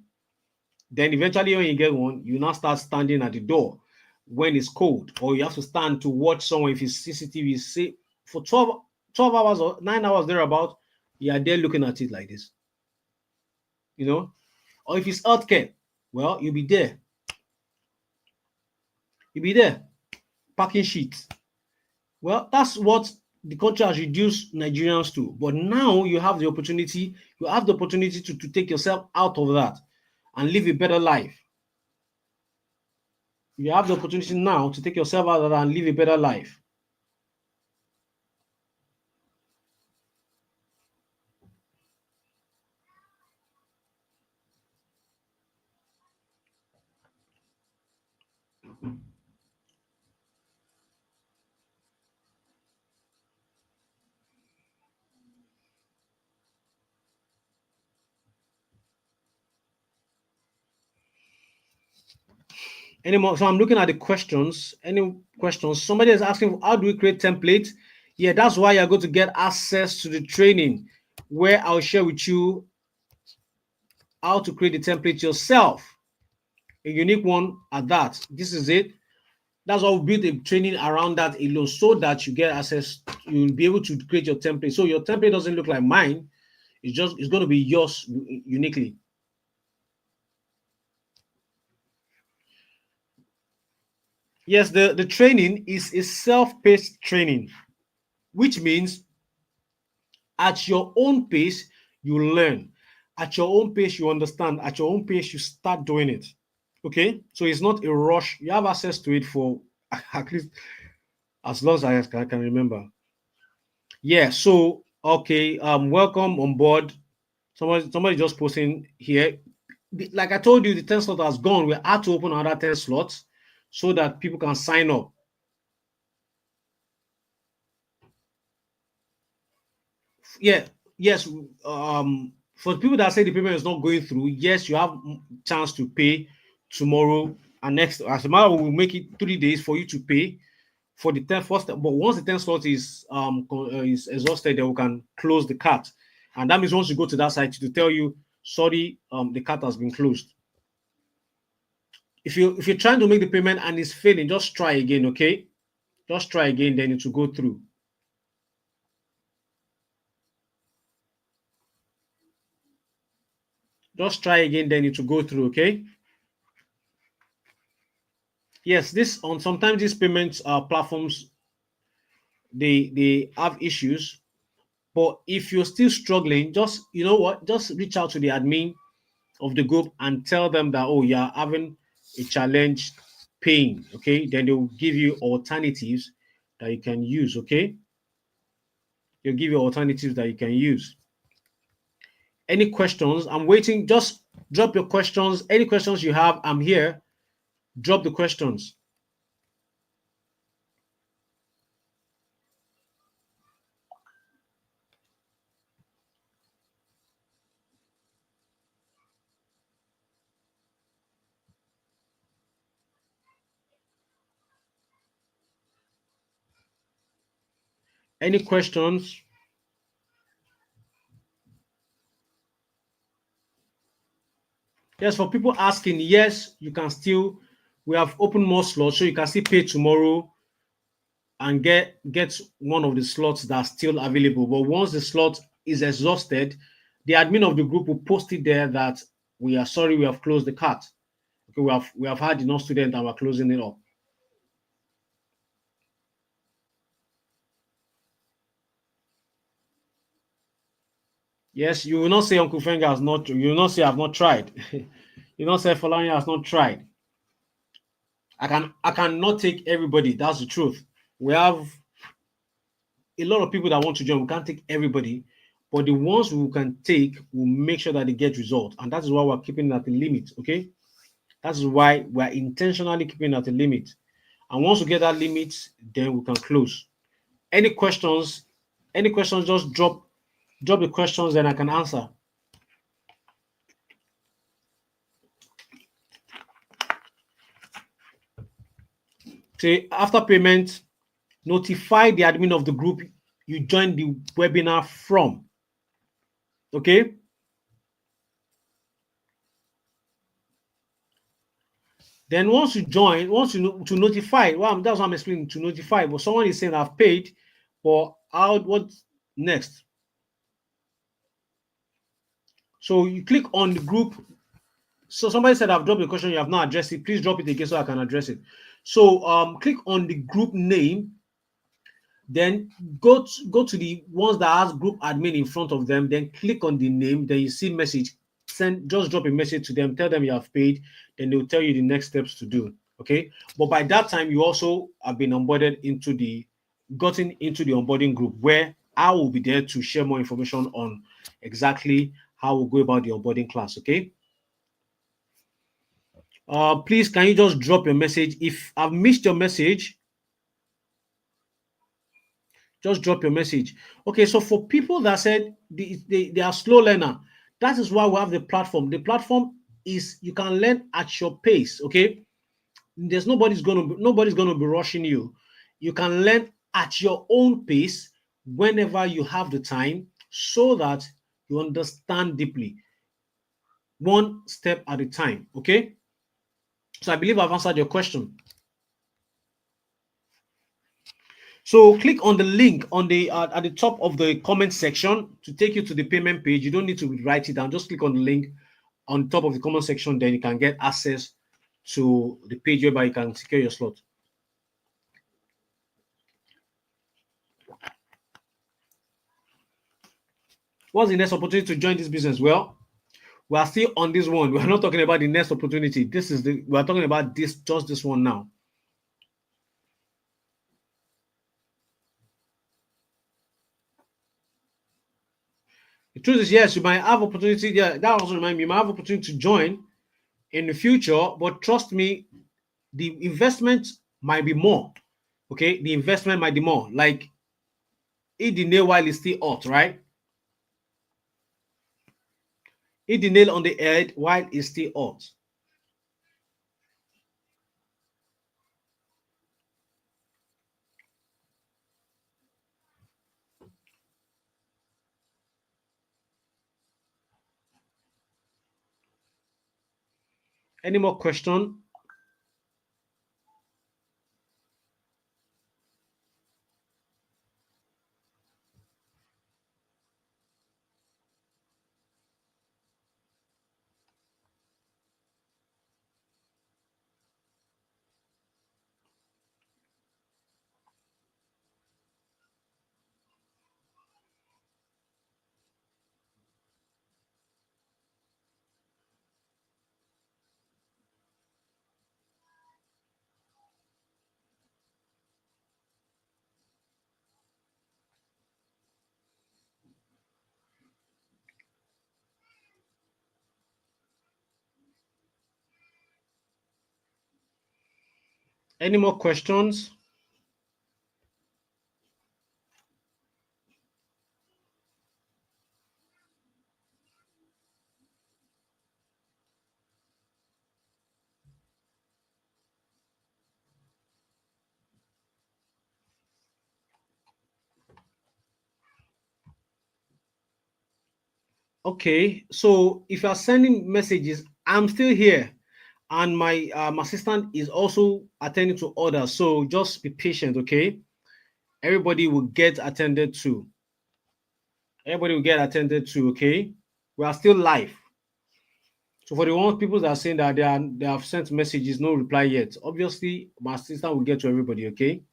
Then eventually when you get one, you now start standing at the door. when it's cold, or you have to stand to watch someone if it's CCTV, say for 12 hours or 9 hours thereabout, you are there looking at it like this, you know. Or if it's healthcare, well, you'll be there packing sheets. Well, that's what the country has reduced Nigerians to. But now you have the opportunity to take yourself out of that and live a better life. You have the opportunity now to take yourself out of that and live a better life. Anymore? So I'm looking at the questions. Any questions? Somebody is asking, how do we create templates? Yeah, that's why you're going to get access to the training where I'll share with you how to create the template yourself, a unique one at that. This is it. That's why we build a training around that alone, so that you get access. You'll be able to create your template. So your template doesn't look like mine. It's going to be yours uniquely. Yes, the training is a self-paced training, which means at your own pace, you learn. At your own pace, you understand. At your own pace, you start doing it. Okay? So it's not a rush. You have access to it for at least as long as I can remember. Yeah, so okay, welcome on board. Somebody just posting here. Like I told you, the 10 slot has gone. We had to open another 10 slots so that people can sign up. Yeah, yes. For the people that say the payment is not going through, yes, you have chance to pay tomorrow and next. As a matter, we will make it 3 days for you to pay for the 10 first. But once the 10 slot is exhausted, then we can close the cart, and that means once you go to that site to tell you, sorry, the cart has been closed. If you're trying to make the payment and it's failing, just try again, okay? Just try again, then it will go through. Just try again, then it will go through, okay? Yes, this on sometimes these payments platforms, they have issues, but if you're still struggling, just you know what, just reach out to the admin of the group and tell them that, oh, you're having a challenge paying, okay? Then they'll give you alternatives that you can use, okay? They'll give you alternatives that you can use. Any questions? I'm waiting. Just drop your questions. Any questions you have, I'm here. Drop the questions. Any questions? Yes, for people asking, yes, you can still, we have opened more slots, so you can still pay tomorrow and get one of the slots that's still available. But once the slot is exhausted, the admin of the group will post it there that we are sorry, we have closed the cart. Okay, we have had enough students and we're closing it up. Yes, you will not say Uncle Fenga has not, you will not say I've not tried. You will not say Falani has not tried. I cannot take everybody. That's the truth. We have a lot of people that want to join. We can't take everybody, but the ones we can take, will make sure that they get results, and that is why we're keeping it at the limit. Okay, that's why we're intentionally keeping it at the limit. And once we get that limit, then we can close. Any questions? Any questions? Just drop the questions, then I can answer. Say after payment, notify the admin of the group you joined the webinar from. Okay. Then once you join, once you to notify, well, that's what I'm explaining, to notify. But someone is saying I've paid, but how, what next? So you click on the group. So somebody said I've dropped a question, you have not addressed it. Please drop it again so I can address it. So click on the group name, then go to the ones that has group admin in front of them, then click on the name, then you see message, send, just drop a message to them, tell them you have paid, then they'll tell you the next steps to do. Okay. But by that time, you also have been onboarded into the gotten into the onboarding group, where I will be there to share more information on exactly how we'll go about the onboarding class. Okay. Please, can you just drop your message? If I've missed your message, just drop your message. Okay, so for people that said they are slow learner, that is why we have the platform. The platform is you can learn at your pace. Okay, there's nobody's gonna be rushing you. You can learn at your own pace whenever you have the time, so that you understand deeply, one step at a time. Okay, so I believe I've answered your question. So click on the link on the at the top of the comment section to take you to the payment page. You don't need to write it down. Just click on the link on top of the comment section. Then you can get access to the page whereby you can secure your slot. What's the next opportunity to join this business? Well, we are still on this one. We are not talking about the next opportunity. We are talking about just this one now. The truth is, yes, you might have opportunity. Yeah, that also reminds me, you might have opportunity to join in the future, but trust me, the investment might be more. Okay, the investment might be more. Like, hit the nail while it's still hot, right? Hit the nail on the head while it's still hot. Any more question? Any more questions? Okay, so if you are sending messages, I'm still here, and my assistant is also attending to orders. So just be patient, okay? Everybody will get attended to. Everybody will get attended to, okay? We are still live. So for the ones people that are saying that they have sent messages, no reply yet. Obviously, my assistant will get to everybody, okay?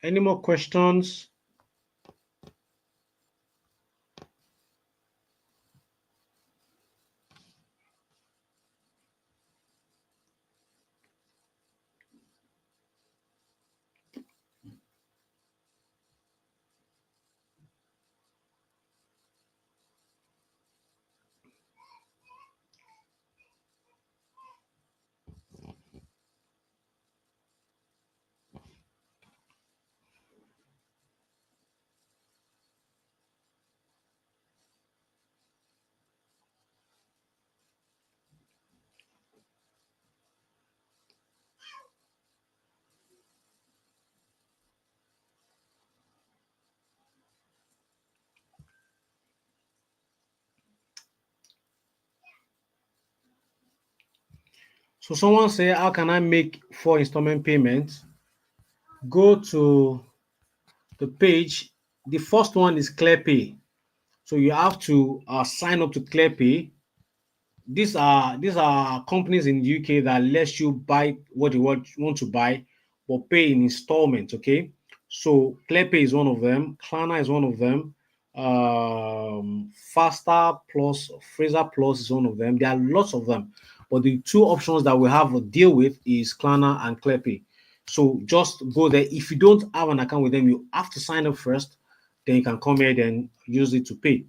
Any more questions? So someone say, how can I make 4 installment payments? Go to the page. The first one is ClearPay. So you have to sign up to ClearPay. These are companies in the UK that lets you buy what you want to buy, but pay in installments. Okay, so ClearPay is one of them. Klarna is one of them. Faster Plus, Fraser Plus is one of them. There are lots of them, but the two options that we have to deal with is Klarna and ClearPay. So just go there. If you don't have an account with them, you have to sign up first. Then you can come here and use it to pay.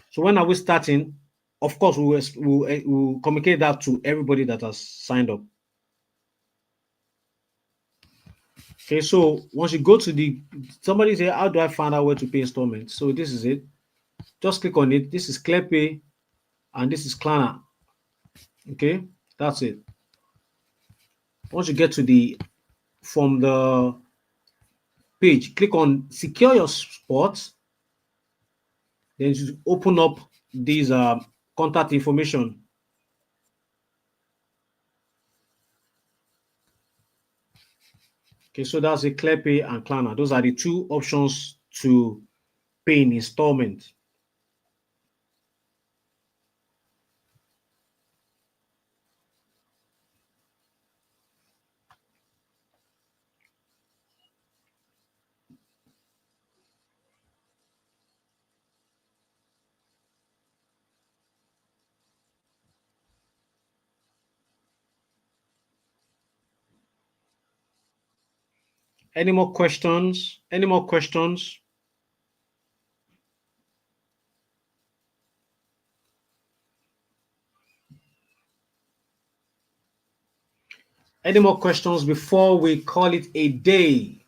So when are we starting? Of course, we'll communicate that to everybody that has signed up. Okay, so once you go to somebody say, how do I find out where to pay installments? So this is it. Just click on it. This is ClearPay and this is Klarna. Okay, that's it. Once you get to from the page, click on secure your spot. Then you open up these contact information. Okay, so that's a ClearPay and Klarna. Those are the two options to pay in installment. Any more questions? Any more questions? Any more questions before we call it a day?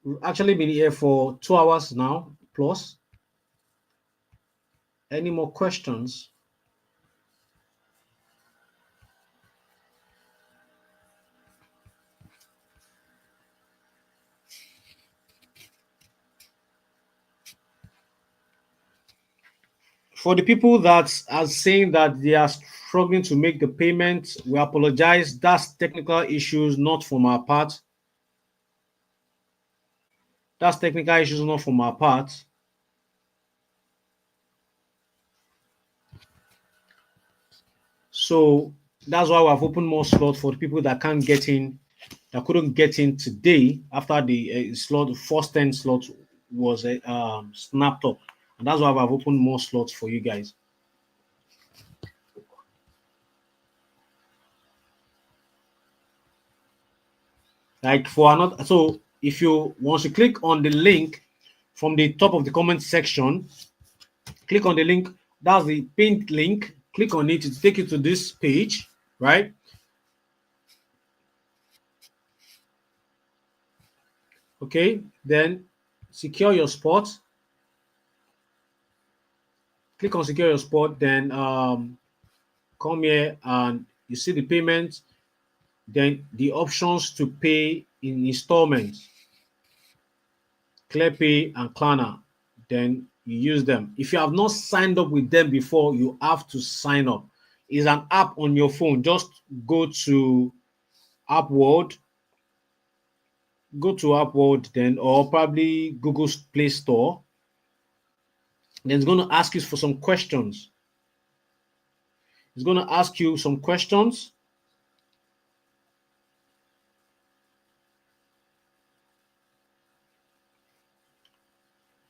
We've actually been here for 2 hours now, plus. Any more questions? For the people that are saying that they are struggling to make the payment, we apologize. That's technical issues, not from our part. That's technical issues, not from our part. So that's why we have opened more slots for the people that can't get in, that couldn't get in today after the slot, the first 10 slots was snapped up. And that's why I've opened more slots for you guys. Like for another, so if you once you click on the link from the top of the comment section, click on the link. That's the pinned link. Click on it to take you to this page, right? Okay, then secure your spot. Click on secure your spot, then come here and you see the payment, then the options to pay in installments, ClearPay and Klarna. Then you use them. If you have not signed up with them before, you have to sign up. It's an app on your phone. Just go to App World, then, or probably Google's Play Store. Then it's going to ask you for some questions. It's going to ask you some questions.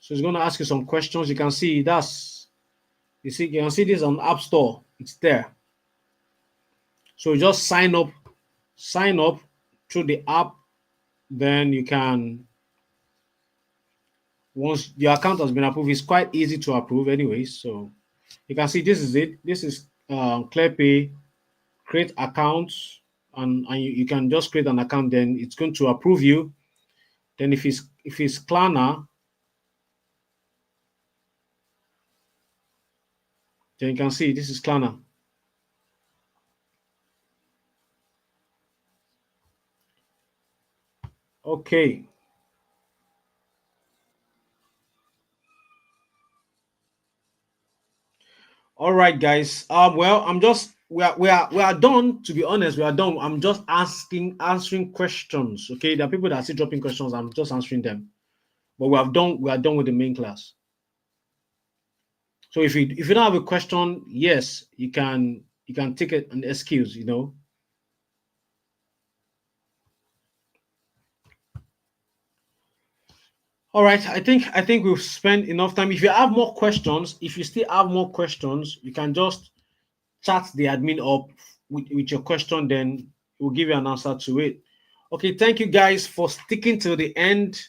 So it's going to ask you some questions. You can see you can see this on App Store. It's there. So just sign up through the app. Then you can, once your account has been approved, it's quite easy to approve anyway. So you can see this is it. This is ClearPay. Create accounts, and you can just create an account. Then it's going to approve you. Then if it's Klarna, then you can see this is Klarna. Okay. All right, guys. Well, I'm just we are done. To be honest, we are done. I'm just answering questions. Okay, there are people that are still dropping questions. I'm just answering them. But we are done with the main class. So if you don't have a question, yes, you can take an excuse. All right. I think we've spent enough time. If you have more questions, if you still have more questions, you can just chat the admin up with your question, then we'll give you an answer to it. Okay, thank you guys for sticking till the end.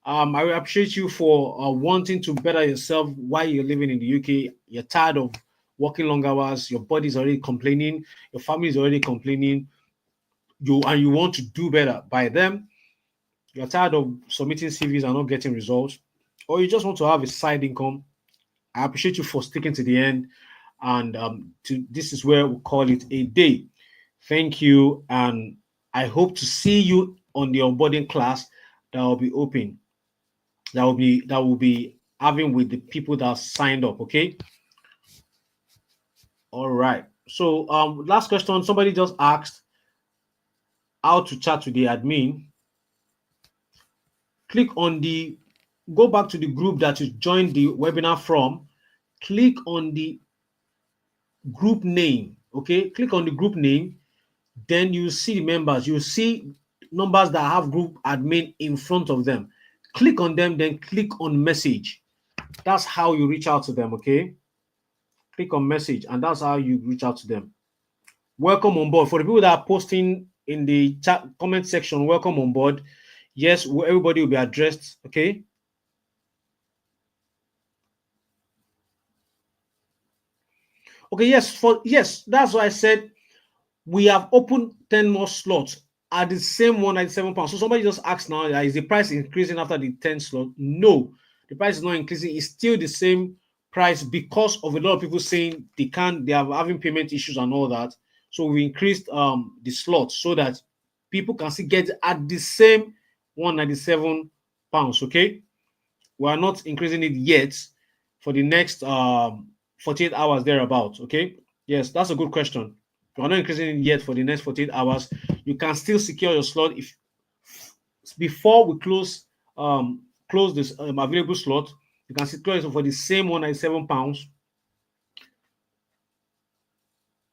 I will appreciate you for wanting to better yourself while you're living in the UK. You're tired of working long hours, your body's already complaining, your family is already complaining, you want to do better by them. You're tired of submitting CVs and not getting results, or you just want to have a side income. I appreciate you for sticking to the end. And this is where we call it a day. Thank you. And I hope to see you on the onboarding class that will be open. That will be having with the people that signed up. Okay. All right. So last question. Somebody just asked how to chat with the admin. Click on the Go back to the group that you joined the webinar from. Click on the group name. Okay, click on the group name, then you see the members. You see numbers that have group admin in front of them. Click on them, then click on message. That's how you reach out to them. Okay, click on message, and that's how you reach out to them. Welcome on board. For the people that are posting in the chat comment section, welcome on board. Yes, everybody will be addressed. Okay. Okay, yes, that's why I said we have opened 10 more slots at the same £197. So somebody just asked now, is the price increasing after the 10 slot? No, the price is not increasing. It's still the same price because of a lot of people saying they are having payment issues and all that. So we increased the slot so that people can still get at the same £197. Okay, we are not increasing it yet for the next 48 hours thereabout. Okay, yes, that's a good question. We're not increasing it yet for the next 48 hours. You can still secure your slot if before we close this available slot. You can secure it for the same £197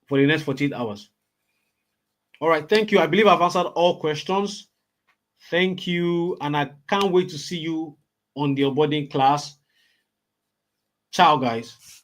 for the next 48 hours. All right, thank you. I believe I've answered all questions. Thank you, and I can't wait to see you on the onboarding class. Ciao, guys.